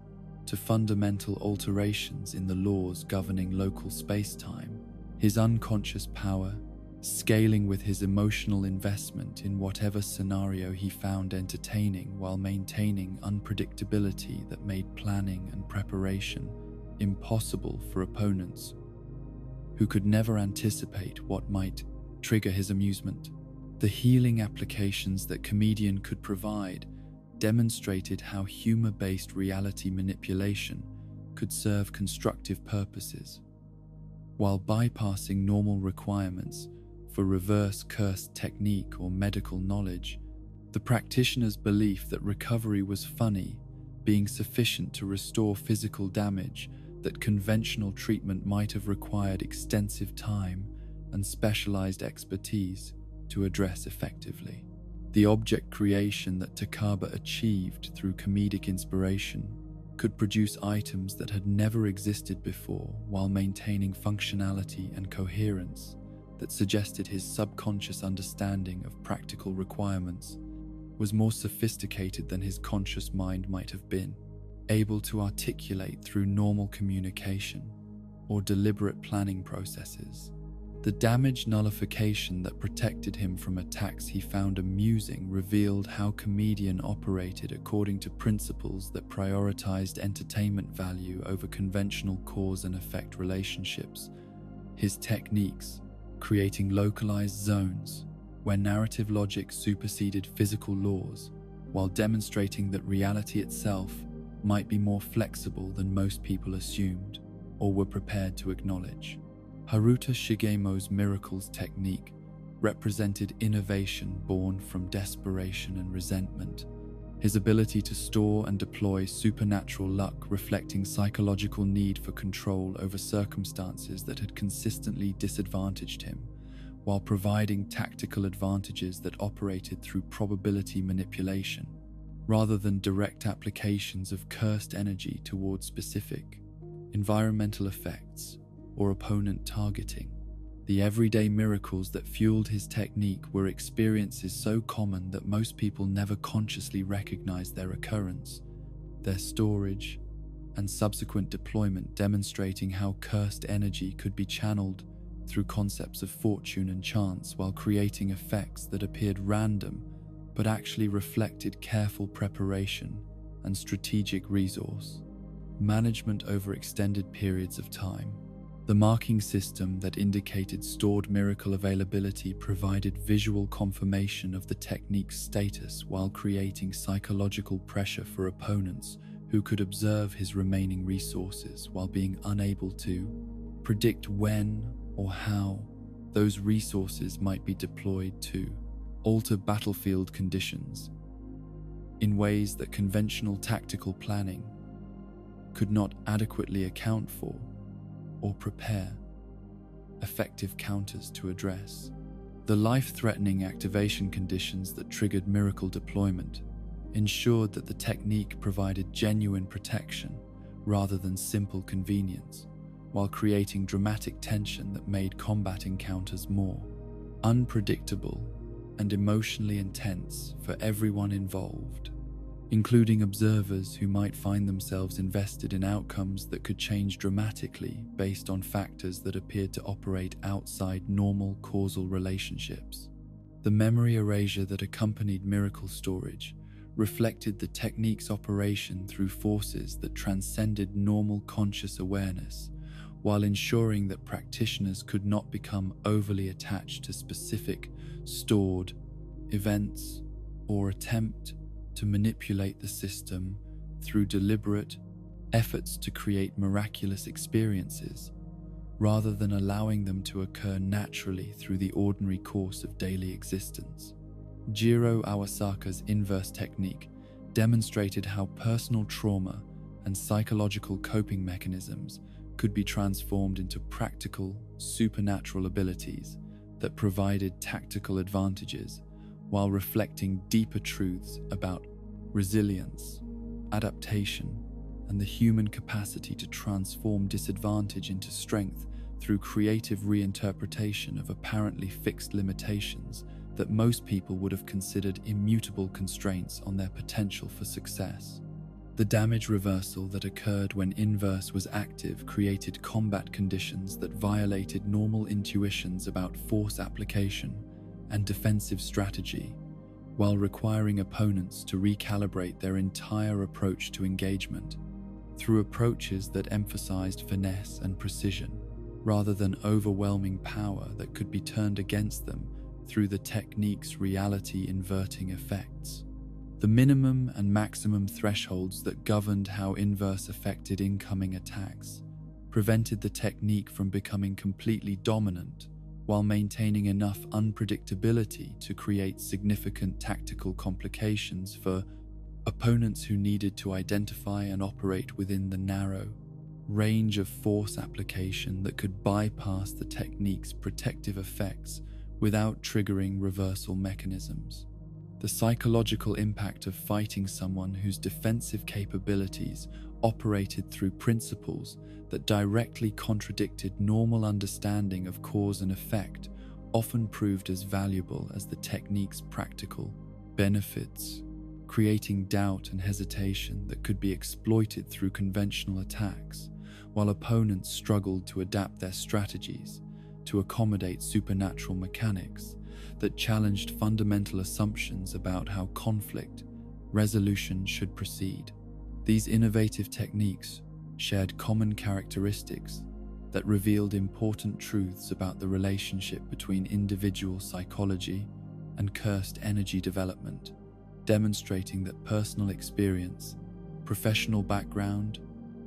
to fundamental alterations in the laws governing local space-time. His unconscious power, scaling with his emotional investment in whatever scenario he found entertaining while maintaining unpredictability that made planning and preparation impossible for opponents who could never anticipate what might trigger his amusement. The healing applications that comedian could provide demonstrated how humor-based reality manipulation could serve constructive purposes, while bypassing normal requirements for reverse curse technique or medical knowledge. The practitioner's belief that recovery was funny, being sufficient to restore physical damage that conventional treatment might have required extensive time and specialized expertise to address effectively. The object creation that Takaba achieved through comedic inspiration could produce items that had never existed before while maintaining functionality and coherence that suggested his subconscious understanding of practical requirements was more sophisticated than his conscious mind might have been, able to articulate through normal communication or deliberate planning processes. The damage nullification that protected him from attacks he found amusing revealed how comedian operated according to principles that prioritized entertainment value over conventional cause and effect relationships. His techniques, creating localized zones where narrative logic superseded physical laws, while demonstrating that reality itself might be more flexible than most people assumed or were prepared to acknowledge. Haruta Shigemo's miracles technique represented innovation born from desperation and resentment. His ability to store and deploy supernatural luck reflecting psychological need for control over circumstances that had consistently disadvantaged him, while providing tactical advantages that operated through probability manipulation, rather than direct applications of cursed energy towards specific environmental effects or opponent targeting. The everyday miracles that fueled his technique were experiences so common that most people never consciously recognized their occurrence, their storage, and subsequent deployment demonstrating how cursed energy could be channeled through concepts of fortune and chance while creating effects that appeared random but actually reflected careful preparation and strategic resource management over extended periods of time. The marking system that indicated stored miracle availability provided visual confirmation of the technique's status while creating psychological pressure for opponents who could observe his remaining resources while being unable to predict when or how those resources might be deployed to alter battlefield conditions in ways that conventional tactical planning could not adequately account for or prepare effective counters to address. The life-threatening activation conditions that triggered miracle deployment ensured that the technique provided genuine protection rather than simple convenience, while creating dramatic tension that made combat encounters more unpredictable and emotionally intense for everyone involved, including observers who might find themselves invested in outcomes that could change dramatically based on factors that appeared to operate outside normal causal relationships. The memory erasure that accompanied miracle storage reflected the technique's operation through forces that transcended normal conscious awareness, while ensuring that practitioners could not become overly attached to specific stored events or attempt to manipulate the system through deliberate efforts to create miraculous experiences, rather than allowing them to occur naturally through the ordinary course of daily existence. Jiro Awasaka's inverse technique demonstrated how personal trauma and psychological coping mechanisms could be transformed into practical, supernatural abilities that provided tactical advantages while reflecting deeper truths about resilience, adaptation, and the human capacity to transform disadvantage into strength through creative reinterpretation of apparently fixed limitations that most people would have considered immutable constraints on their potential for success. The damage reversal that occurred when inverse was active created combat conditions that violated normal intuitions about force application and defensive strategy, while requiring opponents to recalibrate their entire approach to engagement through approaches that emphasized finesse and precision, rather than overwhelming power that could be turned against them through the technique's reality-inverting effects. The minimum and maximum thresholds that governed how inverse affected incoming attacks prevented the technique from becoming completely dominant while maintaining enough unpredictability to create significant tactical complications for opponents who needed to identify and operate within the narrow range of force application that could bypass the technique's protective effects without triggering reversal mechanisms. The psychological impact of fighting someone whose defensive capabilities operated through principles that directly contradicted normal understanding of cause and effect often proved as valuable as the technique's practical benefits, creating doubt and hesitation that could be exploited through conventional attacks, while opponents struggled to adapt their strategies to accommodate supernatural mechanics that challenged fundamental assumptions about how conflict resolution should proceed. These innovative techniques shared common characteristics that revealed important truths about the relationship between individual psychology and cursed energy development, demonstrating that personal experience, professional background,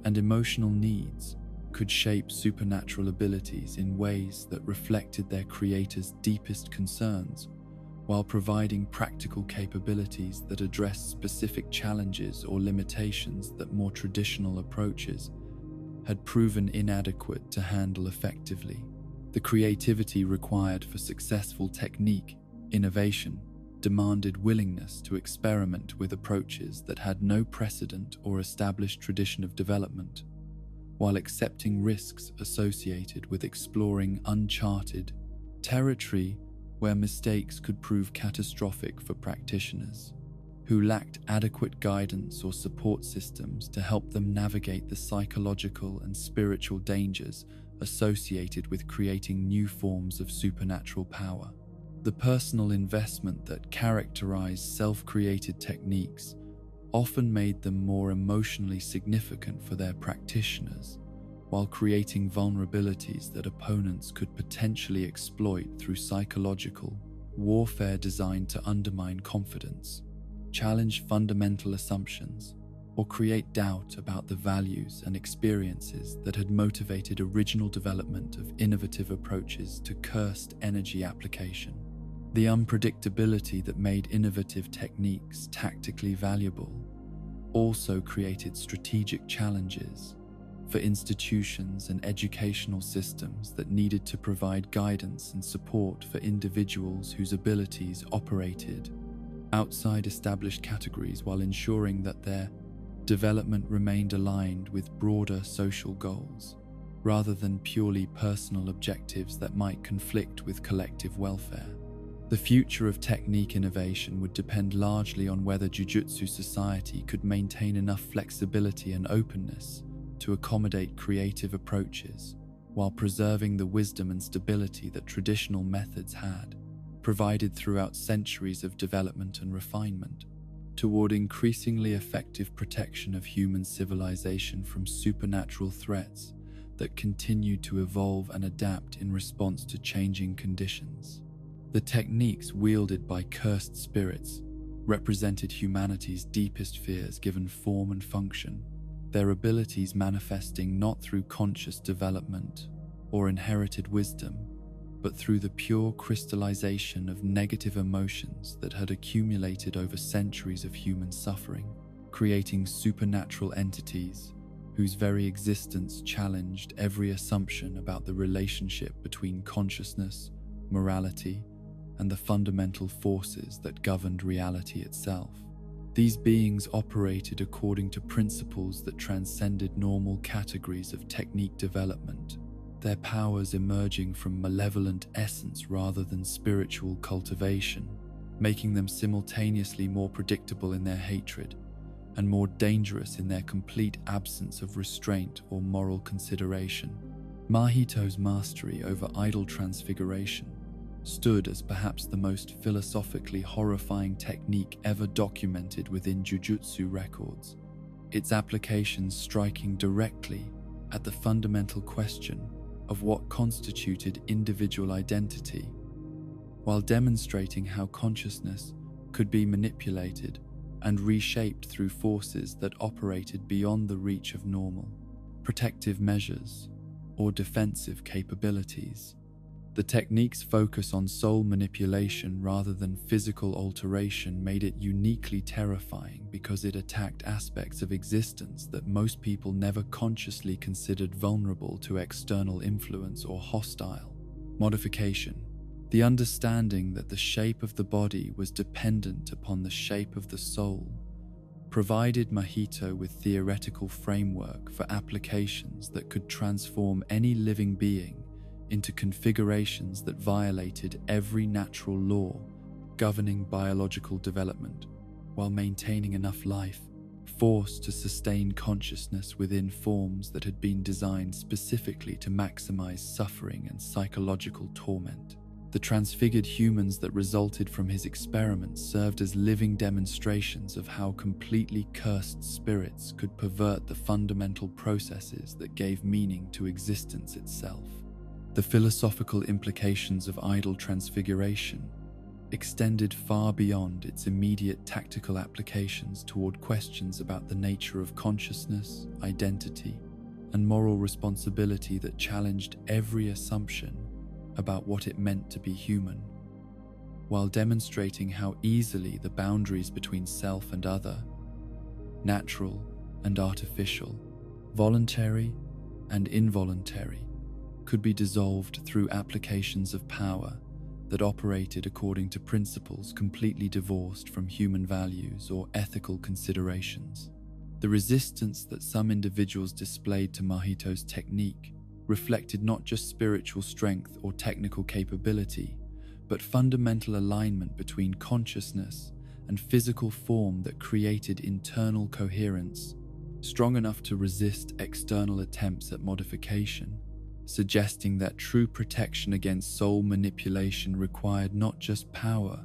and emotional needs could shape supernatural abilities in ways that reflected their creators' deepest concerns, while providing practical capabilities that addressed specific challenges or limitations that more traditional approaches had proven inadequate to handle effectively. The creativity required for successful technique innovation demanded willingness to experiment with approaches that had no precedent or established tradition of development, while accepting risks associated with exploring uncharted territory where mistakes could prove catastrophic for practitioners who lacked adequate guidance or support systems to help them navigate the psychological and spiritual dangers associated with creating new forms of supernatural power. The personal investment that characterized self-created techniques often made them more emotionally significant for their practitioners, while creating vulnerabilities that opponents could potentially exploit through psychological warfare designed to undermine confidence, challenge fundamental assumptions, or create doubt about the values and experiences that had motivated original development of innovative approaches to cursed energy application. The unpredictability that made innovative techniques tactically valuable also created strategic challenges for institutions and educational systems that needed to provide guidance and support for individuals whose abilities operated outside established categories while ensuring that their development remained aligned with broader social goals, rather than purely personal objectives that might conflict with collective welfare. The future of technique innovation would depend largely on whether Jujutsu society could maintain enough flexibility and openness to accommodate creative approaches, while preserving the wisdom and stability that traditional methods had provided throughout centuries of development and refinement, toward increasingly effective protection of human civilization from supernatural threats that continue to evolve and adapt in response to changing conditions. The techniques wielded by cursed spirits represented humanity's deepest fears given form and function, their abilities manifesting not through conscious development or inherited wisdom, but through the pure crystallization of negative emotions that had accumulated over centuries of human suffering, creating supernatural entities whose very existence challenged every assumption about the relationship between consciousness, morality, and the fundamental forces that governed reality itself. These beings operated according to principles that transcended normal categories of technique development, their powers emerging from malevolent essence rather than spiritual cultivation, making them simultaneously more predictable in their hatred and more dangerous in their complete absence of restraint or moral consideration. Mahito's mastery over idol transfiguration stood as perhaps the most philosophically horrifying technique ever documented within Jujutsu records, its applications striking directly at the fundamental question of what constituted individual identity, while demonstrating how consciousness could be manipulated and reshaped through forces that operated beyond the reach of normal protective measures or defensive capabilities. The technique's focus on soul manipulation rather than physical alteration made it uniquely terrifying because it attacked aspects of existence that most people never consciously considered vulnerable to external influence or hostile modification. The understanding that the shape of the body was dependent upon the shape of the soul provided Mahito with theoretical framework for applications that could transform any living being into configurations that violated every natural law governing biological development, while maintaining enough life force to sustain consciousness within forms that had been designed specifically to maximize suffering and psychological torment. The transfigured humans that resulted from his experiments served as living demonstrations of how completely cursed spirits could pervert the fundamental processes that gave meaning to existence itself. The philosophical implications of idol transfiguration extended far beyond its immediate tactical applications toward questions about the nature of consciousness, identity, and moral responsibility that challenged every assumption about what it meant to be human, while demonstrating how easily the boundaries between self and other, natural and artificial, voluntary and involuntary, could be dissolved through applications of power that operated according to principles completely divorced from human values or ethical considerations. The resistance that some individuals displayed to Mahito's technique reflected not just spiritual strength or technical capability, but fundamental alignment between consciousness and physical form that created internal coherence, strong enough to resist external attempts at modification, suggesting that true protection against soul manipulation required not just power,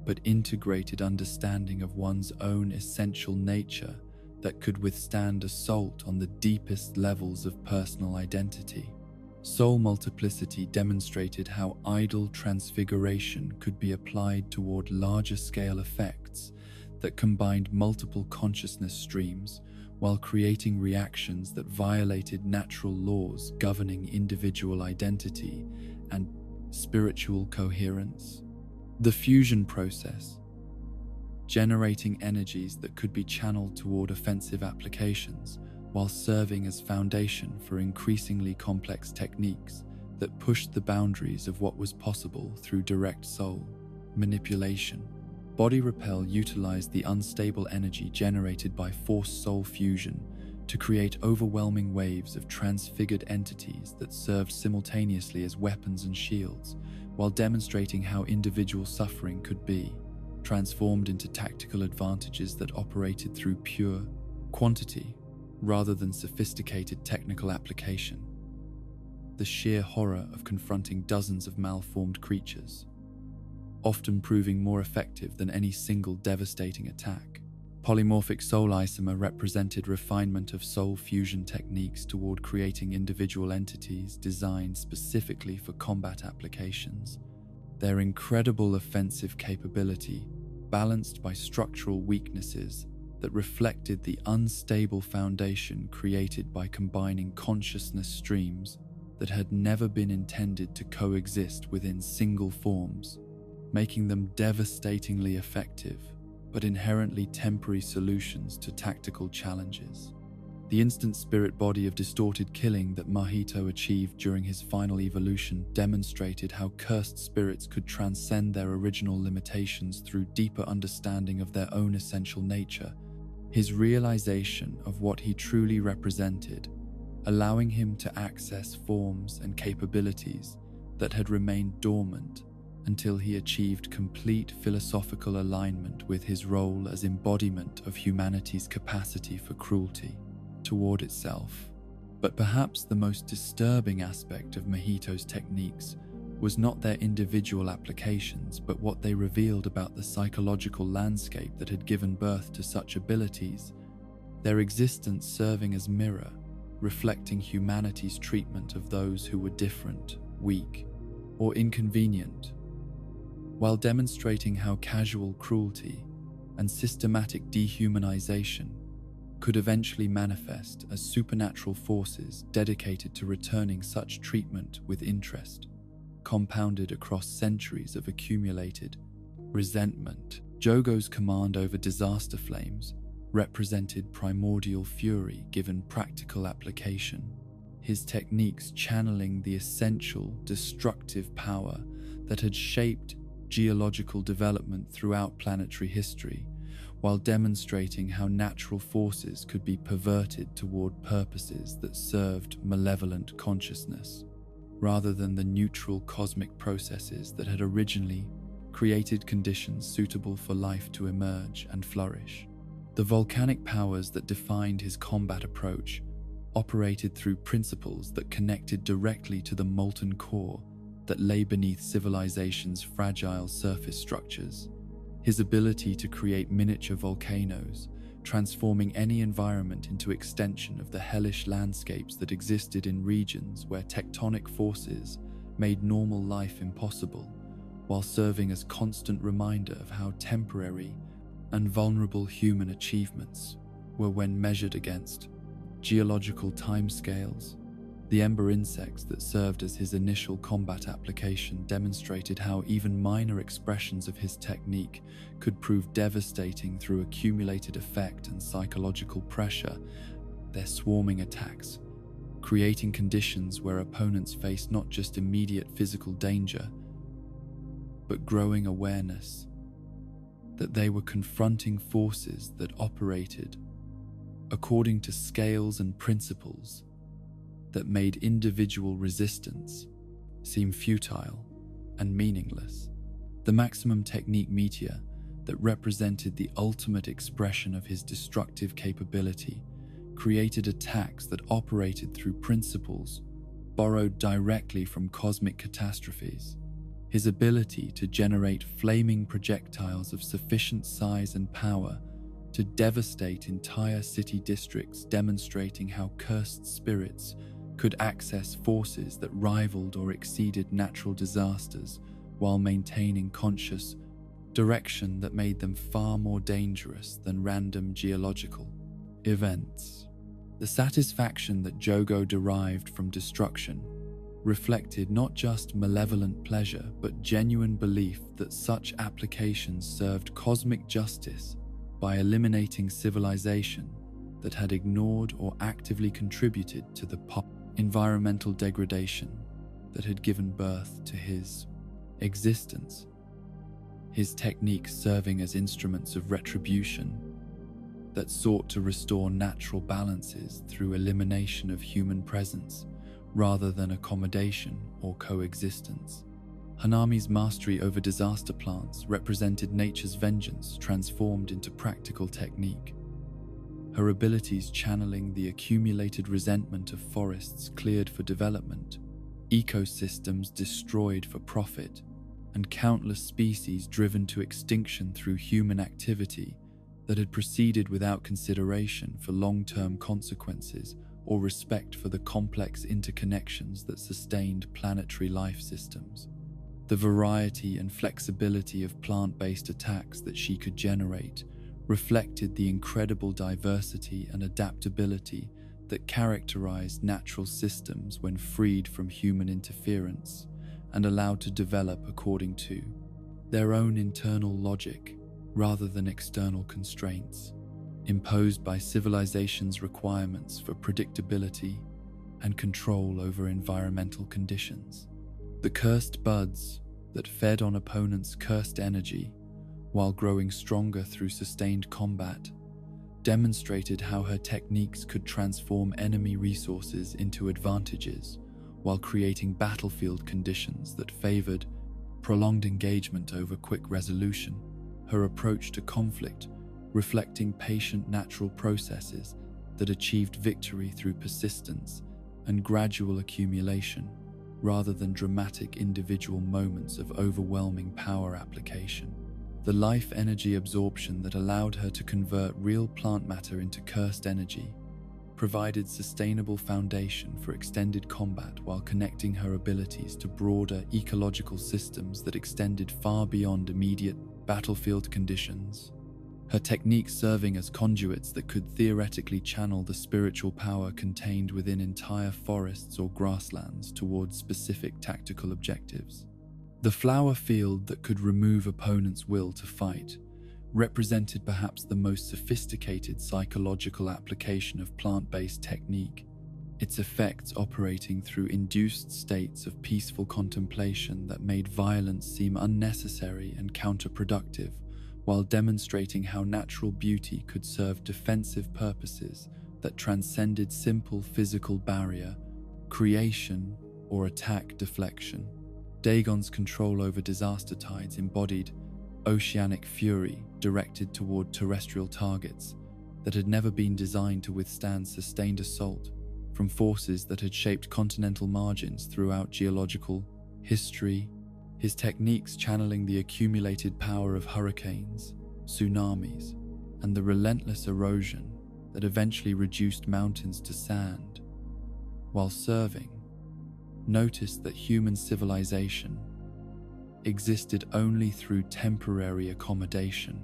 but integrated understanding of one's own essential nature that could withstand assault on the deepest levels of personal identity. Soul multiplicity demonstrated how idol transfiguration could be applied toward larger-scale effects that combined multiple consciousness streams while creating reactions that violated natural laws governing individual identity and spiritual coherence. The fusion process, generating energies that could be channeled toward offensive applications while serving as foundation for increasingly complex techniques that pushed the boundaries of what was possible through direct soul manipulation. Body Repel utilized the unstable energy generated by forced soul fusion to create overwhelming waves of transfigured entities that served simultaneously as weapons and shields, while demonstrating how individual suffering could be transformed into tactical advantages that operated through pure quantity rather than sophisticated technical application. The sheer horror of confronting dozens of malformed creatures, often proving more effective than any single devastating attack. Polymorphic soul isomer represented refinement of soul fusion techniques toward creating individual entities designed specifically for combat applications. Their incredible offensive capability, balanced by structural weaknesses that reflected the unstable foundation created by combining consciousness streams that had never been intended to coexist within single forms, making them devastatingly effective but inherently temporary solutions to tactical challenges. The instant spirit body of distorted killing that Mahito achieved during his final evolution demonstrated how cursed spirits could transcend their original limitations through deeper understanding of their own essential nature. His realization of what he truly represented, allowing him to access forms and capabilities that had remained dormant until he achieved complete philosophical alignment with his role as embodiment of humanity's capacity for cruelty toward itself. But perhaps the most disturbing aspect of Mahito's techniques was not their individual applications, but what they revealed about the psychological landscape that had given birth to such abilities, their existence serving as mirror, reflecting humanity's treatment of those who were different, weak, or inconvenient, while demonstrating how casual cruelty, and systematic dehumanization could eventually manifest as supernatural forces dedicated to returning such treatment with interest, compounded across centuries of accumulated resentment. Jogo's command over disaster flames represented primordial fury given practical application, his techniques channeling the essential destructive power that had shaped geological development throughout planetary history, while demonstrating how natural forces could be perverted toward purposes that served malevolent consciousness, rather than the neutral cosmic processes that had originally created conditions suitable for life to emerge and flourish. The volcanic powers that defined his combat approach operated through principles that connected directly to the molten core that lay beneath civilization's fragile surface structures. His ability to create miniature volcanoes, transforming any environment into extension of the hellish landscapes that existed in regions where tectonic forces made normal life impossible, while serving as constant reminder of how temporary and vulnerable human achievements were when measured against geological timescales. The ember insects that served as his initial combat application demonstrated how even minor expressions of his technique could prove devastating through accumulated effect and psychological pressure. Their swarming attacks, creating conditions where opponents faced not just immediate physical danger, but growing awareness that they were confronting forces that operated according to scales and principles that made individual resistance seem futile and meaningless. The maximum technique meteor that represented the ultimate expression of his destructive capability created attacks that operated through principles borrowed directly from cosmic catastrophes. His ability to generate flaming projectiles of sufficient size and power to devastate entire city districts, demonstrating how cursed spirits could access forces that rivaled or exceeded natural disasters while maintaining conscious direction that made them far more dangerous than random geological events. The satisfaction that Jogo derived from destruction reflected not just malevolent pleasure but genuine belief that such applications served cosmic justice by eliminating civilization that had ignored or actively contributed to the environmental degradation that had given birth to his existence. His techniques serving as instruments of retribution that sought to restore natural balances through elimination of human presence rather than accommodation or coexistence. Hanami's mastery over disaster plants represented nature's vengeance transformed into practical technique. Her abilities channeling the accumulated resentment of forests cleared for development, ecosystems destroyed for profit, and countless species driven to extinction through human activity that had proceeded without consideration for long-term consequences or respect for the complex interconnections that sustained planetary life systems. The variety and flexibility of plant-based attacks that she could generate reflected the incredible diversity and adaptability that characterized natural systems when freed from human interference and allowed to develop according to their own internal logic rather than external constraints imposed by civilization's requirements for predictability and control over environmental conditions. The cursed buds that fed on opponents' cursed energy while growing stronger through sustained combat demonstrated how her techniques could transform enemy resources into advantages while creating battlefield conditions that favored prolonged engagement over quick resolution. Her approach to conflict reflecting patient natural processes that achieved victory through persistence and gradual accumulation rather than dramatic individual moments of overwhelming power application. The life energy absorption that allowed her to convert real plant matter into cursed energy provided sustainable foundation for extended combat while connecting her abilities to broader ecological systems that extended far beyond immediate battlefield conditions. her techniques serving as conduits that could theoretically channel the spiritual power contained within entire forests or grasslands towards specific tactical objectives. The flower field that could remove opponents' will to fight represented perhaps the most sophisticated psychological application of plant-based technique, its effects operating through induced states of peaceful contemplation that made violence seem unnecessary and counterproductive, while demonstrating how natural beauty could serve defensive purposes that transcended simple physical barrier, creation, or attack deflection. Dagon's control over disaster tides embodied oceanic fury directed toward terrestrial targets that had never been designed to withstand sustained assault from forces that had shaped continental margins throughout geological history, his techniques channeling the accumulated power of hurricanes, tsunamis, and the relentless erosion that eventually reduced mountains to sand. While serving, noticed that human civilization existed only through temporary accommodation,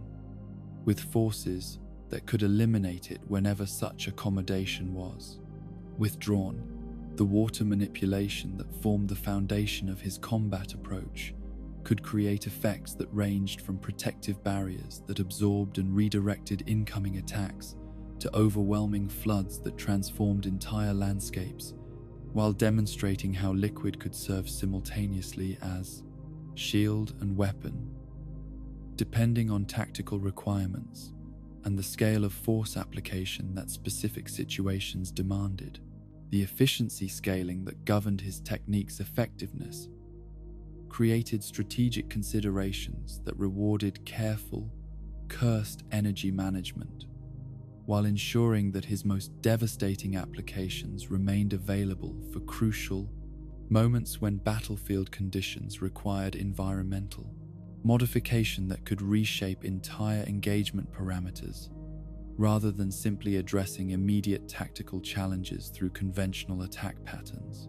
with forces that could eliminate it whenever such accommodation was withdrawn. The water manipulation that formed the foundation of his combat approach could create effects that ranged from protective barriers that absorbed and redirected incoming attacks to overwhelming floods that transformed entire landscapes, while demonstrating how liquid could serve simultaneously as shield and weapon, depending on tactical requirements and the scale of force application that specific situations demanded. The efficiency scaling that governed his technique's effectiveness created strategic considerations that rewarded careful, cursed energy management, while ensuring that his most devastating applications remained available for crucial moments when battlefield conditions required environmental modification that could reshape entire engagement parameters, rather than simply addressing immediate tactical challenges through conventional attack patterns.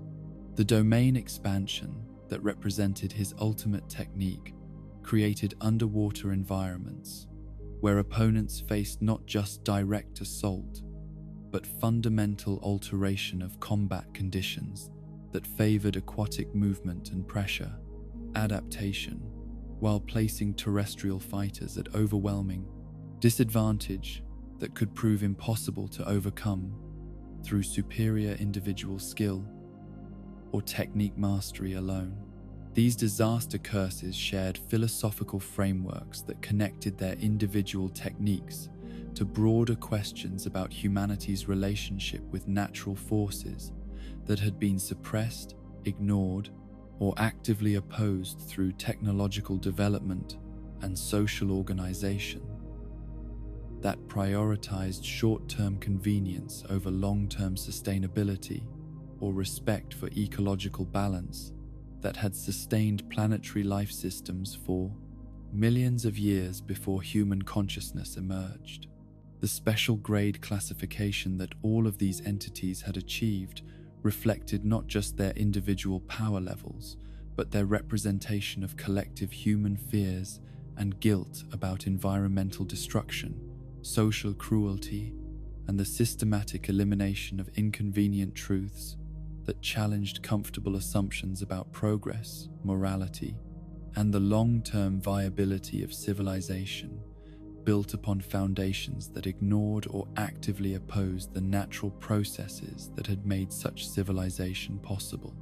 The domain expansion that represented his ultimate technique created underwater environments where opponents faced not just direct assault, but fundamental alteration of combat conditions that favored aquatic movement and pressure adaptation, while placing terrestrial fighters at overwhelming disadvantage that could prove impossible to overcome through superior individual skill or technique mastery alone. These disaster curses shared philosophical frameworks that connected their individual techniques to broader questions about humanity's relationship with natural forces that had been suppressed, ignored, or actively opposed through technological development and social organization that prioritized short-term convenience over long-term sustainability or respect for ecological balance that had sustained planetary life systems for millions of years before human consciousness emerged. The special grade classification that all of these entities had achieved reflected not just their individual power levels, but their representation of collective human fears and guilt about environmental destruction, social cruelty, and the systematic elimination of inconvenient truths that challenged comfortable assumptions about progress, morality, and the long-term viability of civilization built upon foundations that ignored or actively opposed the natural processes that had made such civilization possible.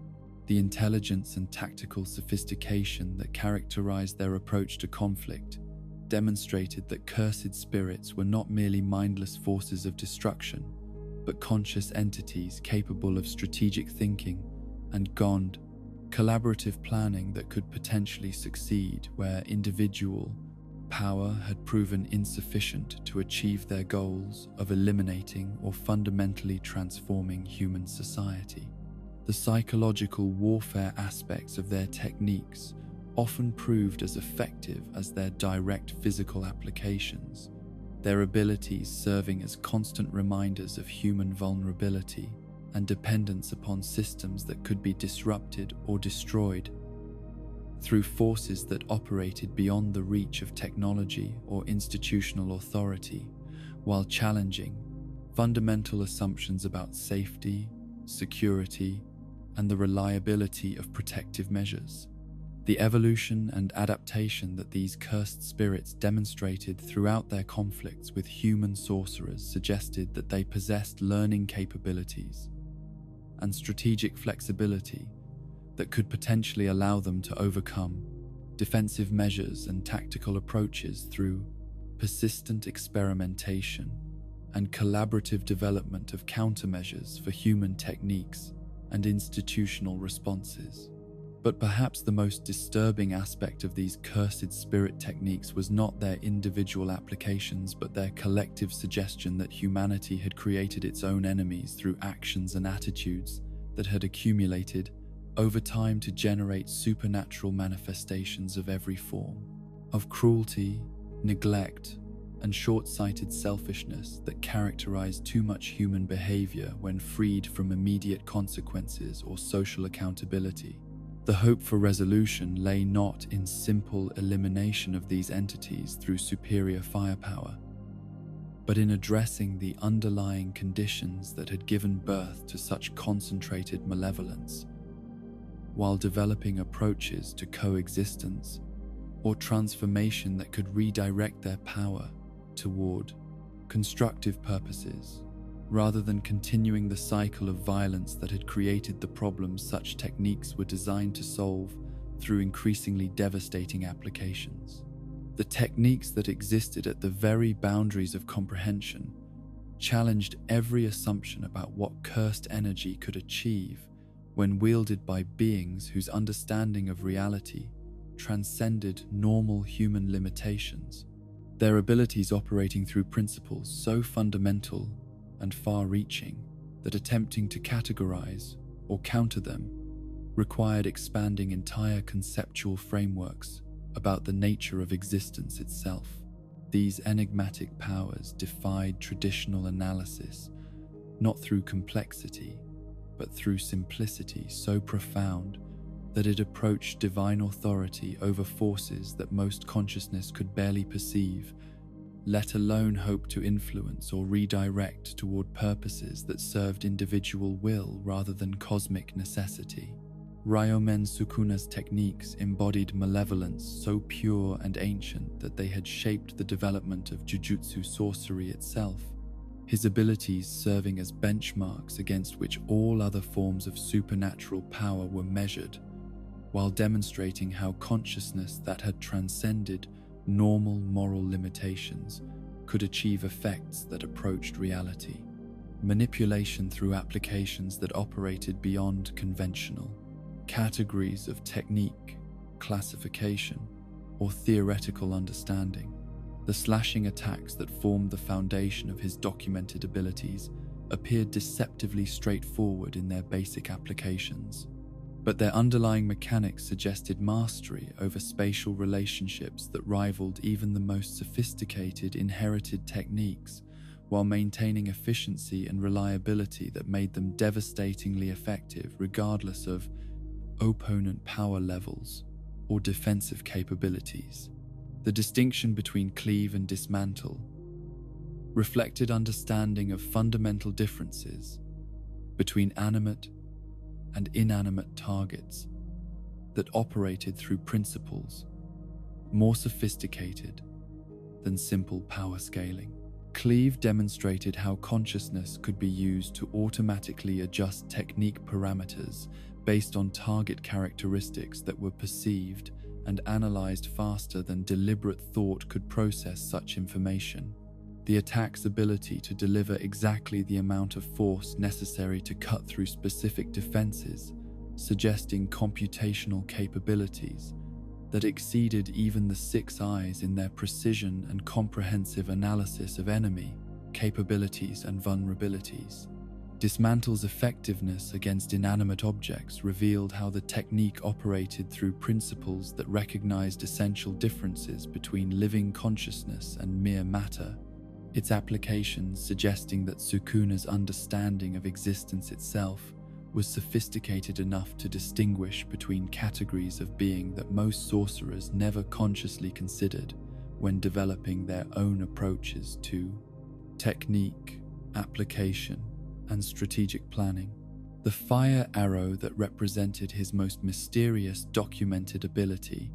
The intelligence and tactical sophistication that characterized their approach to conflict demonstrated that cursed spirits were not merely mindless forces of destruction, but conscious entities capable of strategic thinking and collaborative planning that could potentially succeed where individual power had proven insufficient to achieve their goals of eliminating or fundamentally transforming human society. The psychological warfare aspects of their techniques often proved as effective as their direct physical applications, their abilities serving as constant reminders of human vulnerability and dependence upon systems that could be disrupted or destroyed through forces that operated beyond the reach of technology or institutional authority, while challenging fundamental assumptions about safety, security, and the reliability of protective measures. The evolution and adaptation that these cursed spirits demonstrated throughout their conflicts with human sorcerers suggested that they possessed learning capabilities and strategic flexibility that could potentially allow them to overcome defensive measures and tactical approaches through persistent experimentation and collaborative development of countermeasures for human techniques and institutional responses. But perhaps the most disturbing aspect of these cursed spirit techniques was not their individual applications, but their collective suggestion that humanity had created its own enemies through actions and attitudes that had accumulated over time to generate supernatural manifestations of every form of cruelty, neglect, and short-sighted selfishness that characterized too much human behavior when freed from immediate consequences or social accountability. The hope for resolution lay not in simple elimination of these entities through superior firepower, but in addressing the underlying conditions that had given birth to such concentrated malevolence, while developing approaches to coexistence or transformation that could redirect their power toward constructive purposes, rather than continuing the cycle of violence that had created the problems such techniques were designed to solve through increasingly devastating applications. The techniques that existed at the very boundaries of comprehension challenged every assumption about what cursed energy could achieve when wielded by beings whose understanding of reality transcended normal human limitations, their abilities operating through principles so fundamental and far-reaching that attempting to categorize or counter them required expanding entire conceptual frameworks about the nature of existence itself. These enigmatic powers defied traditional analysis, not through complexity, but through simplicity so profound that it approached divine authority over forces that most consciousness could barely perceive, let alone hope to influence or redirect toward purposes that served individual will rather than cosmic necessity. Ryomen Sukuna's techniques embodied malevolence so pure and ancient that they had shaped the development of Jujutsu sorcery itself, his abilities serving as benchmarks against which all other forms of supernatural power were measured, while demonstrating how consciousness that had transcended normal moral limitations could achieve effects that approached reality. Manipulation through applications that operated beyond conventional categories of technique, classification, or theoretical understanding. The slashing attacks that formed the foundation of his documented abilities appeared deceptively straightforward in their basic applications, but their underlying mechanics suggested mastery over spatial relationships that rivaled even the most sophisticated inherited techniques, while maintaining efficiency and reliability that made them devastatingly effective regardless of opponent power levels or defensive capabilities. The distinction between cleave and dismantle reflected understanding of fundamental differences between animate and inanimate targets that operated through principles more sophisticated than simple power scaling. Cleave demonstrated how consciousness could be used to automatically adjust technique parameters based on target characteristics that were perceived and analyzed faster than deliberate thought could process such information. The attack's ability to deliver exactly the amount of force necessary to cut through specific defenses, suggesting computational capabilities that exceeded even the six eyes in their precision and comprehensive analysis of enemy capabilities and vulnerabilities. Dismantle's effectiveness against inanimate objects revealed how the technique operated through principles that recognized essential differences between living consciousness and mere matter, its applications suggesting that Sukuna's understanding of existence itself was sophisticated enough to distinguish between categories of being that most sorcerers never consciously considered when developing their own approaches to technique, application, and strategic planning. The fire arrow that represented his most mysterious documented ability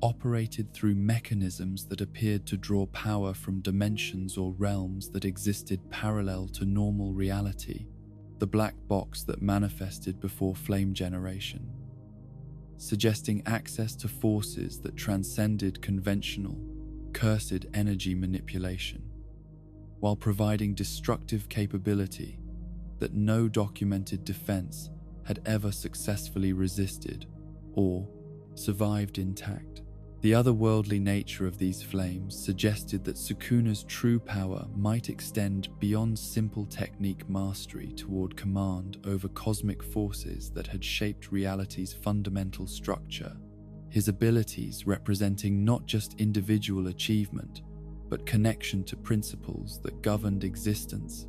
operated through mechanisms that appeared to draw power from dimensions or realms that existed parallel to normal reality. The black box that manifested before flame generation, suggesting access to forces that transcended conventional, cursed energy manipulation, while providing destructive capability that no documented defense had ever successfully resisted or survived intact. The otherworldly nature of these flames suggested that Sukuna's true power might extend beyond simple technique mastery toward command over cosmic forces that had shaped reality's fundamental structure, his abilities representing not just individual achievement, but connection to principles that governed existence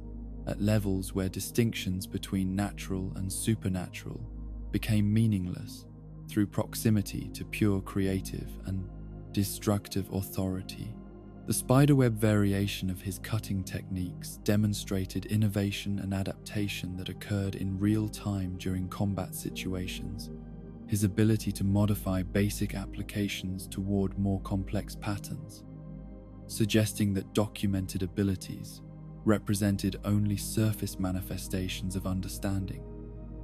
at levels where distinctions between natural and supernatural became meaningless through proximity to pure creative and destructive authority. The spiderweb variation of his cutting techniques demonstrated innovation and adaptation that occurred in real time during combat situations. His ability to modify basic applications toward more complex patterns, suggesting that documented abilities represented only surface manifestations of understanding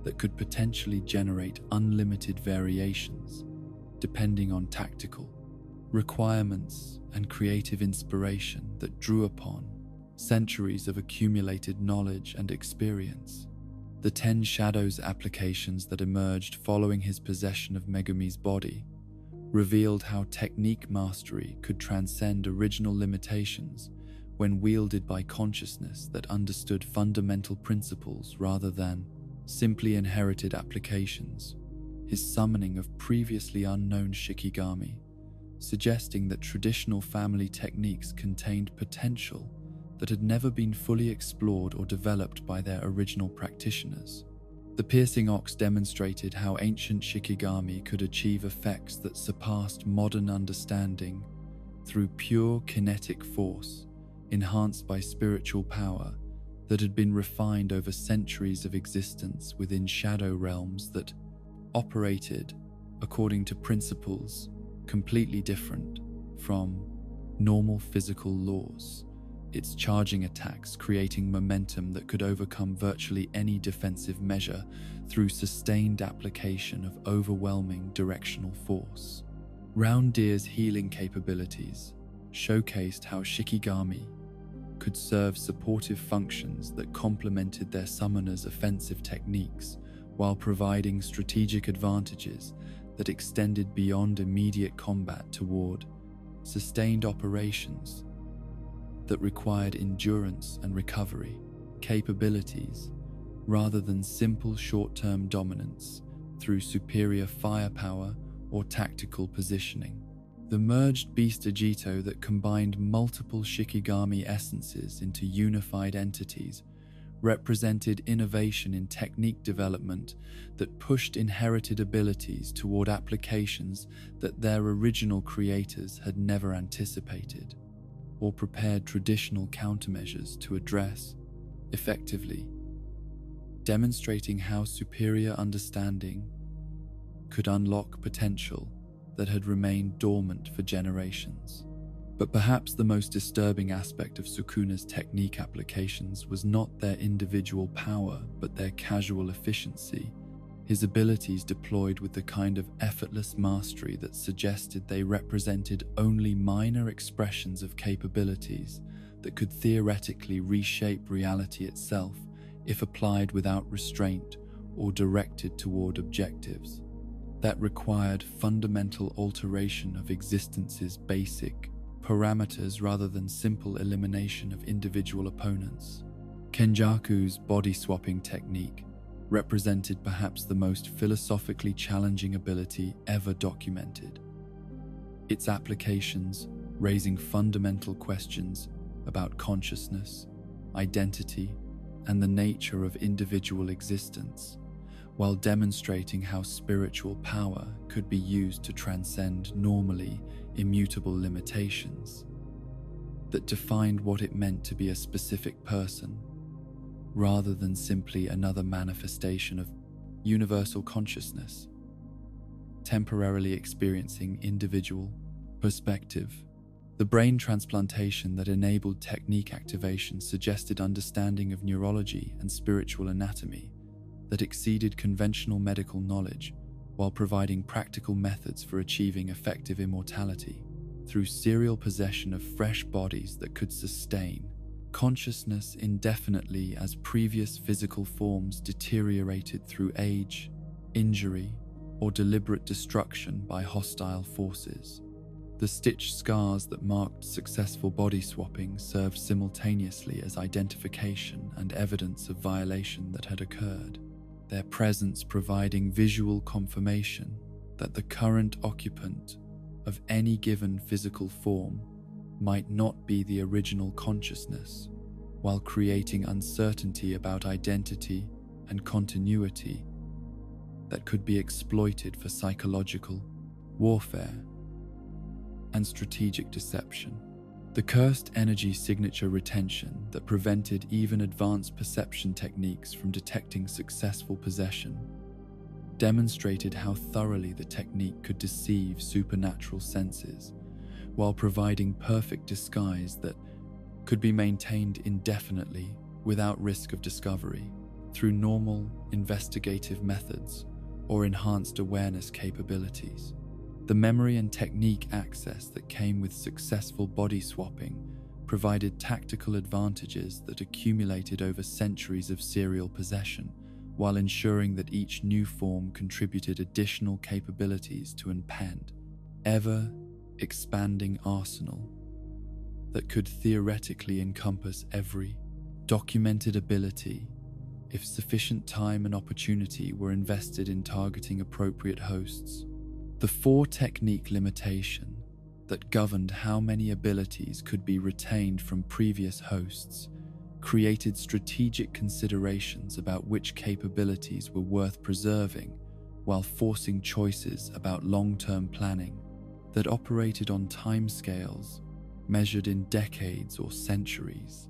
that could potentially generate unlimited variations depending on tactical requirements and creative inspiration that drew upon centuries of accumulated knowledge and experience. The 10 Shadows applications that emerged following his possession of Megumi's body revealed how technique mastery could transcend original limitations when wielded by consciousness that understood fundamental principles rather than simply inherited applications. His summoning of previously unknown Shikigami, suggesting that traditional family techniques contained potential that had never been fully explored or developed by their original practitioners. The piercing ox demonstrated how ancient Shikigami could achieve effects that surpassed modern understanding through pure kinetic force, enhanced by spiritual power that had been refined over centuries of existence within shadow realms that operated according to principles completely different from normal physical laws, its charging attacks creating momentum that could overcome virtually any defensive measure through sustained application of overwhelming directional force. Roundeer's healing capabilities showcased how Shikigami could serve supportive functions that complemented their summoner's offensive techniques while providing strategic advantages that extended beyond immediate combat toward sustained operations that required endurance and recovery capabilities rather than simple short-term dominance through superior firepower or tactical positioning. The merged beast Agito that combined multiple Shikigami essences into unified entities represented innovation in technique development that pushed inherited abilities toward applications that their original creators had never anticipated or prepared traditional countermeasures to address effectively, demonstrating how superior understanding could unlock potential that had remained dormant for generations. But perhaps the most disturbing aspect of Sukuna's technique applications was not their individual power, but their casual efficiency. His abilities deployed with the kind of effortless mastery that suggested they represented only minor expressions of capabilities that could theoretically reshape reality itself if applied without restraint or directed toward objectives that required fundamental alteration of existence's basic parameters rather than simple elimination of individual opponents. Kenjaku's body-swapping technique represented perhaps the most philosophically challenging ability ever documented. Its applications raising fundamental questions about consciousness, identity, and the nature of individual existence, while demonstrating how spiritual power could be used to transcend normally immutable limitations that defined what it meant to be a specific person, rather than simply another manifestation of universal consciousness, temporarily experiencing individual perspective. The brain transplantation that enabled technique activation suggested understanding of neurology and spiritual anatomy that exceeded conventional medical knowledge, while providing practical methods for achieving effective immortality through serial possession of fresh bodies that could sustain consciousness indefinitely as previous physical forms deteriorated through age, injury, or deliberate destruction by hostile forces. The stitched scars that marked successful body swapping served simultaneously as identification and evidence of violation that had occurred, their presence providing visual confirmation that the current occupant of any given physical form might not be the original consciousness, while creating uncertainty about identity and continuity that could be exploited for psychological warfare and strategic deception. The cursed energy signature retention that prevented even advanced perception techniques from detecting successful possession demonstrated how thoroughly the technique could deceive supernatural senses while providing perfect disguise that could be maintained indefinitely without risk of discovery through normal investigative methods or enhanced awareness capabilities. The memory and technique access that came with successful body swapping provided tactical advantages that accumulated over centuries of serial possession, while ensuring that each new form contributed additional capabilities to an ever-expanding arsenal that could theoretically encompass every documented ability if sufficient time and opportunity were invested in targeting appropriate hosts. The four-technique limitation that governed how many abilities could be retained from previous hosts created strategic considerations about which capabilities were worth preserving, while forcing choices about long-term planning that operated on timescales measured in decades or centuries,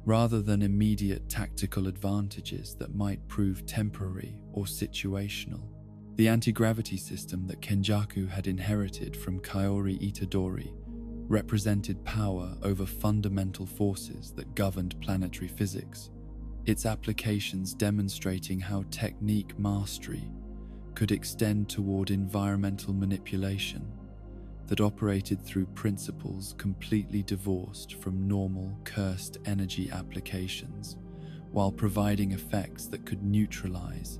rather than immediate tactical advantages that might prove temporary or situational. The anti-gravity system that Kenjaku had inherited from Kaori Itadori represented power over fundamental forces that governed planetary physics, its applications demonstrating how technique mastery could extend toward environmental manipulation that operated through principles completely divorced from normal cursed energy applications, while providing effects that could neutralize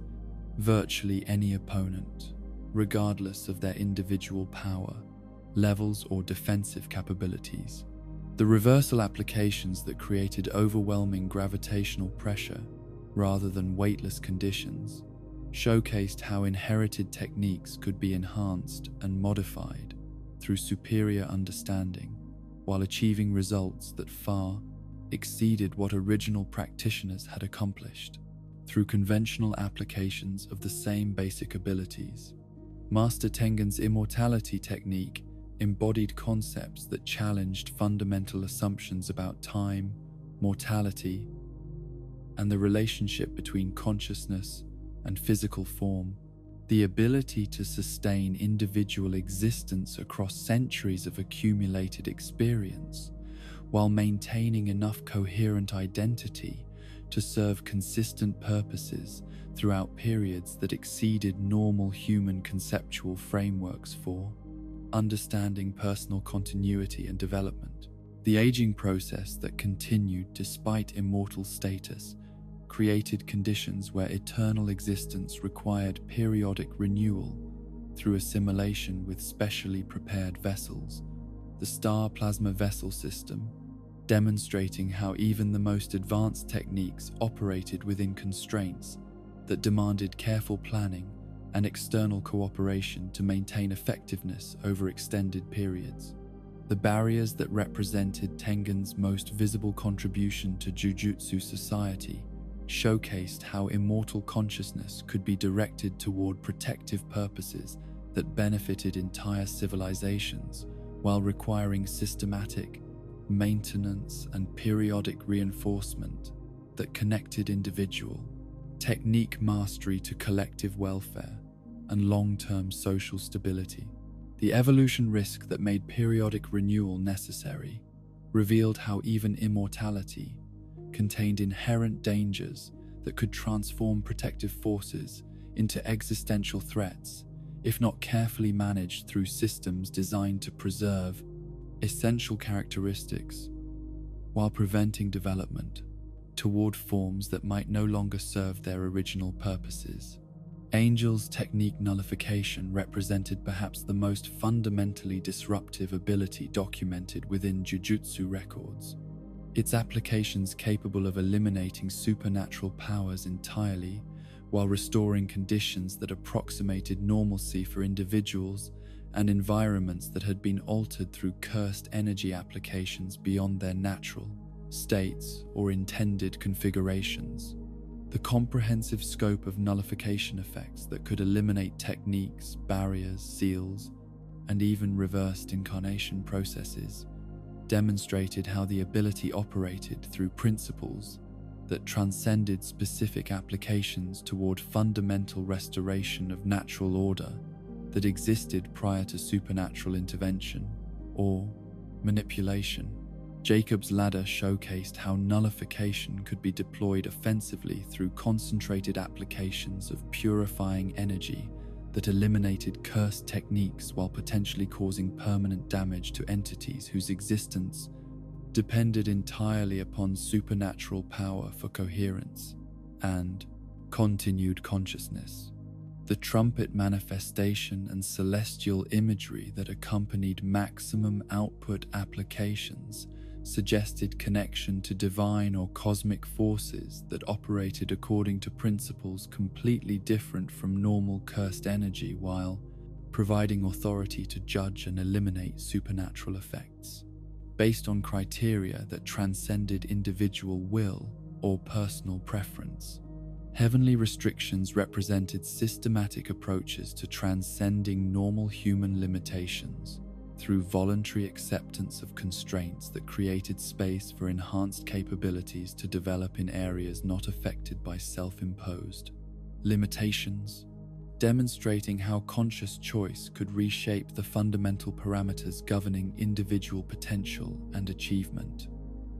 virtually any opponent, regardless of their individual power levels or defensive capabilities. The reversal applications that created overwhelming gravitational pressure rather than weightless conditions showcased how inherited techniques could be enhanced and modified through superior understanding, while achieving results that far exceeded what original practitioners had accomplished through conventional applications of the same basic abilities. Master Tengen's immortality technique embodied concepts that challenged fundamental assumptions about time, mortality, and the relationship between consciousness and physical form. The ability to sustain individual existence across centuries of accumulated experience, while maintaining enough coherent identity to serve consistent purposes throughout periods that exceeded normal human conceptual frameworks for understanding personal continuity and development. The aging process that continued despite immortal status created conditions where eternal existence required periodic renewal through assimilation with specially prepared vessels, the star plasma vessel system, demonstrating how even the most advanced techniques operated within constraints that demanded careful planning and external cooperation to maintain effectiveness over extended periods. The barriers that represented Tengen's most visible contribution to Jujutsu society showcased how immortal consciousness could be directed toward protective purposes that benefited entire civilizations while requiring systematic maintenance and periodic reinforcement that connected individual technique mastery to collective welfare and long-term social stability. The evolution risk that made periodic renewal necessary revealed how even immortality contained inherent dangers that could transform protective forces into existential threats if not carefully managed through systems designed to preserve essential characteristics while preventing development toward forms that might no longer serve their original purposes. Angel's technique nullification represented perhaps the most fundamentally disruptive ability documented within Jujutsu records. Its applications capable of eliminating supernatural powers entirely while restoring conditions that approximated normalcy for individuals and environments that had been altered through cursed energy applications beyond their natural states or intended configurations. The comprehensive scope of nullification effects that could eliminate techniques, barriers, seals, and even reversed incarnation processes demonstrated how the ability operated through principles that transcended specific applications toward fundamental restoration of natural order that existed prior to supernatural intervention or manipulation. Jacob's ladder showcased how nullification could be deployed offensively through concentrated applications of purifying energy that eliminated cursed techniques while potentially causing permanent damage to entities whose existence depended entirely upon supernatural power for coherence and continued consciousness. The trumpet manifestation and celestial imagery that accompanied maximum output applications suggested connection to divine or cosmic forces that operated according to principles completely different from normal cursed energy while providing authority to judge and eliminate supernatural effects based on criteria that transcended individual will or personal preference. Heavenly restrictions represented systematic approaches to transcending normal human limitations through voluntary acceptance of constraints that created space for enhanced capabilities to develop in areas not affected by self-imposed limitations, demonstrating how conscious choice could reshape the fundamental parameters governing individual potential and achievement.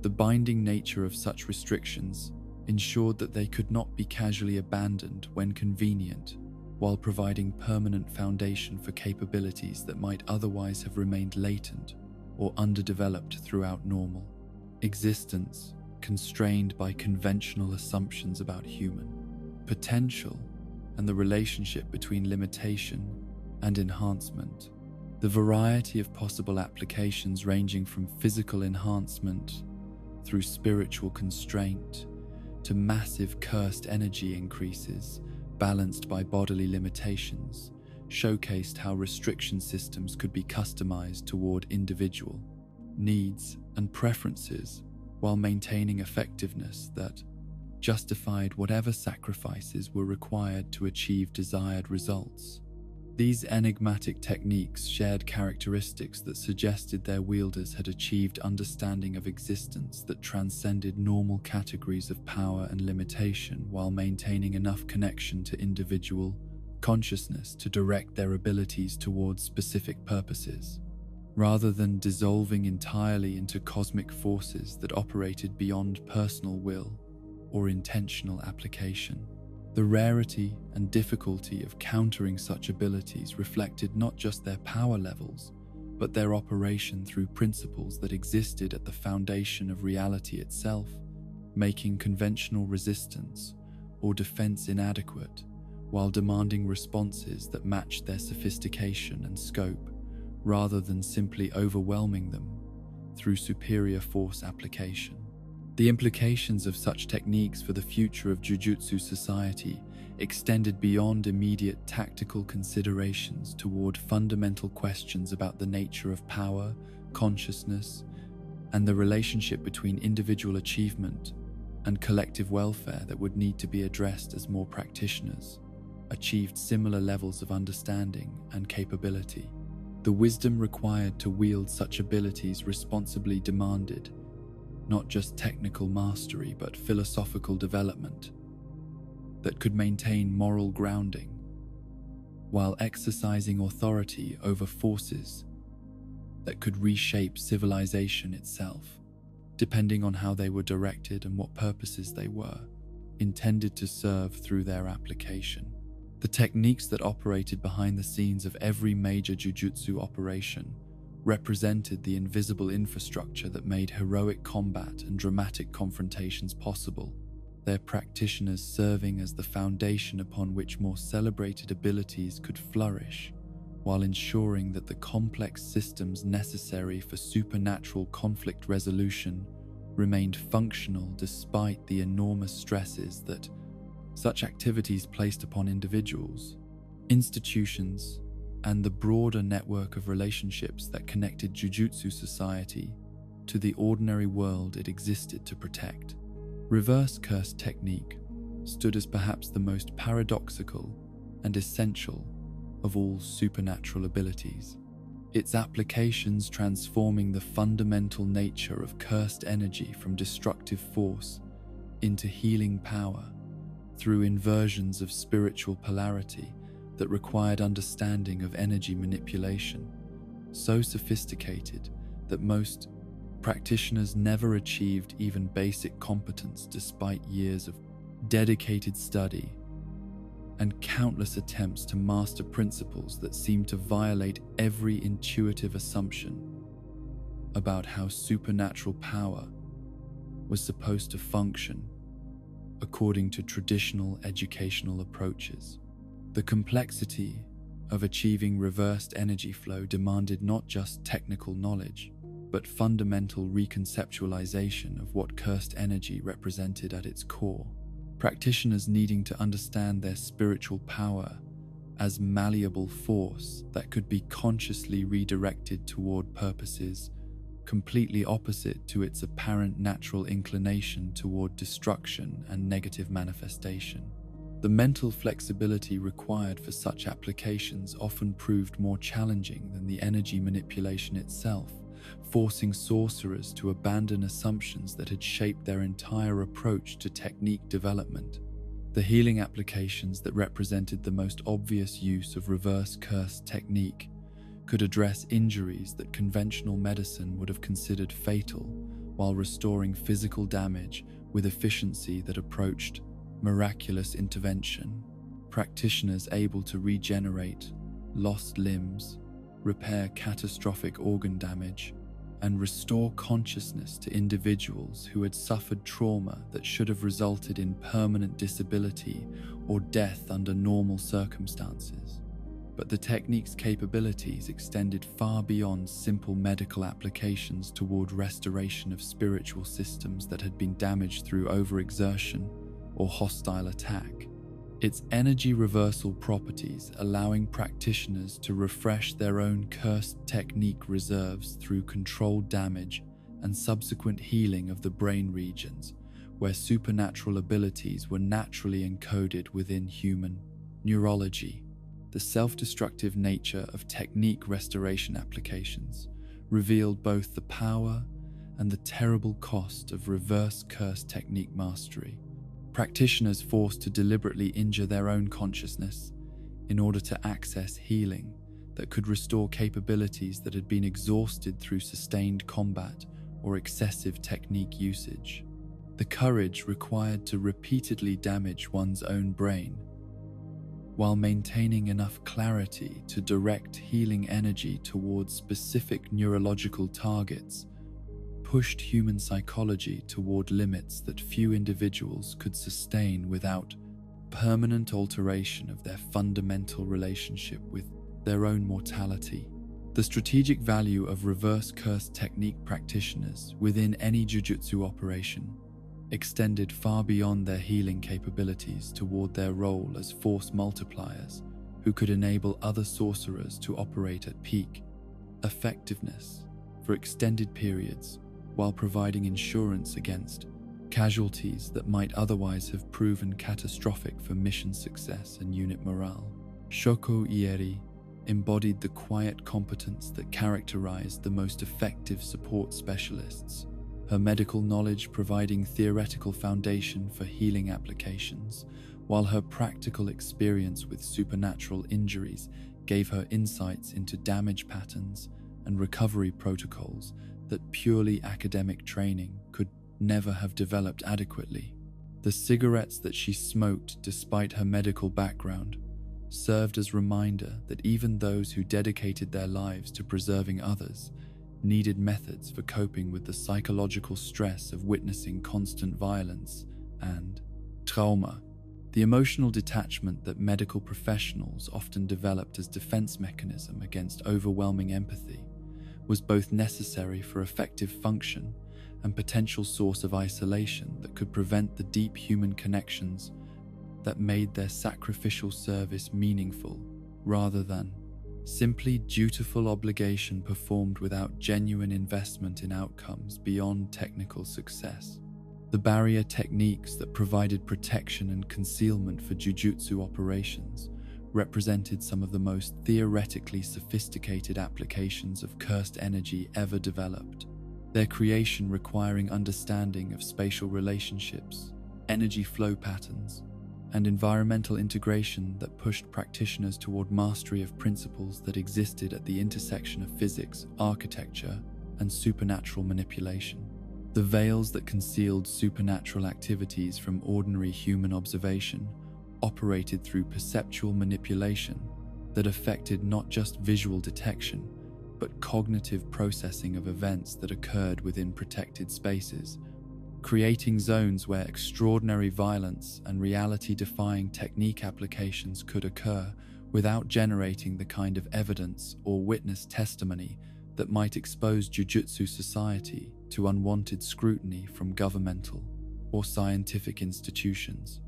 The binding nature of such restrictions ensured that they could not be casually abandoned when convenient, while providing permanent foundation for capabilities that might otherwise have remained latent or underdeveloped throughout normal existence, constrained by conventional assumptions about human potential and the relationship between limitation and enhancement. The variety of possible applications ranging from physical enhancement through spiritual constraint to massive cursed energy increases balanced by bodily limitations showcased how restriction systems could be customized toward individual needs and preferences while maintaining effectiveness that justified whatever sacrifices were required to achieve desired results. These enigmatic techniques shared characteristics that suggested their wielders had achieved understanding of existence that transcended normal categories of power and limitation while maintaining enough connection to individual consciousness to direct their abilities towards specific purposes, rather than dissolving entirely into cosmic forces that operated beyond personal will or intentional application. The rarity and difficulty of countering such abilities reflected not just their power levels, but their operation through principles that existed at the foundation of reality itself, making conventional resistance or defense inadequate, while demanding responses that matched their sophistication and scope, rather than simply overwhelming them through superior force application. The implications of such techniques for the future of Jujutsu society extended beyond immediate tactical considerations toward fundamental questions about the nature of power, consciousness, and the relationship between individual achievement and collective welfare that would need to be addressed as more practitioners achieved similar levels of understanding and capability. The wisdom required to wield such abilities responsibly demanded not just technical mastery but philosophical development that could maintain moral grounding while exercising authority over forces that could reshape civilization itself, depending on how they were directed and what purposes they were intended to serve through their application. The techniques that operated behind the scenes of every major jujutsu operation represented the invisible infrastructure that made heroic combat and dramatic confrontations possible, their practitioners serving as the foundation upon which more celebrated abilities could flourish, while ensuring that the complex systems necessary for supernatural conflict resolution remained functional despite the enormous stresses that such activities placed upon individuals, institutions, and the broader network of relationships that connected Jujutsu society to the ordinary world it existed to protect. Reverse curse technique stood as perhaps the most paradoxical and essential of all supernatural abilities, its applications transforming the fundamental nature of cursed energy from destructive force into healing power through inversions of spiritual polarity that required understanding of energy manipulation, so sophisticated that most practitioners never achieved even basic competence despite years of dedicated study and countless attempts to master principles that seemed to violate every intuitive assumption about how supernatural power was supposed to function according to traditional educational approaches. The complexity of achieving reversed energy flow demanded not just technical knowledge, but fundamental reconceptualization of what cursed energy represented at its core. Practitioners needing to understand their spiritual power as malleable force that could be consciously redirected toward purposes completely opposite to its apparent natural inclination toward destruction and negative manifestation. The mental flexibility required for such applications often proved more challenging than the energy manipulation itself, forcing sorcerers to abandon assumptions that had shaped their entire approach to technique development. The healing applications that represented the most obvious use of reverse curse technique could address injuries that conventional medicine would have considered fatal, while restoring physical damage with efficiency that approached miraculous intervention. Practitioners able to regenerate lost limbs, repair catastrophic organ damage, and restore consciousness to individuals who had suffered trauma that should have resulted in permanent disability or death under normal circumstances. But the technique's capabilities extended far beyond simple medical applications toward restoration of spiritual systems that had been damaged through overexertion or hostile attack. Its energy reversal properties allowing practitioners to refresh their own cursed technique reserves through controlled damage and subsequent healing of the brain regions, where supernatural abilities were naturally encoded within human neurology. The self-destructive nature of technique restoration applications revealed both the power and the terrible cost of reverse curse technique mastery. Practitioners forced to deliberately injure their own consciousness in order to access healing that could restore capabilities that had been exhausted through sustained combat or excessive technique usage. The courage required to repeatedly damage one's own brain while maintaining enough clarity to direct healing energy towards specific neurological targets pushed human psychology toward limits that few individuals could sustain without permanent alteration of their fundamental relationship with their own mortality. The strategic value of reverse curse technique practitioners within any jujutsu operation extended far beyond their healing capabilities toward their role as force multipliers who could enable other sorcerers to operate at peak effectiveness for extended periods while providing insurance against casualties that might otherwise have proven catastrophic for mission success and unit morale. Shoko Ieri embodied the quiet competence that characterized the most effective support specialists, her medical knowledge providing theoretical foundation for healing applications, while her practical experience with supernatural injuries gave her insights into damage patterns and recovery protocols that purely academic training could never have developed adequately. The cigarettes that she smoked despite her medical background served as reminder that even those who dedicated their lives to preserving others needed methods for coping with the psychological stress of witnessing constant violence and trauma. The emotional detachment that medical professionals often developed as defense mechanism against overwhelming empathy was both necessary for effective function and potential source of isolation that could prevent the deep human connections that made their sacrificial service meaningful, rather than simply dutiful obligation performed without genuine investment in outcomes beyond technical success. The barrier techniques that provided protection and concealment for Jujutsu operations represented some of the most theoretically sophisticated applications of cursed energy ever developed, their creation requiring understanding of spatial relationships, energy flow patterns, and environmental integration that pushed practitioners toward mastery of principles that existed at the intersection of physics, architecture, and supernatural manipulation. The veils that concealed supernatural activities from ordinary human observation operated through perceptual manipulation that affected not just visual detection, but cognitive processing of events that occurred within protected spaces, creating zones where extraordinary violence and reality-defying technique applications could occur without generating the kind of evidence or witness testimony that might expose Jujutsu society to unwanted scrutiny from governmental or scientific institutions.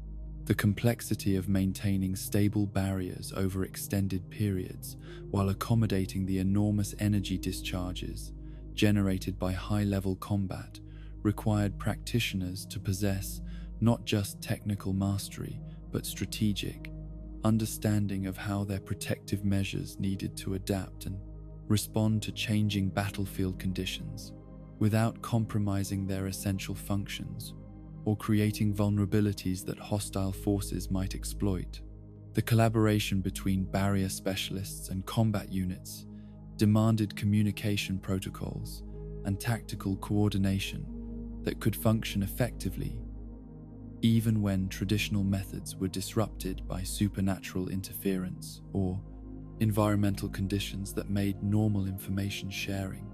The complexity of maintaining stable barriers over extended periods while accommodating the enormous energy discharges generated by high-level combat required practitioners to possess not just technical mastery, but strategic understanding of how their protective measures needed to adapt and respond to changing battlefield conditions without compromising their essential functions or creating vulnerabilities that hostile forces might exploit. The collaboration between barrier specialists and combat units demanded communication protocols and tactical coordination that could function effectively, even when traditional methods were disrupted by supernatural interference or environmental conditions that made normal information sharing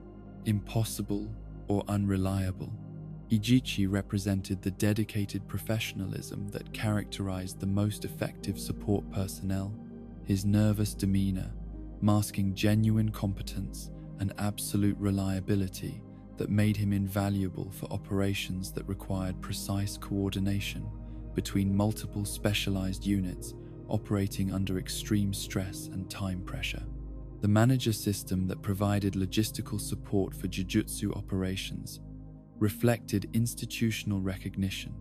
impossible or unreliable. Ijichi represented the dedicated professionalism that characterized the most effective support personnel, his nervous demeanor masking genuine competence and absolute reliability that made him invaluable for operations that required precise coordination between multiple specialized units operating under extreme stress and time pressure. The manager system that provided logistical support for Jujutsu operations reflected institutional recognition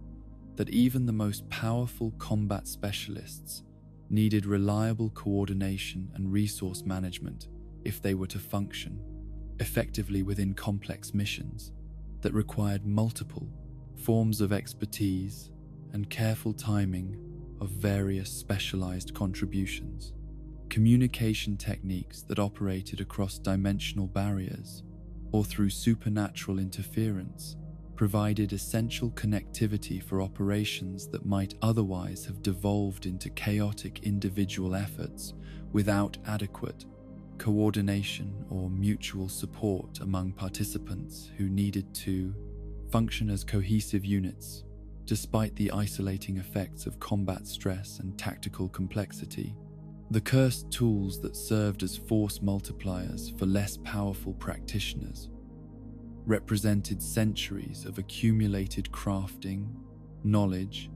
that even the most powerful combat specialists needed reliable coordination and resource management if they were to function effectively within complex missions that required multiple forms of expertise and careful timing of various specialized contributions. Communication techniques that operated across dimensional barriers or through supernatural interference provided essential connectivity for operations that might otherwise have devolved into chaotic individual efforts without adequate coordination or mutual support among participants who needed to function as cohesive units, despite the isolating effects of combat stress and tactical complexity. The cursed tools that served as force multipliers for less powerful practitioners represented centuries of accumulated crafting, knowledge,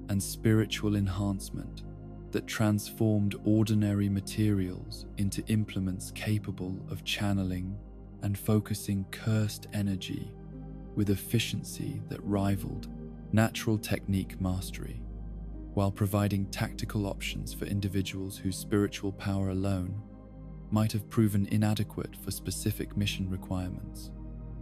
and spiritual enhancement that transformed ordinary materials into implements capable of channeling and focusing cursed energy with efficiency that rivaled Natural technique mastery. While providing tactical options for individuals whose spiritual power alone might have proven inadequate for specific mission requirements,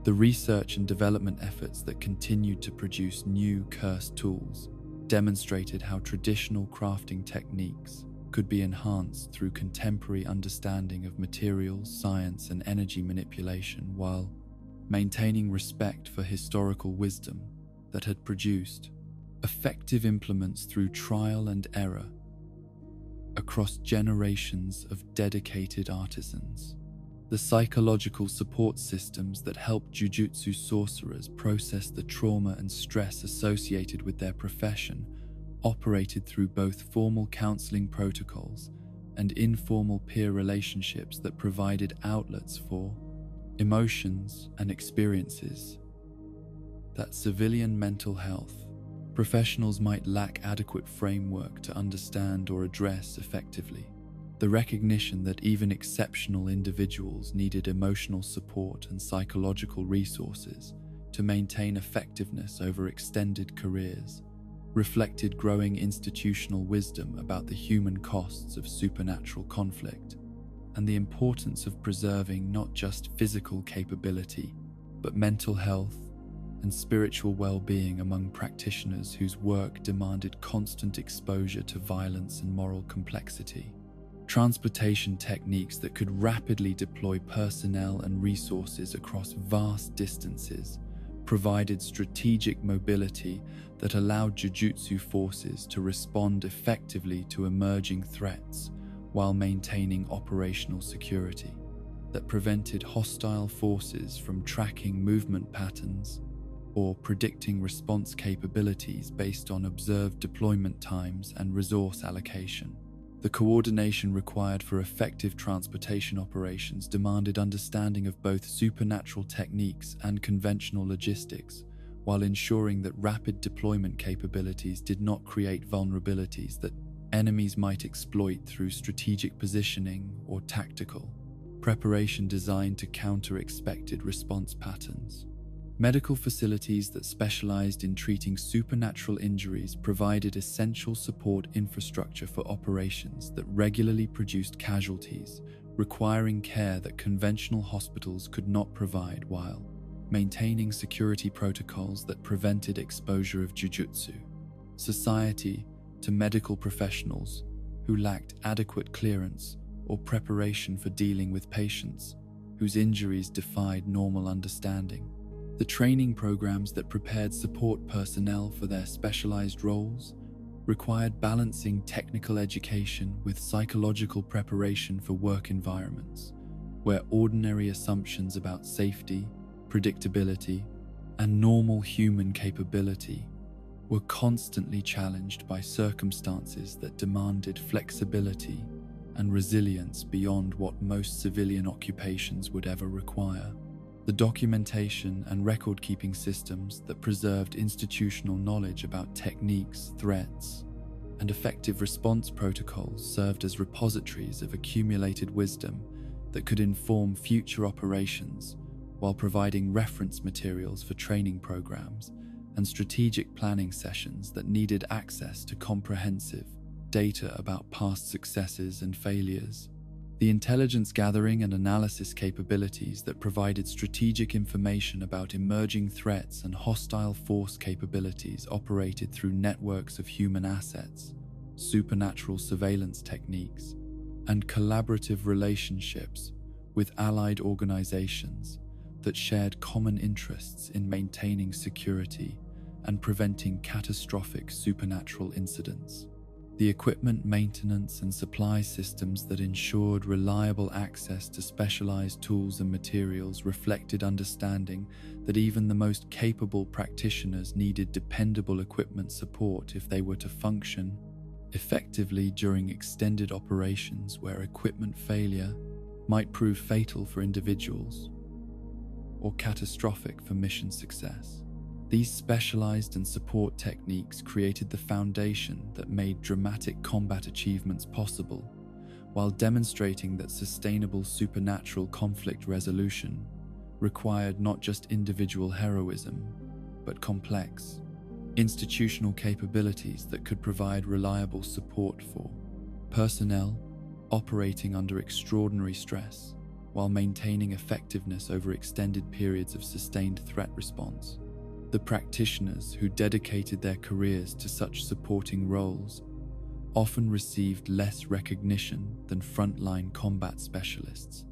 the research and development efforts that continued to produce new cursed tools demonstrated how traditional crafting techniques could be enhanced through contemporary understanding of materials, science, and energy manipulation, while maintaining respect for historical wisdom that had produced effective implements through trial and error across generations of dedicated artisans. The psychological support systems that helped Jujutsu sorcerers process the trauma and stress associated with their profession operated through both formal counseling protocols and informal peer relationships that provided outlets for emotions and experiences that civilian mental health professionals might lack adequate framework to understand or address effectively. The recognition that even exceptional individuals needed emotional support and psychological resources to maintain effectiveness over extended careers reflected growing institutional wisdom about the human costs of supernatural conflict and the importance of preserving not just physical capability, but mental health and spiritual well-being among practitioners whose work demanded constant exposure to violence and moral complexity. Transportation techniques that could rapidly deploy personnel and resources across vast distances provided strategic mobility that allowed Jujutsu forces to respond effectively to emerging threats while maintaining operational security, that prevented hostile forces from tracking movement patterns or predicting response capabilities based on observed deployment times and resource allocation. The coordination required for effective transportation operations demanded understanding of both supernatural techniques and conventional logistics, while ensuring that rapid deployment capabilities did not create vulnerabilities that enemies might exploit through strategic positioning or tactical preparation designed to counter expected response patterns. Medical facilities that specialized in treating supernatural injuries provided essential support infrastructure for operations that regularly produced casualties, requiring care that conventional hospitals could not provide, while maintaining security protocols that prevented exposure of Jujutsu society to medical professionals who lacked adequate clearance or preparation for dealing with patients whose injuries defied normal understanding. The training programs that prepared support personnel for their specialized roles required balancing technical education with psychological preparation for work environments, where ordinary assumptions about safety, predictability, and normal human capability were constantly challenged by circumstances that demanded flexibility and resilience beyond what most civilian occupations would ever require. The documentation and record-keeping systems that preserved institutional knowledge about techniques, threats, and effective response protocols served as repositories of accumulated wisdom that could inform future operations while providing reference materials for training programs and strategic planning sessions that needed access to comprehensive data about past successes and failures. The intelligence gathering and analysis capabilities that provided strategic information about emerging threats and hostile force capabilities operated through networks of human assets, supernatural surveillance techniques, and collaborative relationships with allied organizations that shared common interests in maintaining security and preventing catastrophic supernatural incidents. The equipment maintenance and supply systems that ensured reliable access to specialized tools and materials reflected understanding that even the most capable practitioners needed dependable equipment support if they were to function effectively during extended operations where equipment failure might prove fatal for individuals or catastrophic for mission success. These specialized and support techniques created the foundation that made dramatic combat achievements possible, while demonstrating that sustainable supernatural conflict resolution required not just individual heroism, but complex, institutional capabilities that could provide reliable support for personnel operating under extraordinary stress while maintaining effectiveness over extended periods of sustained threat response. The practitioners who dedicated their careers to such supporting roles often received less recognition than frontline combat specialists,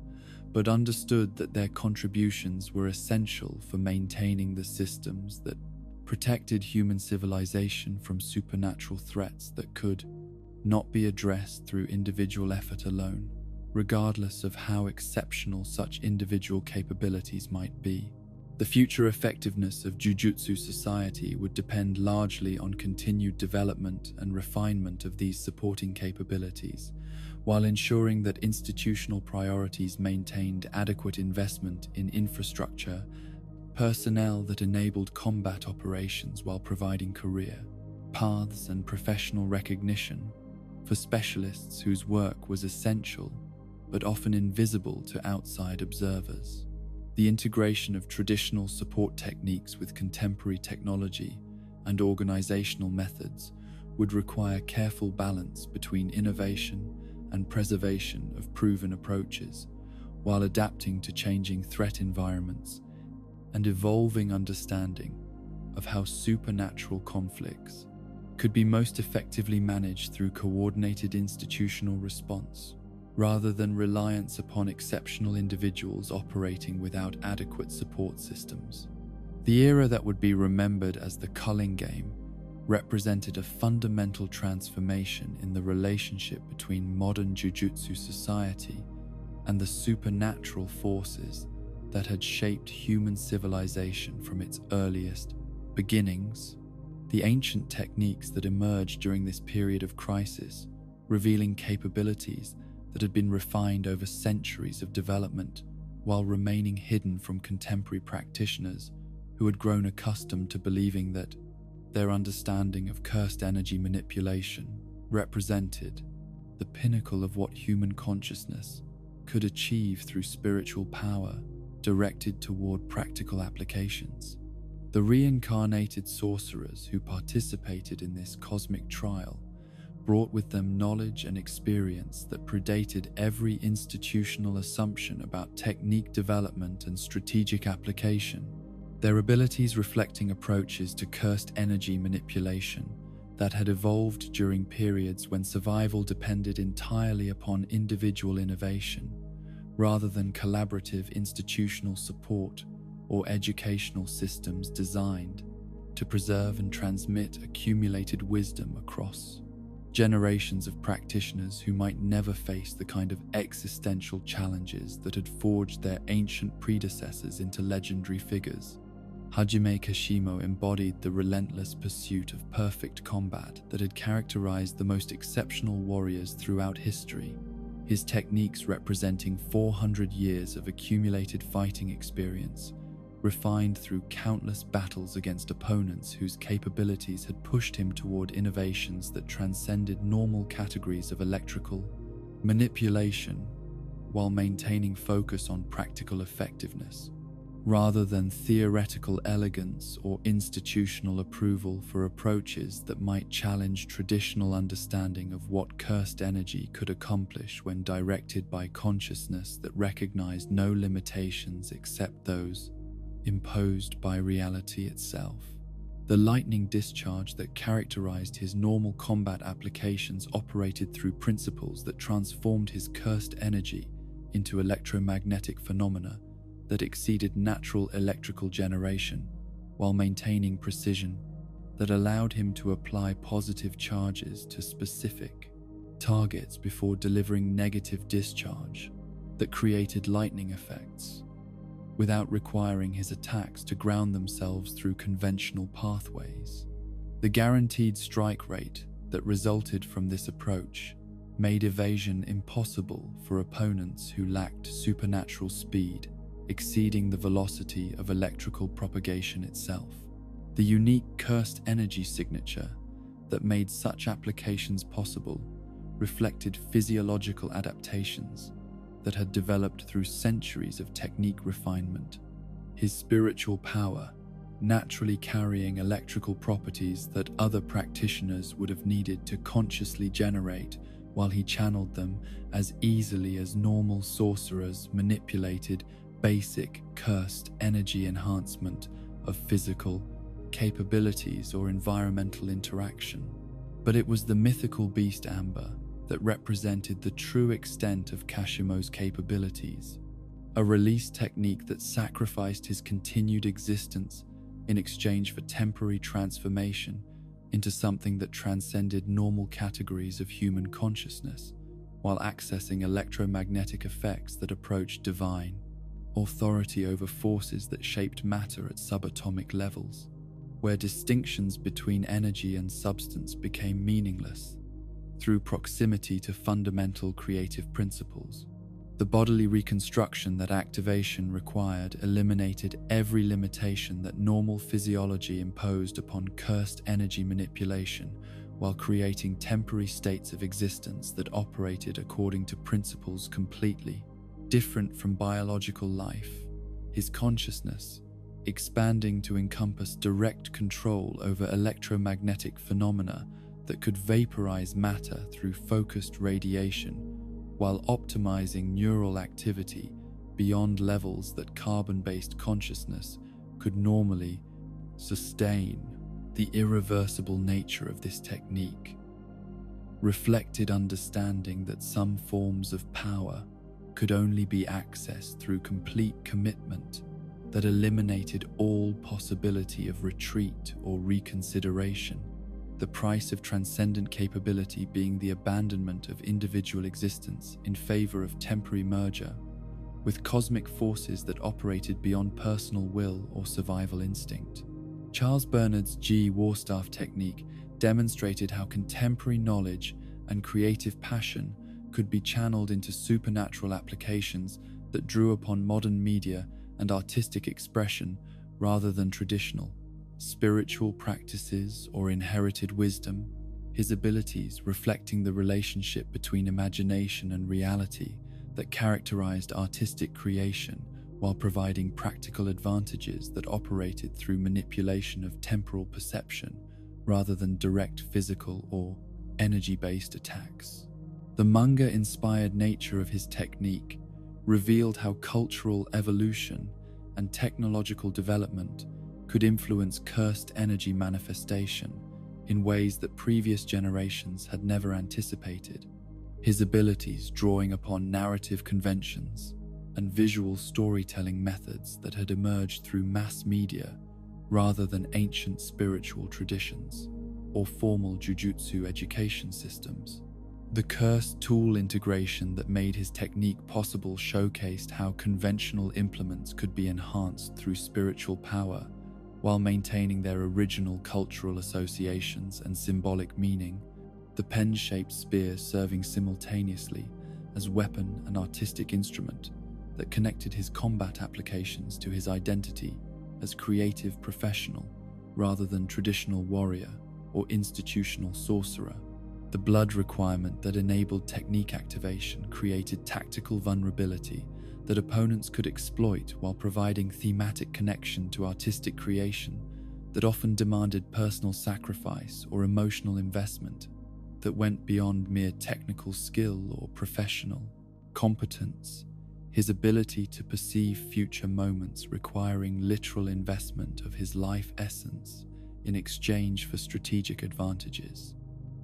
but understood that their contributions were essential for maintaining the systems that protected human civilization from supernatural threats that could not be addressed through individual effort alone, regardless of how exceptional such individual capabilities might be. The future effectiveness of Jujutsu society would depend largely on continued development and refinement of these supporting capabilities, while ensuring that institutional priorities maintained adequate investment in infrastructure, personnel that enabled combat operations while providing career paths and professional recognition for specialists whose work was essential but often invisible to outside observers. The integration of traditional support techniques with contemporary technology and organizational methods would require careful balance between innovation and preservation of proven approaches, while adapting to changing threat environments and evolving understanding of how supernatural conflicts could be most effectively managed through coordinated institutional response, rather than reliance upon exceptional individuals operating without adequate support systems. The era that would be remembered as the culling game represented a fundamental transformation in the relationship between modern Jujutsu society and the supernatural forces that had shaped human civilization from its earliest beginnings. The ancient techniques that emerged during this period of crisis, revealing capabilities that had been refined over centuries of development while remaining hidden from contemporary practitioners who had grown accustomed to believing that their understanding of cursed energy manipulation represented the pinnacle of what human consciousness could achieve through spiritual power directed toward practical applications. The reincarnated sorcerers who participated in this cosmic trial brought with them knowledge and experience that predated every institutional assumption about technique development and strategic application, their abilities reflecting approaches to cursed energy manipulation that had evolved during periods when survival depended entirely upon individual innovation, rather than collaborative institutional support or educational systems designed to preserve and transmit accumulated wisdom across generations of practitioners who might never face the kind of existential challenges that had forged their ancient predecessors into legendary figures. Hajime Kashimo embodied the relentless pursuit of perfect combat that had characterized the most exceptional warriors throughout history, his techniques representing 400 years of accumulated fighting experience, refined through countless battles against opponents whose capabilities had pushed him toward innovations that transcended normal categories of electrical manipulation, while maintaining focus on practical effectiveness, rather than theoretical elegance or institutional approval for approaches that might challenge traditional understanding of what cursed energy could accomplish when directed by consciousness that recognized no limitations except those imposed by reality itself. The lightning discharge that characterized his normal combat applications operated through principles that transformed his cursed energy into electromagnetic phenomena that exceeded natural electrical generation, while maintaining precision that allowed him to apply positive charges to specific targets before delivering negative discharge that created lightning effects, without requiring his attacks to ground themselves through conventional pathways. The guaranteed strike rate that resulted from this approach made evasion impossible for opponents who lacked supernatural speed, exceeding the velocity of electrical propagation itself. The unique cursed energy signature that made such applications possible reflected physiological adaptations that had developed through centuries of technique refinement. His spiritual power naturally carrying electrical properties that other practitioners would have needed to consciously generate, while he channeled them as easily as normal sorcerers manipulated basic cursed energy enhancement of physical capabilities or environmental interaction. But it was the mythical beast Amber that represented the true extent of Kashimo's capabilities, a release technique that sacrificed his continued existence in exchange for temporary transformation into something that transcended normal categories of human consciousness, while accessing electromagnetic effects that approached divine authority over forces that shaped matter at subatomic levels, where distinctions between energy and substance became meaningless through proximity to fundamental creative principles. The bodily reconstruction that activation required eliminated every limitation that normal physiology imposed upon cursed energy manipulation, while creating temporary states of existence that operated according to principles completely different from biological life. His consciousness, expanding to encompass direct control over electromagnetic phenomena that could vaporize matter through focused radiation, while optimizing neural activity beyond levels that carbon-based consciousness could normally sustain. The irreversible nature of this technique reflected understanding that some forms of power could only be accessed through complete commitment that eliminated all possibility of retreat or reconsideration, the price of transcendent capability being the abandonment of individual existence in favor of temporary merger with cosmic forces that operated beyond personal will or survival instinct. Charles Bernard's G Warstaff technique demonstrated how contemporary knowledge and creative passion could be channeled into supernatural applications that drew upon modern media and artistic expression rather than traditional spiritual practices or inherited wisdom. His abilities reflecting the relationship between imagination and reality that characterized artistic creation, while providing practical advantages that operated through manipulation of temporal perception rather than direct physical or energy-based attacks. The manga-inspired nature of his technique revealed how cultural evolution and technological development could influence cursed energy manifestation in ways that previous generations had never anticipated. His abilities drawing upon narrative conventions and visual storytelling methods that had emerged through mass media rather than ancient spiritual traditions or formal jujutsu education systems. The cursed tool integration that made his technique possible showcased how conventional implements could be enhanced through spiritual power while maintaining their original cultural associations and symbolic meaning, the pen-shaped spear serving simultaneously as weapon and artistic instrument that connected his combat applications to his identity as creative professional rather than traditional warrior or institutional sorcerer. The blood requirement that enabled technique activation created tactical vulnerability that opponents could exploit while providing thematic connection to artistic creation that often demanded personal sacrifice or emotional investment that went beyond mere technical skill or professional competence. His ability to perceive future moments requiring literal investment of his life essence in exchange for strategic advantages.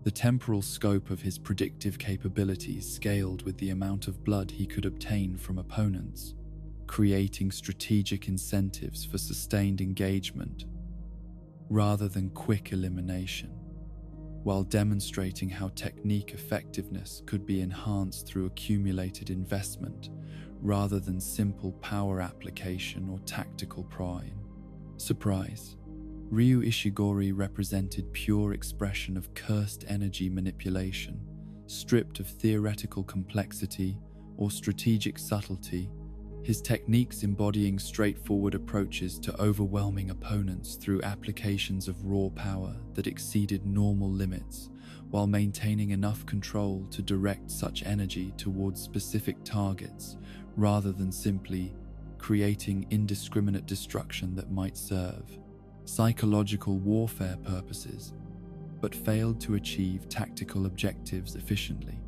The temporal scope of his predictive capabilities scaled with the amount of blood he could obtain from opponents, creating strategic incentives for sustained engagement rather than quick elimination, while demonstrating how technique effectiveness could be enhanced through accumulated investment rather than simple power application or tactical pride. Surprise. Ryu Ishigori represented pure expression of cursed energy manipulation, stripped of theoretical complexity or strategic subtlety, his techniques embodying straightforward approaches to overwhelming opponents through applications of raw power that exceeded normal limits, while maintaining enough control to direct such energy towards specific targets rather than simply creating indiscriminate destruction that might serve psychological warfare purposes, but failed to achieve tactical objectives efficiently.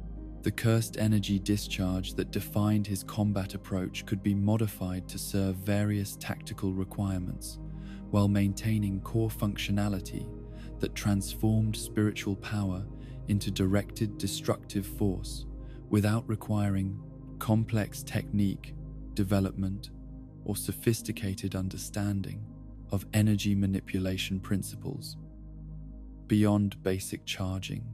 The cursed energy discharge that defined his combat approach could be modified to serve various tactical requirements, while maintaining core functionality that transformed spiritual power into directed destructive force without requiring complex technique, development, or sophisticated understanding of energy manipulation principles. Beyond basic charging,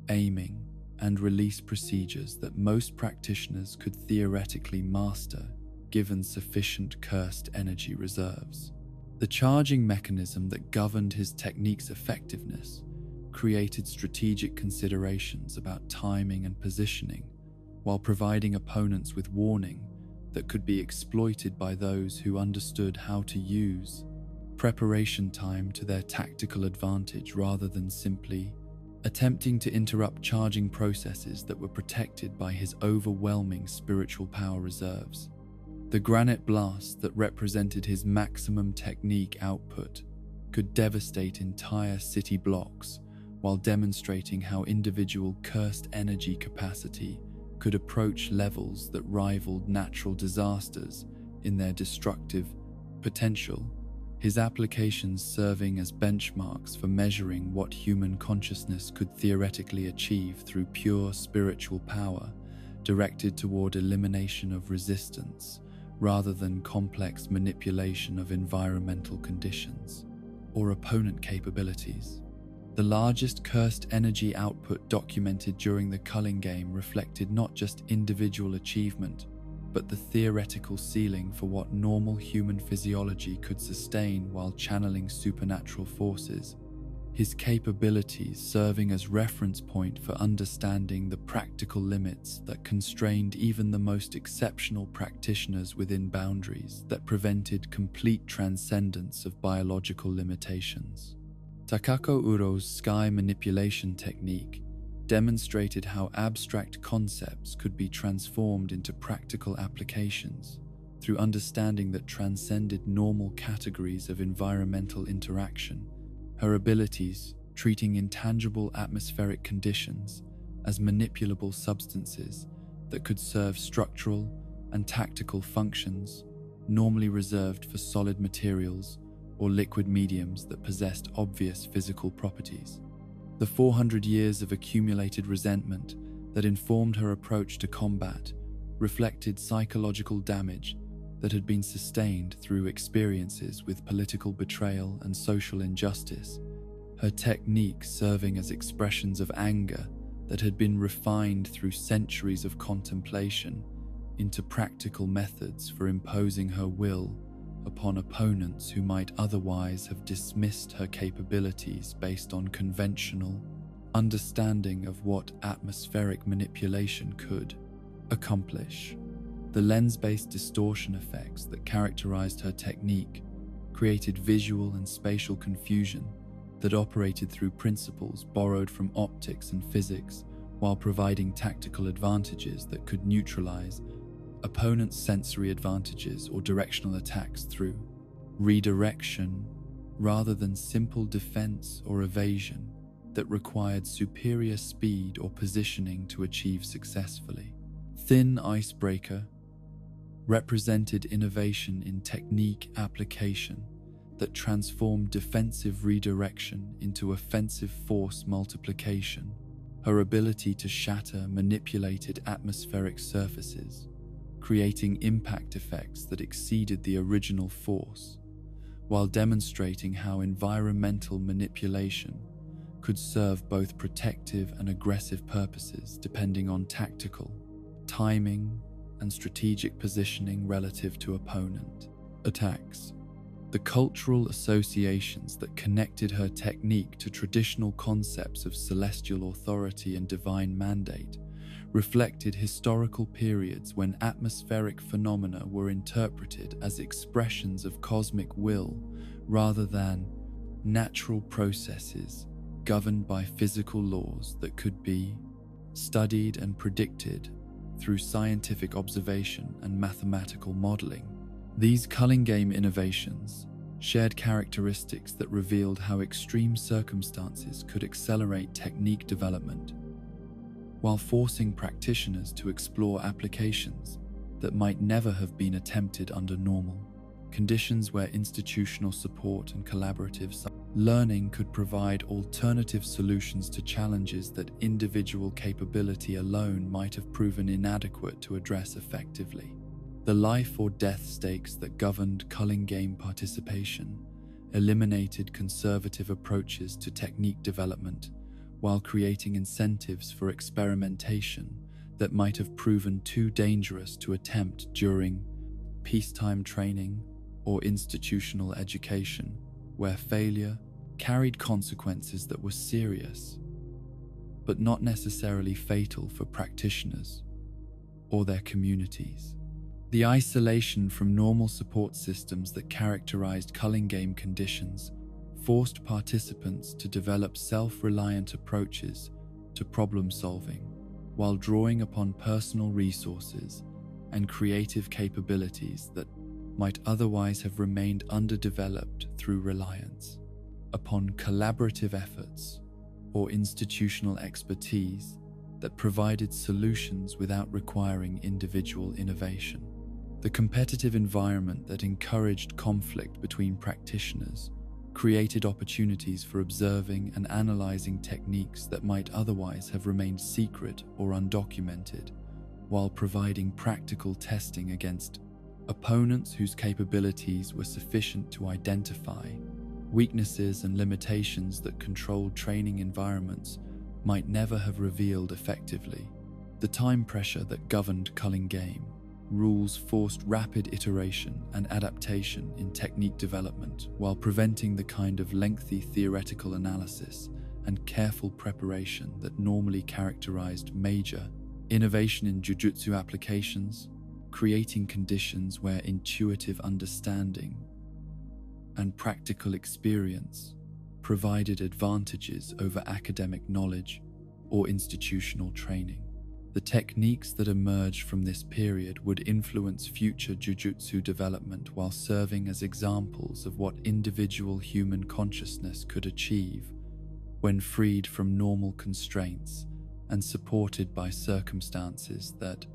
aiming, and release procedures that most practitioners could theoretically master given sufficient cursed energy reserves. The charging mechanism that governed his technique's effectiveness created strategic considerations about timing and positioning, while providing opponents with warning that could be exploited by those who understood how to use preparation time to their tactical advantage rather than simply attempting to interrupt charging processes that were protected by his overwhelming spiritual power reserves. The granite blast that represented his maximum technique output could devastate entire city blocks, while demonstrating how individual cursed energy capacity could approach levels that rivaled natural disasters in their destructive potential. His applications serving as benchmarks for measuring what human consciousness could theoretically achieve through pure spiritual power directed toward elimination of resistance rather than complex manipulation of environmental conditions or opponent capabilities. The largest cursed energy output documented during the culling game reflected not just individual achievement, but the theoretical ceiling for what normal human physiology could sustain while channeling supernatural forces, his capabilities serving as reference point for understanding the practical limits that constrained even the most exceptional practitioners within boundaries that prevented complete transcendence of biological limitations. Takako Uro's sky manipulation technique demonstrated how abstract concepts could be transformed into practical applications through understanding that transcended normal categories of environmental interaction. Her abilities, treating intangible atmospheric conditions as manipulable substances that could serve structural and tactical functions normally reserved for solid materials or liquid mediums that possessed obvious physical properties. The 400 years of accumulated resentment that informed her approach to combat reflected psychological damage that had been sustained through experiences with political betrayal and social injustice, her techniques serving as expressions of anger that had been refined through centuries of contemplation into practical methods for imposing her will upon opponents who might otherwise have dismissed her capabilities based on conventional understanding of what atmospheric manipulation could accomplish. The lens-based distortion effects that characterized her technique created visual and spatial confusion that operated through principles borrowed from optics and physics, while providing tactical advantages that could neutralize opponents' sensory advantages or directional attacks through redirection rather than simple defense or evasion that required superior speed or positioning to achieve successfully. Thin Icebreaker represented innovation in technique application that transformed defensive redirection into offensive force multiplication. Her ability to shatter manipulated atmospheric surfaces, creating impact effects that exceeded the original force, while demonstrating how environmental manipulation could serve both protective and aggressive purposes depending on tactical, timing, and strategic positioning relative to opponent attacks. The cultural associations that connected her technique to traditional concepts of celestial authority and divine mandate reflected historical periods when atmospheric phenomena were interpreted as expressions of cosmic will rather than natural processes governed by physical laws that could be studied and predicted through scientific observation and mathematical modeling. These culling game innovations shared characteristics that revealed how extreme circumstances could accelerate technique development, while forcing practitioners to explore applications that might never have been attempted under normal conditions, where institutional support and collaborative learning could provide alternative solutions to challenges that individual capability alone might have proven inadequate to address effectively. The life or death stakes that governed culling game participation eliminated conservative approaches to technique development, while creating incentives for experimentation that might have proven too dangerous to attempt during peacetime training or institutional education, where failure carried consequences that were serious, but not necessarily fatal for practitioners or their communities. The isolation from normal support systems that characterized culling game conditions forced participants to develop self-reliant approaches to problem-solving, while drawing upon personal resources and creative capabilities that might otherwise have remained underdeveloped through reliance upon collaborative efforts or institutional expertise that provided solutions without requiring individual innovation. The competitive environment that encouraged conflict between practitioners created opportunities for observing and analyzing techniques that might otherwise have remained secret or undocumented, while providing practical testing against opponents whose capabilities were sufficient to identify weaknesses and limitations that controlled training environments might never have revealed effectively. The time pressure that governed culling game rules forced rapid iteration and adaptation in technique development, while preventing the kind of lengthy theoretical analysis and careful preparation that normally characterized major innovation in Jujutsu applications, creating conditions where intuitive understanding and practical experience provided advantages over academic knowledge or institutional training. The techniques that emerged from this period would influence future Jujutsu development, while serving as examples of what individual human consciousness could achieve when freed from normal constraints and supported by circumstances that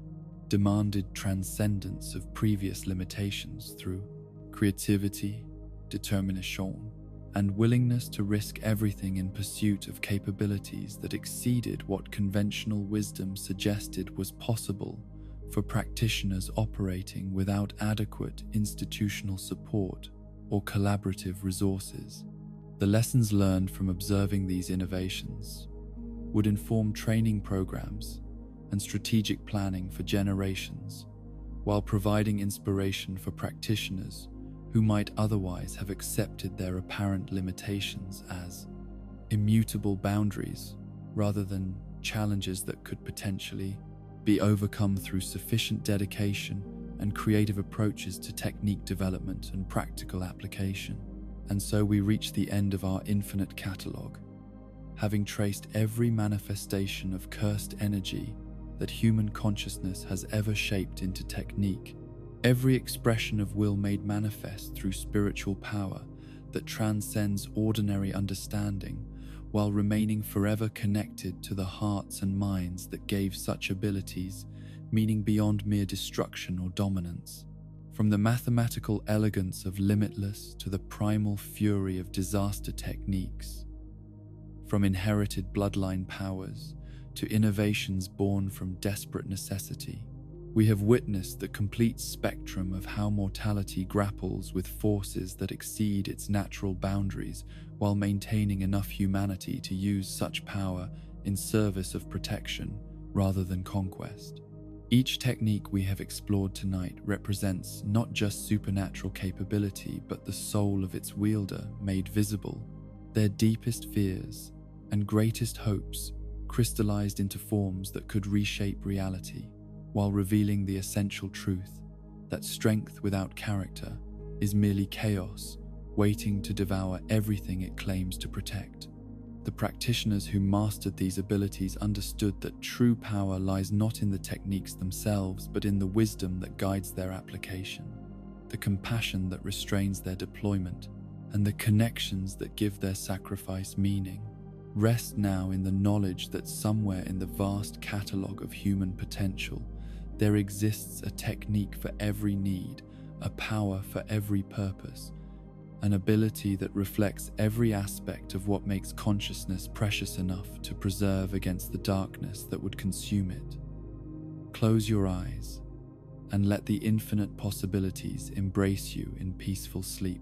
demanded transcendence of previous limitations through creativity, determination, and willingness to risk everything in pursuit of capabilities that exceeded what conventional wisdom suggested was possible for practitioners operating without adequate institutional support or collaborative resources. The lessons learned from observing these innovations would inform training programs and strategic planning for generations, while providing inspiration for practitioners who might otherwise have accepted their apparent limitations as immutable boundaries rather than challenges that could potentially be overcome through sufficient dedication and creative approaches to technique development and practical application. And so we reach the end of our infinite catalogue, having traced every manifestation of cursed energy that human consciousness has ever shaped into technique, every expression of will made manifest through spiritual power that transcends ordinary understanding, while remaining forever connected to the hearts and minds that gave such abilities meaning beyond mere destruction or dominance. From the mathematical elegance of limitless to the primal fury of disaster techniques, from inherited bloodline powers to innovations born from desperate necessity, we have witnessed the complete spectrum of how mortality grapples with forces that exceed its natural boundaries, while maintaining enough humanity to use such power in service of protection rather than conquest. Each technique we have explored tonight represents not just supernatural capability, but the soul of its wielder made visible, their deepest fears and greatest hopes crystallized into forms that could reshape reality, while revealing the essential truth that strength without character is merely chaos waiting to devour everything it claims to protect. The practitioners who mastered these abilities understood that true power lies not in the techniques themselves, but in the wisdom that guides their application. the compassion that restrains their deployment, and the connections that give their sacrifice meaning. Rest now in the knowledge that somewhere in the vast catalogue of human potential, there exists a technique for every need, a power for every purpose, an ability that reflects every aspect of what makes consciousness precious enough to preserve against the darkness that would consume it. Close your eyes and let the infinite possibilities embrace you in peaceful sleep.